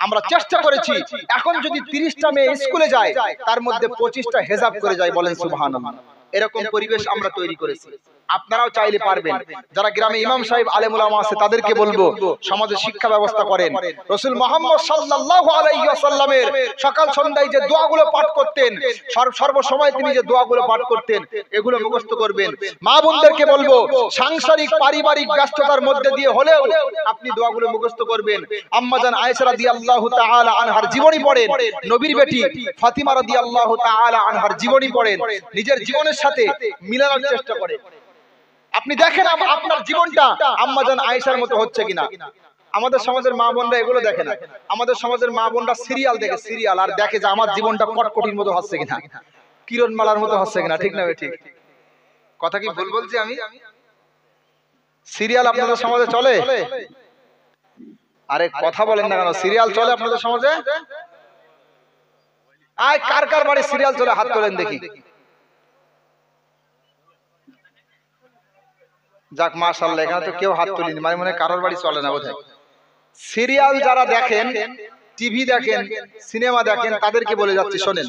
আমরা চেষ্টা করেছি, এখন যদি 30টা মেয়ে স্কুলে যায় তার মধ্যে 25টা হেজাব করে যায়। বলেন সুবহানাল্লাহ। এরকম পরিবেশ আমরা তৈরি করেছি। আপনারাও চাইলে পারবেন। যারা গ্রামে ইমাম সাহেব আলেম উলামা আছে তাদেরকে বলবো সমাজে শিক্ষা ব্যবস্থা করেন। রাসূল মুহাম্মদ সাল্লাল্লাহু আলাইহি ওয়াসাল্লামের সকাল সন্ধ্যায় যে দোয়াগুলো পাঠ করতেন, সর্বসময় তিনি যে দোয়াগুলো পাঠ করতেন, এগুলো মুখস্থ করবেন। মা বোনদেরকে বলবো সাংসারিক পারিবারিক ব্যস্ততার মধ্যে দিয়ে হলেও আপনি দোয়াগুলো মুখস্থ করবেন। আম্মা জান আয়েশা রাদিয়াল্লাহু তাআলা আনহার জীবনী পড়েন, নবীর বেটি ফাতিমা রাদিয়াল্লাহু তাআলা আনহার জীবনী পড়েন, নিজের জীবনের সাথে মিলানোর চেষ্টা করেন। আপনি দেখেন আপনার জীবনটা আম্মা জান আয়েশার মতো হচ্ছে কিনা। আমাদের সমাজের মা বোনরা এগুলো দেখে না। আমাদের সমাজের মা বোনরা সিরিয়াল দেখে, সিরিয়াল, আর দেখে যে আমার জীবনটা কটকটির মতো হচ্ছে কিনা, কিরণমালার মতো হচ্ছে কিনা। ঠিক না? ঠিক কথা কি ভুল বলছি আমি? সিরিয়াল আপনাদের সমাজে চলে? আরে কথা বলেন না কেন? সিরিয়াল চলে আপনাদের সমাজে? আয় কার কার বাড়ি সিরিয়াল চলে হাত তোলেন দেখি। যাক মাশাআল্লাহ, এখানে তো কেউ হাত তুলিনি, মানে মনে হয় কারোর বাড়ি চলে না বোধহয়। সিরিয়াল যারা দেখেন, টিভি দেখেন, সিনেমা দেখেন, তাদেরকে বলে যাচ্ছি শোনেন,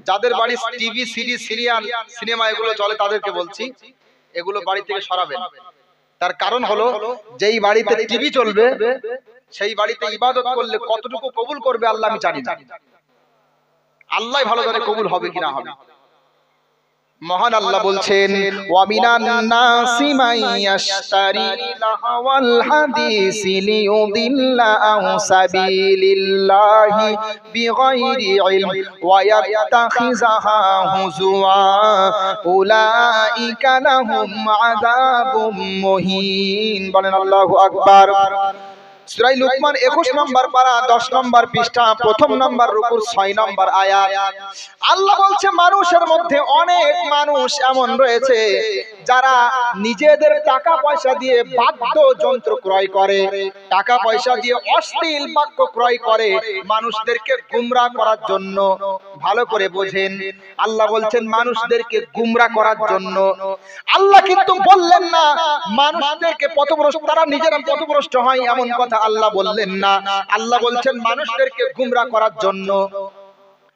যাদের বাড়ি টিভি, সিরিজ, সিরিয়াল, সিনেমা এগুলো চলে তাদেরকে বলছি এগুলো বাড়ি থেকে সরাবেন। তার কারণ হলো, যেই বাড়িতে টিভি চলবে সেই বাড়িতে ইবাদত করলে কতটুকু কবুল করবে আল্লাহ আমি জানি না, আল্লাহ ভালো জানে কবুল হবে কিনা হবে। মহান আল্লাহ বলছেন, ওয়া মিনান নাসি মান ইয়াশতারি লাহওয়াল হাদিসি লিয়ুদিল্লা আন সাবিলিল্লাহি বিগাইরি ইলম ওয়া ইয়াত্তাখিযাহা হুজুয়া উলাইকা লাহুম আযাবুম মুহিন। বলেন আল্লাহু আকবার। সূরা লুকমান 21 নম্বর পারা 10 নম্বর পৃষ্ঠা প্রথম নম্বর রুকুর 6 নম্বর আয়াত। আল্লাহ বলছে, মানুষের মধ্যে অনেক মানুষ এমন রয়েছে যারা নিজেদের টাকা পয়সা দিয়ে বাদ্যযন্ত্র ক্রয় করে, টাকা পয়সা দিয়ে অশ্লীল বাক্য ক্রয় করে মানুষদেরকে গুমরাহ করার জন্য। ভালো করে বোঝেন, আল্লাহ বলছেন মানুষদেরকে গুমরাহ করার জন্য। আল্লাহ কিন্তু বললেন না মানুষদেরকে পথভ্রষ্ট, তারা নিজেরা পথভ্রষ্ট হয় এমন কথা আল্লাহ বললেন না। আল্লাহ বলছেন মানুষদেরকে গুমরাহ করার জন্য।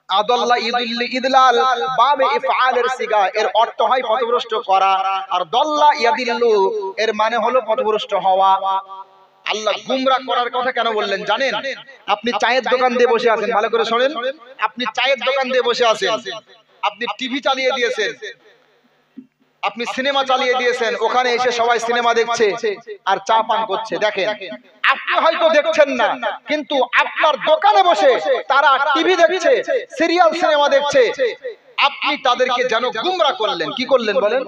আদাল্লা ইদুল্লি ইদলাল বাবে ইফআলের সিগা, এর অর্থ হয় পথভ্রষ্ট করা, আর দল্লা ইয়াদিল্লু এর মানে হলো পথভ্রষ্ট হওয়া। আল্লাহ গুমরাহ করার কথা কেন বললেন জানেন? আপনি চায়ের দোকান দিয়ে বসে আছেন, ভালো করে শুনেন, আপনি চায়ের দোকান দিয়ে বসে আছেন, আপনি টিভি চালিয়ে দিয়েছেন, আপনি সিনেমা চালিয়ে দিয়েছেন, ওখানে এসে সবাই সিনেমা দেখছে আর চা পান করছে। দেখেন, আপনি হয়তো দেখছেন না, কিন্তু আপনার দোকানে বসে তারা টিভি দেখছে, সিরিয়াল, সিনেমা দেখছে। আপনি তাদেরকে যেন গুমরাহ করলেন। কি করলেন বলেন?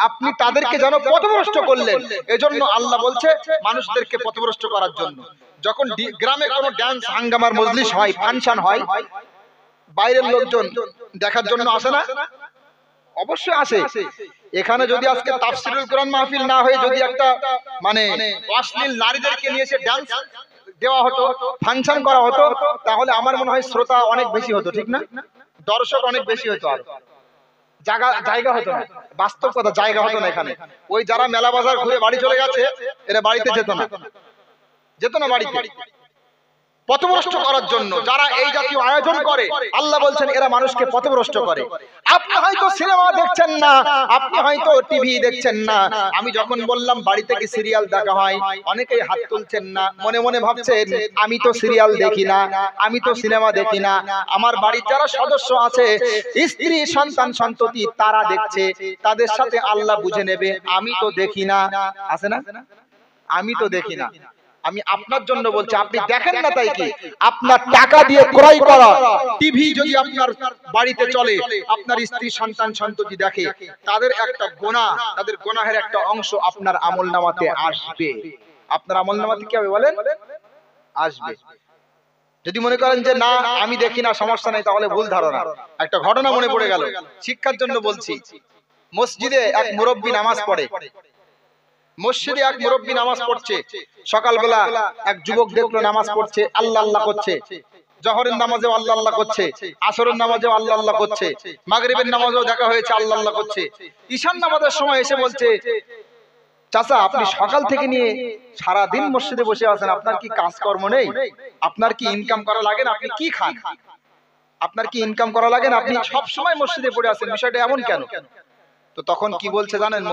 আপনি তাদেরকে যেন পথভ্রষ্ট করলেন। এজন্য আল্লাহ বলছে মানুষদেরকে পথভ্রষ্ট করার জন্য। যখন গ্রামে কোনো ডান্স হাঙ্গামার মজলিস হয়, ফাংশন হয়, বাইরের লোকজন দেখার জন্য আসে না? অবশ্যই আসে। এখানে যদি আজকে তাফসীরুল কোরআন মাহফিল না হয়ে যদি একটা মানে অশ্লীল নারীদেরকে নিয়ে এসে ডান্স দেওয়া হতো, ফাংশন করা হতো, তাহলে আমার মনে হয় শ্রোতা অনেক বেশি হতো, ঠিক না? দর্শক অনেক বেশি হতো, আর জায়গা হতো না। বাস্তব কথা, জায়গা হতো না এখানে। ওই যারা মেলা বাজার ঘুরে বাড়ি চলে গেছে, এরা বাড়িতে যেত না বাড়িতে। পথভ্রষ্ট করার জন্য যারা এই জাতীয় আয়োজন করে, আল্লাহ বলছেন এরা মানুষকে পথভ্রষ্ট করে। আপনি হয়তো সিনেমা দেখছেন না, আপনি হয়তো টিভি দেখছেন না। আমি যখন বললাম বাড়িতে কি সিরিয়াল দেখা হয়, অনেকেই হাত তুলছেন না, মনে মনে ভাবছেন আমি তো সিরিয়াল দেখি না, আমি তো সিনেমা দেখি না, আমার বাড়ির যারা সদস্য আছে, স্ত্রী, সন্তান, সন্ততি, তারা দেখছে, তাদের সাথে আল্লাহ বুঝে নেবে আমি তো দেখি না। আছে না? আমি তো দেখি না। আমি আপনার জন্য বলছি, আপনি দেখেন না তাই কি? আপনার টাকা দিয়ে ক্রয় করা টিভি যদি আপনার বাড়িতে চলে, আপনার স্ত্রী, সন্তান, সন্ততি দেখে, তাদের একটা গুনাহ, তাদের গুনাহের একটা অংশ আপনার আমলনামাতে আসবে। আপনার আমলনামাতে কি হবে বলেন? আসবে। যদি মনে করেন যে না আমি দেখি না, সমস্যা নাই, তাহলে ভুল ধারণা। একটা ঘটনা মনে পড়ে গেল, শিক্ষার জন্য বলছি। মসজিদে এক মুরব্বী নামাজ পড়ে, মসজিদে এক মুরব্বী নামাজ পড়ছে। সকালবেলা এক যুবক দেখলো নামাজ পড়ছে, আল্লাহ আল্লাহ করছে। জোহরের নামাজেও আল্লাহ আল্লাহ করছে, আসরের নামাজেও আল্লাহ আল্লাহ করছে, মাগরিবের নামাজেও দেখা হয়েছে আল্লাহ আল্লাহ করছে। ঈশার নামাজের সময় এসে বলছে, চাচা আপনি সকাল থেকে নিয়ে সারা দিন মসজিদে বসে আছেন, আপনার কি কাজকর্ম নেই? আপনার কি ইনকাম করা লাগে না? আপনি কি খান? আপনার কি ইনকাম করা লাগে না? আপনি সব সময় মসজিদে পড়ে আছেন, বিষয়টা এমন কেন? তো তখন কি বলছে জানেন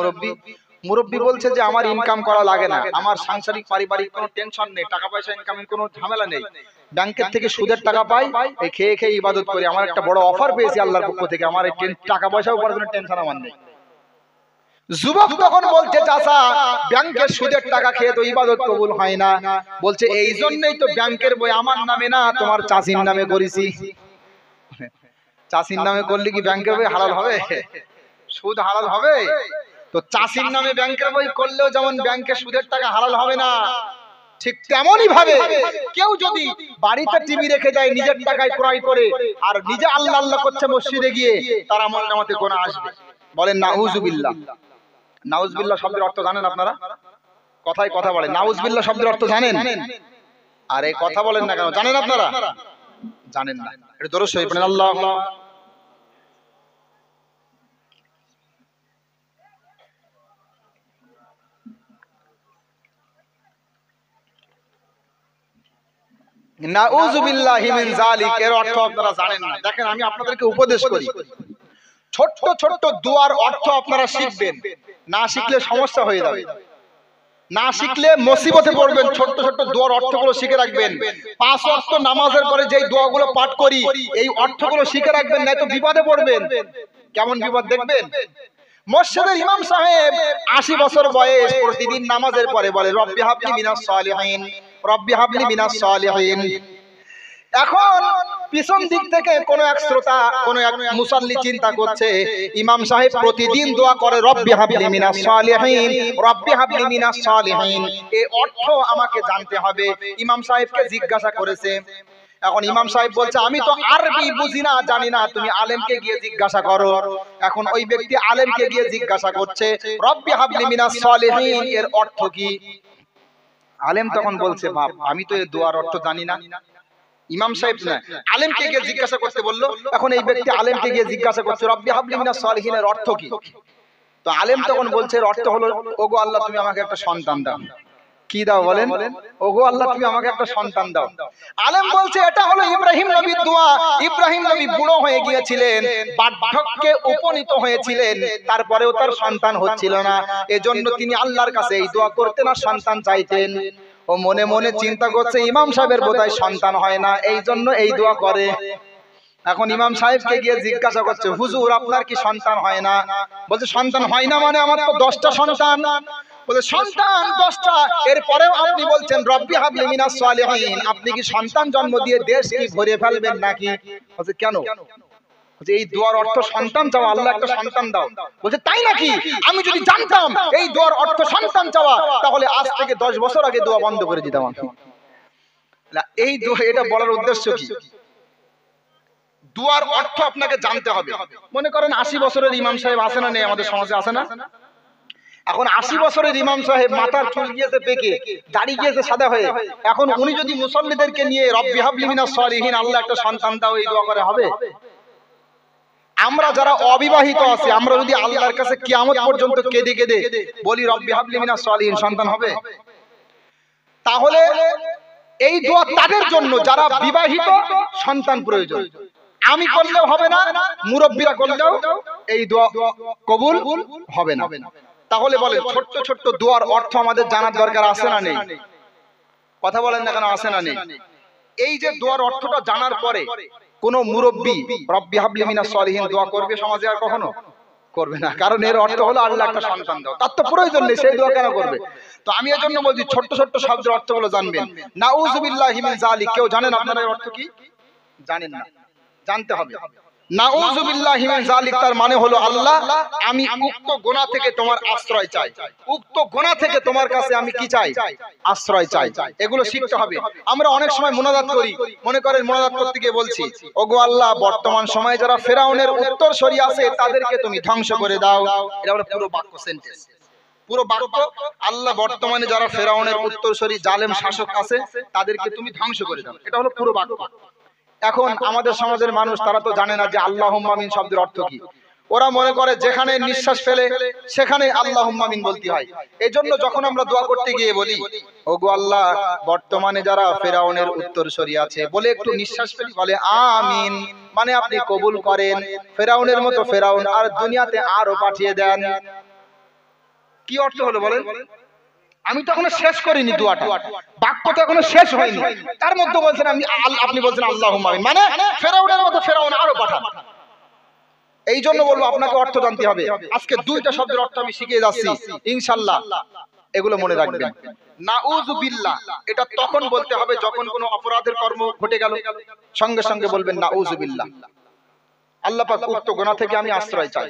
মুরব্বী বলছে যে আমার ইনকাম করা লাগে না, আমার সাংসারিক পারিবারিক কোনো টেনশন নেই, টাকা পয়সা ইনকামের কোনো ঝামেলা নেই, ব্যাংকের থেকে সুদের টাকা পাই, এই খেয়ে খেয়ে ইবাদত করি, আমার একটা বড় অফার পেয়েছি আল্লাহর পক্ষ থেকে, আমার এই টাকা পয়সা উপার্জনের টেনশন আমার নেই। যুবক তখন বলছে, চাচা ব্যাংকের সুদের টাকা খেয়ে তো ইবাদত কবুল হয় না। বলছে এই জন্যই তো ব্যাংকের বই আমার নামে না, তোমার চাচির নামে করেছি। চাচির নামে করলে কি ব্যাংকের বই হালাল হবে? সুদ হালাল হবে? তো চাষির নামে ব্যাংকের বই করলেও যেমন ব্যাংকের সুদের টাকা হালাল হবে না, ঠিক তেমনই ভাবে কেউ যদি বাড়িতে টিভি রেখে যায় নিজের টাকায় ক্রয় করে, আর নিজে আল্লাহ আল্লাহ করছে মসজিদে গিয়ে, তার আমলনামাতে গুনাহ আসবে। বলেন নাউজুবিল্লাহ। নাউজুবিল্লাহ শব্দের অর্থ জানেন আপনারা? কথায় কথা বলে নাউজুবিল্লাহ শব্দের অর্থ জানেন? আর এই কথা বলেন না কেন? জানেন আপনারা? জানেন না? এটা দরুদ শরীফ পড়েন, আল্লাহ। নাউযুবিল্লাহি মিন যালিক এর অর্থ আপনারা জানেন না। দেখেন আমি আপনাদেরকে উপদেশ করি, ছোট্ট ছোট্ট দোয়ার অর্থ আপনারা শিখবেন, না শিখলে সমস্যা হয়ে যাবে, না শিখলে মুসিবতে পড়বেন। ছোট্ট ছোট্ট দোয়ার অর্থগুলো শিখে রাখবেন। 5 ওয়াক্ত নামাজের পরে যেই দোয়াগুলো পাঠ করি এই অর্থগুলো শিখে রাখবেন, নয়তো বিপদে পড়বেন। কেমন বিপদ দেখবেন? মসজিদের ইমাম সাহেব 80 বছর বয়স, প্রতিদিন নামাজের পরে বলে রব্বি হাবলি মিনাস সালিহিন, রব্বি হাবলি মিনাস সালিহিন। এখন পিছন দিক থেকে কোন এক শ্রোতা, কোন এক মুসাল্লি চিন্তা করছে ইমাম সাহেব প্রতিদিন দোয়া করে রব্বি হাবলি মিনাস সালিহিন, রব্বি হাবলি মিনাস সালিহিন, এই অর্থ আমাকে জানতে হবে। ইমাম সাহেবকে জিজ্ঞাসা করেছে। এখন ইমাম সাহেব বলছে আমি তো আরবি বুঝি না, জানি না, তুমি আলেমকে গিয়ে জিজ্ঞাসা করো। এখন ওই ব্যক্তি আলেমকে গিয়ে জিজ্ঞাসা করছে রব্বি হাবলি মিনাস সালিহিন এর অর্থ কি? আলেম তখন বলছে বাপ আমি তো এই দোয়ার অর্থ জানি না। ইমাম সাহেব না, আলেমকে গিয়ে জিজ্ঞাসা করতে বললো। এখন এই ব্যক্তি আলেমকে গিয়ে জিজ্ঞাসা করছে রব্বি হাবলি মিনাস সালিহিন এর অর্থ কি? তো আলেম তখন বলছে এর অর্থ হলো ওগো আল্লাহ তুমি আমাকে একটা সন্তান দাও। কি দাও বলেন? ওগো আল্লাহ তুমি আমাকে একটা সন্তান দাও। আলেম বলছে এটা হলো ইব্রাহিম নবীর দোয়া। ইব্রাহিম নবী বুড়ো হয়ে গিয়েছিলেন, বার্ধক্যে উপনীত হয়েছিলেন, তারপরেও তার সন্তান হচ্ছিল না, এজন্য তিনি আল্লাহর কাছে এই দোয়া করতেন আর সন্তান চাইতেন। ও মনে মনে চিন্তা করছে ইমাম সাহেবের বোধহয় সন্তান হয় না, এই জন্য এই দোয়া করে। এখন ইমাম সাহেবকে গিয়ে জিজ্ঞাসা করছে হুজুর আপনার কি সন্তান হয় না? বলছে সন্তান হয় না মানে আমার তো 10টা সন্তান। বলে সন্তান 10টা, এরপরেও আপনি বলছেন রব্বি হাবলি মিনাস সালিহিন, আপনি কি সন্তান জন্ম দিয়ে দেশ কি ভরে ফেলবেন নাকি? বলছে কেন? বলছে এই দোয়ার অর্থ সন্তান চাওয়া, আল্লাহ একটা সন্তান দাও। বলছে তাই নাকি? আমি যদি জানতাম এই দোয়ার অর্থ সন্তান চাওয়া তাহলে আজ থেকে 10 বছর আগে দোয়া বন্ধ করে দিতাম আমি। এই দোয়া, এটা বলার উদ্দেশ্য কি? দোয়ার অর্থ আপনাকে জানতে হবে। মনে করেন 80 বছরের ইমাম সাহেব আছে না নেই আমাদের সমাজে? আছে না? এখন 80 বছরের ইমাম সাহেব মাথার চুল গিয়েছে পেকে, দাড়ি গিয়েছে সাদা হয়ে, এখন উনি যদি মুসল্লিদেরকে নিয়ে রব্বি হাবলি মিনাস সালিহিন আল্লাহ একটা সন্তান দাও এই দোয়া করে হবে? আমরা যারা অবিবাহিত আছি আমরা যদি আল্লাহর কাছে কিয়ামত পর্যন্ত কেঁদে কেঁদে বলি রব্বি হাবলি মিনাস সালিহিন, সন্তান হবে? তাহলে এই দোয়া তাদের জন্য যারা বিবাহিত, সন্তান প্রয়োজন। আমি করলেও হবে না, মুরব্বীরা করলেও এই দোয়া কবুল হবে না। তাহলে বলে ছোট্ট ছোট্ট দোয়ার অর্থ আমাদের জানার দরকার আছে না নেই? কথা বলেন না কেন, আছে না নেই? এই যে দোয়ার অর্থটা জানার পরে কোন মুরব্বী রব্বি হাবলি মিনাস সালিহিন দোয়া করবে সমাজে? আর কখনো করবে না, কারণ এর অর্থ হলো আল্লাহ একটা সন্তান দাও, তার তো প্রয়োজন নেই, সেই দোয়া কেন করবে? তো আমি এজন্য বলছি ছোট্ট ছোট্ট শব্দের অর্থগুলো জানবেন। নাউযুবিল্লাহি মিন যালিক, কেউ জানেন আপনারা এর অর্থ কি? জানেন না, জানতে হবে। নাউযুবিল্লাহি মিন যালিক তার মানে হলো আল্লাহ আমি উক্ত গুনাহ থেকে তোমার আশ্রয় চাই, উক্ত গুনাহ থেকে তোমার কাছে আমি কি চাই? আশ্রয় চাই। এগুলো শিখতে হবে। আমরা অনেক সময় মুনাজাত করি, মনে করেন মুনাজাত করতে গিয়ে বলছি ওগো আল্লাহ বর্তমান সময়ে যারা ফেরাউনের উত্তরসূরি আছে তাদেরকে তুমি ধ্বংস করে দাও। এটা হলো পুরো বাক্য, সেন্টেন্স, পুরো বাক্য। আল্লাহ বর্তমানে যারা ফেরাউনের উত্তরসূরি জালেম শাসক আছে তাদেরকে তুমি ধ্বংস করে দাও, এটা হলো পুরো বাক্য। এখন আমাদের সমাজের মানুষ তারা তো জানে না যে আল্লাহুম্মা আমিন শব্দের অর্থ কি। ওরা মনে করে যেখানে নিঃশ্বাস ফেলে সেখানে আল্লাহুম্মা আমিন বলতে হয়। এজন্য যখন আমরা দোয়া করতে গিয়ে বলি ওগো আল্লাহ বর্তমানে যারা ফেরাউনের উত্তরসূরি আছে, বলে একটু নিঃশ্বাস ফেলি, বলে আমিন, মানে আপনি কবুল করেন ফেরাউনের মতো ফেরাউন আর দুনিয়াতে আরো পাঠিয়ে দেন। কি অর্থ হলো বলেন? আমি তো এখনো শেষ করিনি দোয়াটা, বাক্যটা এখনো শেষ হয়নি, তার মধ্যে বলছেন আপনি বলছেন আল্লাহুম্মা আমিন, মানে ফেরাউনের মতো ফেরাউন আরো পাঠান। এই জন্য বলবো আপনাকে অর্থ জানতে হবে। আজকে 2টা শব্দের অর্থ আমি শিখিয়ে যাচ্ছি ইনশাআল্লাহ, এগুলো মনে রাখবেন। নাউযুবিল্লাহ এটা তখন বলতে হবে যখন কোনো অপরাধের কর্ম ঘটে গেল, সঙ্গে সঙ্গে বলবেন নাউযুবিল্লাহ, আল্লাহ পাক উক্ত গুনাহ থেকে আমি আশ্রয় চাই।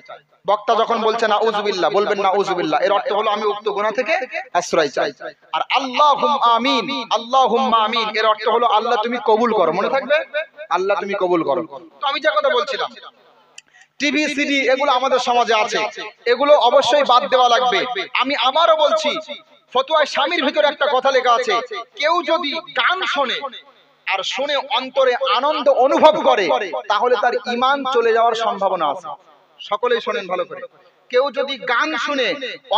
বক্তা যখন বলছে নাউযুবিল্লাহ বলবেন নাউযুবিল্লাহ, এর অর্থ হলো আমি উক্ত গুনাহ থেকে আশ্রয় চাই। আর আল্লাহুম্মা আমিন, আল্লাহুম্মা আমিন এর অর্থ হলো আল্লাহ তুমি কবুল করো, মনে থাকবে আল্লাহ তুমি কবুল করো। তো আমি যে কথা বলছিলাম টিভি সিডি এগুলো আমাদের সমাজে আছে, এগুলো অবশ্যই বাদ দেওয়া লাগবে। আমি আবারও বলছি ফতোয়ায়ে স্বামীর ভিতরে একটা কথা লেখা আছে, কেউ যদি গান শোনে আর শুনে অন্তরে আনন্দ অনুভব করে তাহলে তার ঈমান চলে যাওয়ার সম্ভাবনা আছে। সকলেই শোনেন ভালো করে, কেউ যদি গান শুনে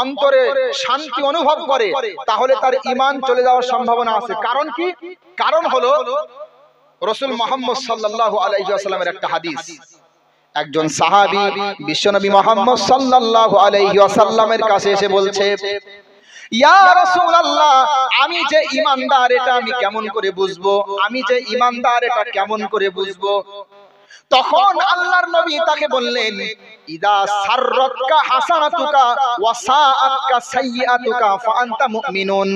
অন্তরে শান্তি অনুভব করে তাহলে তার ঈমান চলে যাওয়ার সম্ভাবনা আছে। কারণ কি? কারণ হলো রাসূল মুহাম্মদ সাল্লাল্লাহু আলাইহি ওয়াসাল্লামের একটা হাদিস, একজন সাহাবী বিশ্বনবী মুহাম্মদ সাল্লাল্লাহু আলাইহি ওয়াসাল্লামের কাছে এসে বলছে, ইয়া রাসূলুল্লাহ, আমি যে ঈমানদার এটা আমি কেমন করে বুঝবো? আমি যে ঈমানদার এটা কেমন করে বুঝবো? তখন আল্লাহর নবী তাকে বললেন, ইদা সাররাতকা হাসানাতুকা ওয়া সাআতকা সাইয়্যাতুকা ফা আনতা মুমিনুন।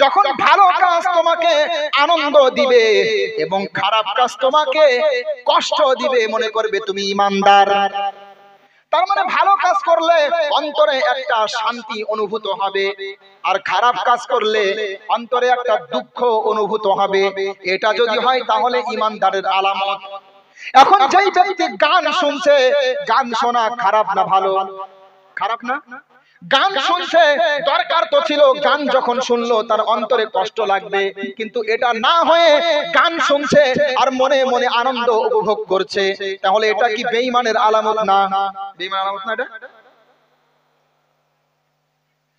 যখন ভালো কাজ তোমাকে আনন্দ দিবে এবং খারাপ কাজ তোমাকে কষ্ট দিবে, মনে করবে তুমি ঈমানদার। তার মানে ভালো কাজ করলে অন্তরে একটা শান্তি অনুভূত হবে, আর খারাপ কাজ করলে অন্তরে একটা দুঃখ অনুভূত হবে। এটা যদি হয় তাহলে ঈমানদারের আলামত। এখন যেই ব্যক্তি গান শুনছে, গান শোনা খারাপ না ভালো? খারাপ না? গান শুনছে, দরকার তো ছিল গান যখন শুনলো তার অন্তরে কষ্ট লাগবে, কিন্তু এটা না হয়ে গান শুনছে আর মনে মনে আনন্দ উপভোগ করছে, তাহলে এটা কি বেঈমানের আলামত না? বেঈমানের আলামত না এটা?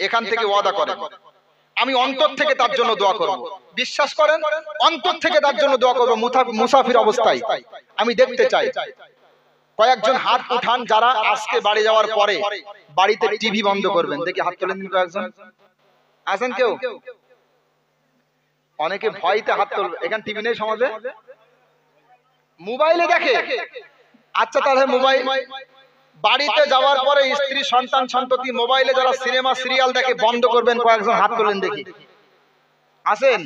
এখান থেকে ওয়াদা করেন, আমি অন্তর থেকে তার জন্য দোয়া করব। বিশ্বাস করেন, অন্তর থেকে তার জন্য দোয়া করব। মুসাফির অবস্থায় আমি দেখতে চাই কয়েকজন হাত উঠান যারা আজকে বাড়ি যাওয়ার পরে বাড়িতে টিভি বন্ধ করবেন। দেখি হাত তোলেন দিন কয়েকজন। আছেন কেউ? অনেকে ভয়তে হাত তুলবে। এখানে টিভি নেই সমাজে, মোবাইলে দেখে। আচ্ছা, তাহলে মোবাইল বাড়িতে যাওয়ার পরে স্ত্রী সন্তান সন্ততি মোবাইলে যারা সিনেমা সিরিয়াল দেখে বন্ধ করবেন। কয়েকজন হাত তোলেন দেখি। আছেন?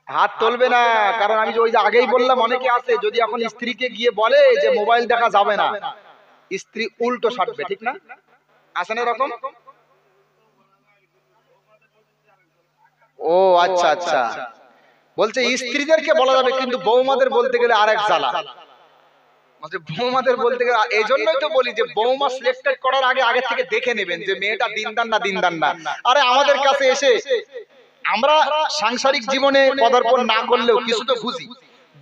হাত তুলবে না, কারণ আমি যে ওই যে আগেই বললাম অনেকে আছে যদি এখন স্ত্রীকে গিয়ে বলে যে মোবাইল দেখা যাবে না, স্ত্রী উল্টো সাটবে, ঠিক না? আছে না এরকম? ও আচ্ছা আচ্ছা, বলছে স্ত্রীদেরকে বলা যাবে কিন্তু বৌমাদের বলতে গেলে আরেক জ্বালা। বৌমাদের বলতে গেলে এই জন্যই তো বলি যে বৌমা সিলেক্টেড করার আগে আগে থেকে দেখে নেবেন যে মেয়েটা দিনদার না দিনদার না। আরে আমাদের কাছে এসে আমরা সাংসারিক জীবনে পদার্পণ না করলেও কিছু তো বুঝি।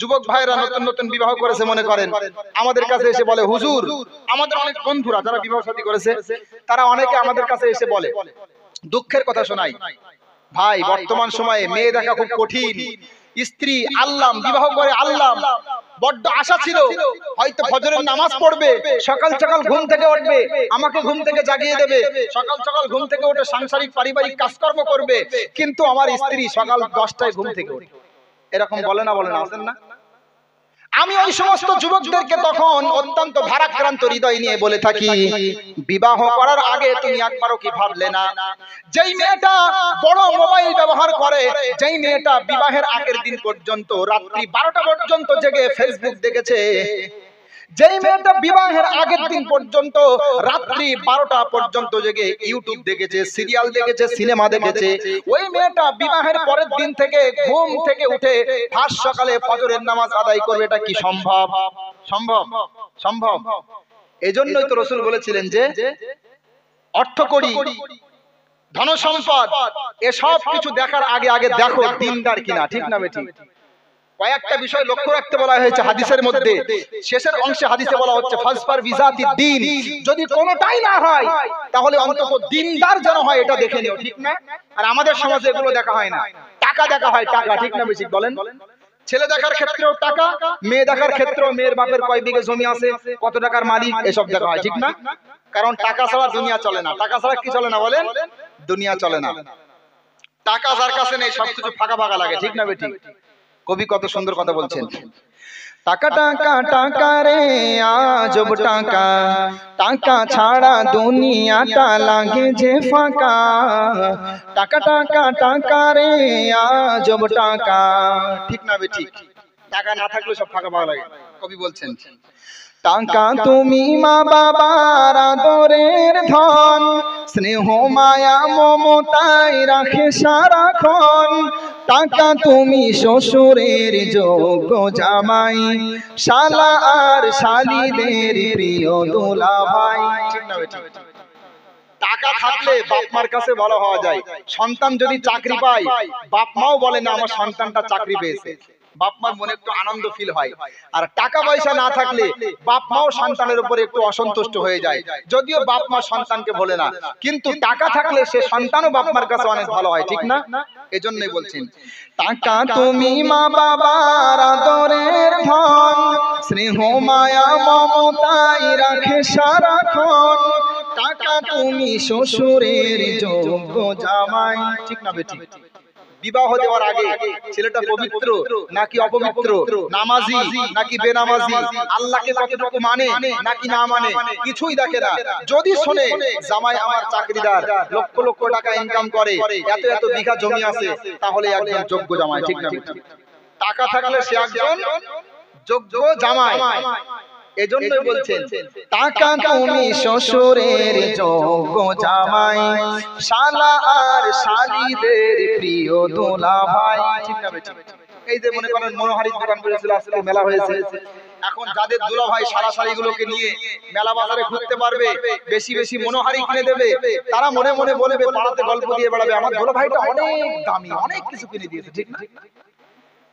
যুবক ভাইরা নতুন নতুন বিবাহ করেছে মনে করেন, আমাদের কাছে এসে বলে হুজুর, আমাদের অনেক বন্ধুরা যারা বিবাহ শাদী করেছে তারা অনেকে আমাদের কাছে এসে বলে, দুঃখের কথা শোনাই, ভাই বর্তমান সময়ে মেয়ে দেখা খুব কঠিন। স্ত্রী আল্লাহ বিবাহ করে আল্লাহ, বড্ড আশা ছিল হয়তো ফজরের নামাজ পড়বে, সকাল সকাল ঘুম থেকে উঠবে, আমাকে ঘুম থেকে জাগিয়ে দেবে, সকাল সকাল ঘুম থেকে উঠে সাংসারিক পারিবারিক কাজকর্ম করবে, কিন্তু আমার স্ত্রী সকাল 10টায় ঘুম থেকে ওঠে। এরকম বলে না? বলে না? আছেন না? আমি ওই সমস্ত যুবকদেরকে তখন অত্যন্ত ভারাক্রান্ত হৃদয় নিয়ে বলে থাকি, বিবাহ করার আগে তুমি একবারও কি ভাবলে না? যেই মেয়েটা বড় মোবাইল ব্যবহার করে, যেই মেয়েটা বিবাহের আগের দিন পর্যন্ত রাত্রি 12টা পর্যন্ত জেগে ফেসবুক দেখেছে, যেই মেয়েটা বিবাহের আগের দিন পর্যন্ত রাত্রি 12টা পর্যন্ত জেগে ইউটিউব দেখেছে, সিরিয়াল দেখেছে, সিনেমা দেখেছে, ওই মেয়েটা বিবাহের পরের দিন থেকে ঘুম থেকে উঠে ফার্স্ট সকালে ফজরের নামাজ আদায় করবে। এটা কি সম্ভব? সম্ভব? সম্ভব। এজন্যই তো রাসূল বলেছিলেন যে অর্থকড়ি, ধন সম্পদ এসব কিছু দেখার আগে আগে দেখো দিনদার কিনা, ঠিক না বেঠিক? কয়েকটা বিষয় লক্ষ্য রাখতে বলা হয়েছে হাদিসের মধ্যে। শেষের অংশে হাদিসে বলা হচ্ছে ফাজফার বিজাতি দ্বীন, যদি কোনোটাই না হয় তাহলে অন্তত দিনদার যেন হয় এটা দেখে নিও, ঠিক না? আর আমাদের সমাজে এগুলো দেখা হয় না, টাকা দেখা হয়, টাকা, ঠিক না বেশি? বলেন। ছেলে দেখার ক্ষেত্রেও টাকা, মেয়ে দেখার ক্ষেত্রেও মেয়ের বাপের কয় বিঘে জমি আছে, কত টাকার মালিক, এসব দেখা হয়, ঠিক না? কারণ টাকা ছাড়া দুনিয়া চলে না। টাকা ছাড়া কি চলে না বলেন? দুনিয়া চলে না। টাকা যার কাছে নেই সবকিছু ফাঁকা ফাঁকা লাগে, ঠিক না বেঠিক? কবি কত সুন্দর কথা বলছেন, টাকা টাকা টাকা রে আজব টাকা, টাকা ছাড়া দুনিয়াটা লাগে যে ফাঁকা, টাকা টাকা টাকা রে আজব টাকা, ঠিক না বেঠিক? টাকা না থাকলে সব ফাঁকা ফাঁকা লাগে। কবি বলছেন, টাকা তুমি মা বাবার আদরের ধন, স্নেহ মায়া মমতায় রাখে সারাক্ষণ, টাকা তুমি শ্বশুরের যোগ্য জামাই, শালা আর শালীদের প্রিয় দুলাভাই, ঠিক না বেঠিক? টাকা থাকলে বাপ মার কাছে ভালো হওয়া যায়। সন্তান যদি চাকরি পায় বাপ মাও বলে না আমার সন্তানটা চাকরি পেয়েছে, বাপ মার মনে একটু আনন্দ ফিল হয়। আর টাকা পয়সা না থাকলে বাপ মাও সন্তানের উপরে একটু অসন্তুষ্ট হয়ে যায়, যদিও বাপ মা সন্তানকে বলে না, কিন্তু টাকা থাকলে সে সন্তানও বাপ মার কাছে অনেক ভালো হয়, ঠিক না? এজন্যই বলছেন টাকা তুমি মা বাবার আদরের ধন, স্নেহ মায়া মমতায় রাখে সারাক্ষণ, টাকা তুমি শ্বশুরের যোগ্য জামাই, ঠিক না বেটি? বিবাহ দেওয়ার আগে ছেলেটা পবিত্র নাকি অপবিত্র, নামাজি নাকি বেনামাজি, আল্লাহকে কতটুকু মানে নাকি না মানে, কিছুই দেখে না। যদি শোনে জামাই আমার চাকরিদার, লক্ষ লক্ষ টাকা ইনকাম করে, এত এত বিঘা জমি আছে, তাহলে একজন যোগ্য জামাই, ঠিক না? টাকা থাকলে সে একজন যোগ্য জামাই। এজন্য বলছেন টাকা তুমি শ্বশুরের যোগ্য জামাই, শালা আর শালীদের প্রিয় দোলা ভাই, ঠিক না বেটি? এই যে মনে করেন মনোহারী দোকান করেছিল, আজকে মেলা হয়েছে, এখন যাদের দুলা ভাই সারা শাড়িগুলোকে নিয়ে মেলা বাজারে ঘুরতে পারবে, বেশি বেশি মনোহারী কিনে দেবে, তারা মনে মনে বলবে, পাড়াতে গল্প দিয়ে বেড়াবে, আমার দুলা ভাইটা অনেক দামি, অনেক কিছু কিনে দিয়েছে, ঠিক না?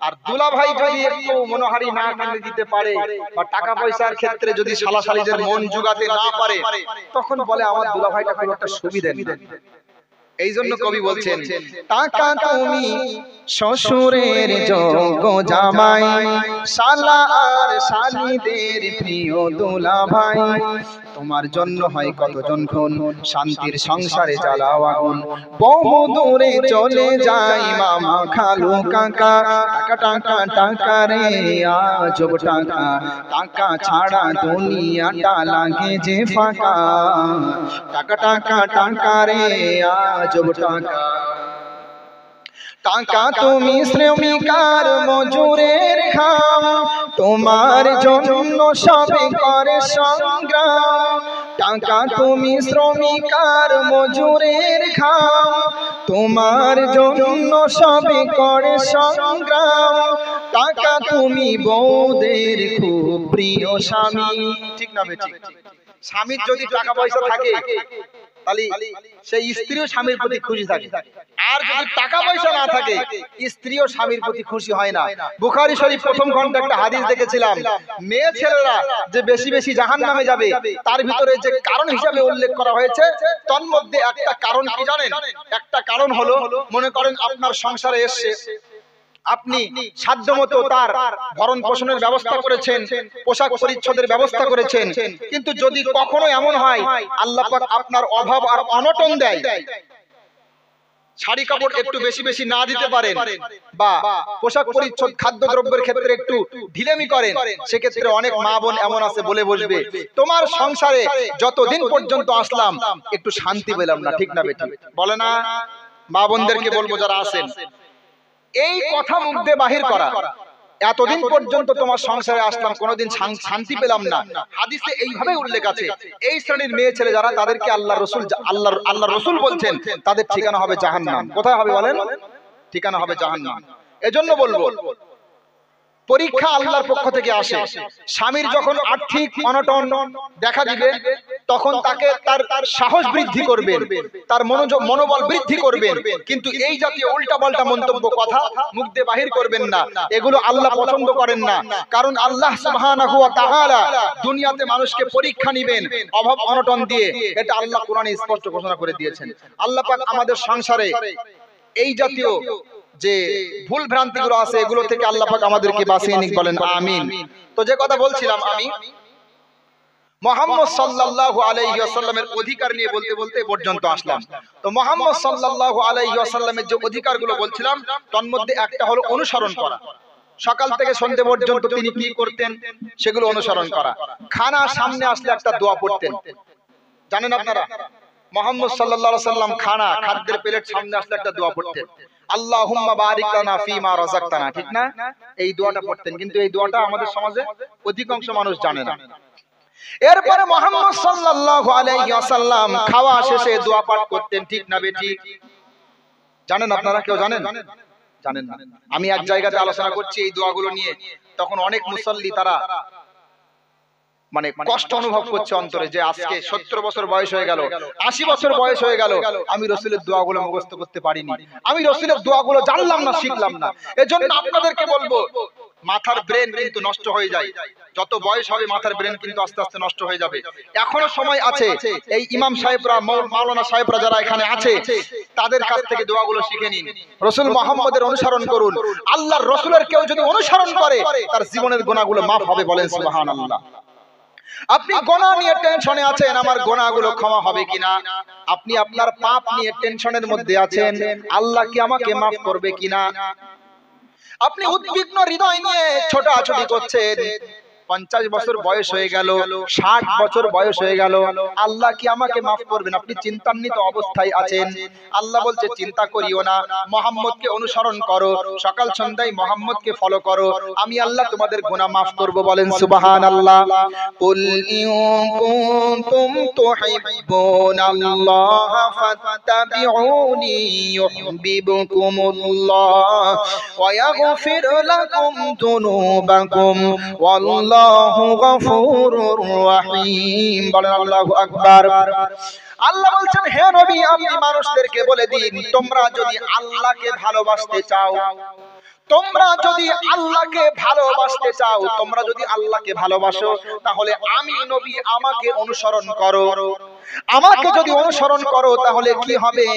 আর দুলা ভাই যদি একটু মনোহারী না কিনে দিতে পারে বা টাকা পয়সার ক্ষেত্রে যদি শালাশালীদের মন জোগাতে না পারে, তখন বলে আমার দুলা ভাইটা খুব একটা সুবিধা নেই। এই জন্য কবি বলছেন টাকা তুমি শ্বশুরের যোগ্য জামাই, শালা আর শালীদের প্রিয় দুলা ভাই, তোমার জন্য হয় কতজন খুন, শান্তির সংসারে জ্বালাও আগুন, বহু দূরে চলে যায় মামা খালু কাকা, টাকা টাকা টাকা রে আজব টাকা, টাকা ছাড়া দুনিয়াটা লাগে যে ফাঁকা, টাকা টাকা টাকা রে আজব টাকা, টাকা তুমি শ্রমিকার মজুরের ঘাম, তোমার জন্য সবে করে সংগ্রাম, টাকা তুমি শ্রমিকার মজুরের ঘাম, তোমার জন্য সবে করে সংগ্রাম, টাকা তুমি বউদের খুব প্রিয় স্বামী, ঠিক না বেটি? স্বামীর যদি টাকা পয়সা থাকে তাহলে সেই স্ত্রীও স্বামীর প্রতি খুশি থাকে, আর যদি টাকা পয়সা না থাকে স্ত্রীও স্বামীর প্রতি খুশি হয় না। বুখারী শরীফ প্রথম খণ্ডে একটা হাদিস দেখেছিলাম, মেয়ে ছেলেরা যে বেশি বেশি জাহান্নামে যাবে, তার ভিতরে যে কারণ হিসাবে উল্লেখ করা হয়েছে, তার মধ্যে একটা কারণ কি জানেন? একটা কারণ হলো, মনে করেন আপনার সংসারে এসে আপনি সাধ্যমতো তার ভরণ পোষণের ব্যবস্থা করেছেন, পোশাক পরিচ্ছদের ব্যবস্থা করেছেন, কিন্তু যদি কখনো এমন হয় আল্লাহ পাক আপনার অভাব আর অনটন দেয়, শাড়ি কাপড় একটু বেশি বেশি না দিতে পারেন, বা পোশাক পরিচ্ছদ খাদ্যদ্রব্যের ক্ষেত্রে একটু ঢিলেমি করেন, সেক্ষেত্রে অনেক মা বোন এমন আছে বলে বসবে, তোমার সংসারে যতদিন পর্যন্ত আসলাম একটু শান্তি পেলাম না, ঠিক না বেটি? বলে না? মা বোনদেরকে বলবো যারা আছেন, এই কথা মুখ দিয়ে বাহির করা, এতদিন পর্যন্ত তোমার সংসারে আসলাম কোনোদিন শান্তি পেলাম না, হাদিসে এইভাবে উল্লেখ আছে। এই শ্রেণীর মেয়ে ছেলে যারা, তাদেরকে আল্লাহ রসুল বলছেন তাদের ঠিকানা হবে জাহান্নাম। কোথায় হবে বলেন? ঠিকানা হবে জাহান্নাম। এজন্য বলবো পরীক্ষা আল্লাহর পক্ষ থেকে আসে। স্বামীর যখন আর্থিক অনটন দেখা দিবে, তখন তাকে তার সাহস বৃদ্ধি করবেন, তার মনোবল বৃদ্ধি করবেন, কিন্তু এই জাতীয় উল্টা পাল্টা মন্তব্য কথা মুখ দিয়ে বাহির করবেন না। এগুলো আল্লাহ পছন্দ করেন না, কারণ আল্লাহ সুবহানাহু ওয়া তাআলা দুনিয়াতে মানুষকে পরীক্ষা নেবেন অভাব অনটন দিয়ে, এটা আল্লাহ কোরআনে স্পষ্ট ঘোষণা করে দিয়েছেন। আল্লাহ পাক আমাদের সংসারে এই জাতীয় যে ভুল ভ্রান্তি গুলো আছে, এগুলো থেকে আল্লাহ পাক আমাদেরকে বাঁচিয়ে নিক, বলেন আমিন। তো যে কথা বলছিলাম, আমি মুহাম্মদ সাল্লাল্লাহু আলাইহি ওয়াসাল্লামের অধিকার নিয়ে বলতে বলতে পর্যন্ত আসলাম। তো মুহাম্মদ সাল্লাল্লাহু আলাইহি ওয়াসাল্লামের যে অধিকারগুলো বলছিলাম, তার মধ্যে একটা হলো অনুসরণ করা। সকাল থেকে সন্ধ্যা পর্যন্ত তিনি কি করতেন সেগুলো অনুসরণ করা। খানা সামনে আসলে একটা দোয়া পড়তেন, জানেন আপনারা? মুহাম্মদ সাল্লাল্লাহু আলাইহি ওয়াসাল্লাম খাদ্যের প্লেট সামনে আসলে একটা দোয়া পড়তেন, আল্লাহুম্মা বারিক লানা ফিমা রাযাকতানা, ঠিক না? এই দোয়াটা পড়তেন, কিন্তু এই দোয়াটা আমাদের সমাজে অধিকাংশ মানুষ জানে না। এরপরে মুহাম্মদ সাল্লাল্লাহু আলাইহি ওয়াসাল্লাম খাওয়া শেষে দোয়া পাঠ করতেন, ঠিক না বেটি? জানেন আপনারা? কেউ জানেন? জানেন না। আমি এক জায়গাতে আলোচনা করছি এই দোয়াগুলো নিয়ে, তখন অনেক মুসল্লি তারা মানে কষ্ট অনুভব করছে অন্তরে যে আজকে 70 বছর বয়স হয়ে গেল, 80 বছর বয়স হয়ে গেল, আমি রাসূলের দোয়াগুলো মুখস্থ করতে পারিনি, আমি রাসূলের দোয়াগুলো জানলাম না, শিখলাম না। এজন্য আপনাদেরকে বলবো, মাথার ব্রেন কিন্তু নষ্ট হয়ে যায়, যত বয়স হবে মাথার ব্রেন কিন্তু আস্তে আস্তে নষ্ট হয়ে যাবে। এখনো সময় আছে, এই ইমাম সাহেবরা, মাওলানা সাহেবরা যারা এখানে আছে, তাদের কাছ থেকে দোয়াগুলো শিখে নিন, রাসূল মুহাম্মদের অনুসরণ করুন। আল্লাহর রাসূলের কেউ যদি অনুসরণ করে তার জীবনের গুনাহগুলো মাফ হবে, বলেন সুবহানাল্লাহ। আপনি গুনাহ নিয়ে টেনশনে আছেন, আমার গুনাহগুলো ক্ষমা হবে কিনা, আপনি আপনার পাপ নিয়ে টেনশনের মধ্যে আছেন, আল্লাহ কি আমাকে মাফ করবে কিনা, আপনি উদ্বিগ্ন হৃদয় নিয়ে ছোটাছুটি করছেন, 50 বছর বয়স হয়ে গেল, 60 বছর বয়স হয়ে গেল, আল্লাহ কি আমাকে মাফ করবেন, আপনি চিন্তান্বিত অবস্থায় আছেন। আল্লাহ বলছে চিন্তা করিও না, মুহাম্মদকে অনুসরণ করো, সকাল সন্ধ্যায় মুহাম্মদকে ফলো করো, আমি আল্লাহ তোমাদের গুনাহ মাফ করব, বলেন সুবহানাল্লাহ। কুল ইন কুনতুম তুহিব্বুনাল্লাহ ফাত্তাবিউনি ইউহিব্বুকুমুল্লাহ ওয়া ইয়াগফির লাকুম যুনুবাকুম ওয়াল্লাহু গফুরুর রহিম, বলেন আল্লাহু আকবার। আল্লাহ বলছেন, হে নবী, আপনি মানুষদেরকে বলে দিন, তোমরা যদি আল্লাহকে ভালোবাসতে চাও, তোমরা যদি আল্লাহকে ভালোবাসতে চাও, তোমরা যদি আল্লাহকে ভালোবাসো, তাহলে আমি নবী আমাকে অনুসরণ করো। আমাকে যদি অনুসরণ করো তাহলে কি হবে,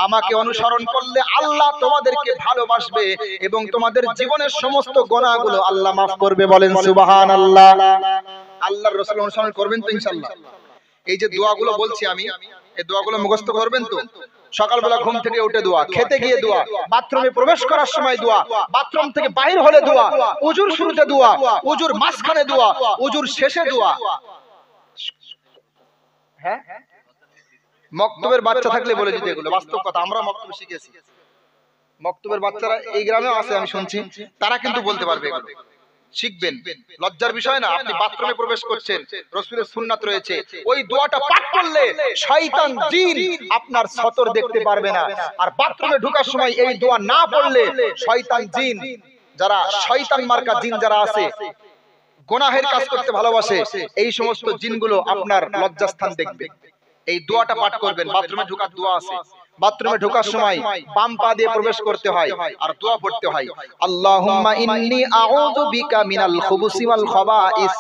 আমাকে অনুসরণ করলে আল্লাহ তোমাদেরকে ভালোবাসবে এবং তোমাদের জীবনের সমস্ত গুনাহগুলো আল্লাহ মাফ করবে, বলেন সুবহানাল্লাহ। আল্লাহর রাসূল অনুসরণ করবেন তো ইনশাআল্লাহ। এই যে দোয়াগুলো বলছি আমি, এই দোয়াগুলো মুখস্থ করবেন তো। সকালবেলা ঘুম থেকে উঠে দোয়া, খেতে গিয়ে দোয়া, বাথরুমে প্রবেশ করার সময় দোয়া, বাথরুম থেকে বাইর হলে দোয়া, উজুর শুরুতে দোয়া, উজুর মাঝখানে দোয়া, উজুর শেষে দোয়া। হ্যাঁ, মক্তবের বাচ্চা থাকলে বলে দিতে, এগুলো বাস্তব কথা, আমরা মক্তব শিখেছি, মক্তবের বাচ্চারা এই গ্রামেও আছে আমি শুনছি, তারা কিন্তু বলতে পারবে, এগুলো শিখবেন, লজ্জার বিষয় না। আপনি বাথরুমে প্রবেশ করছেন, রাসূলের সুন্নাত রয়েছে, ওই দোয়াটা পাঠ করলে শয়তান জিন আপনার সতর দেখতে পারবে না। আর বাথরুমে ঢোকার সময় এই দোয়া না পড়লে শয়তান জিন, যারা শয়তান মার্কা জিন যারা আছে, গুনাহের কাজ করতে ভালোবাসে, এই সমস্ত জিনগুলো আপনার লজ্জাস্থান দেখবে। এই দোয়াটা পাঠ করবেন, বাথরুমে ঢোকার দোয়া আছে, বাথরুমে ঢোকার সময় বাম পা দিয়ে প্রবেশ করতে হয় আর দোয়া পড়তে হয়, আল্লাহুম্মা ইন্নী আউযু বিকা মিনাল খুবুসি ওয়াল খাবাইস।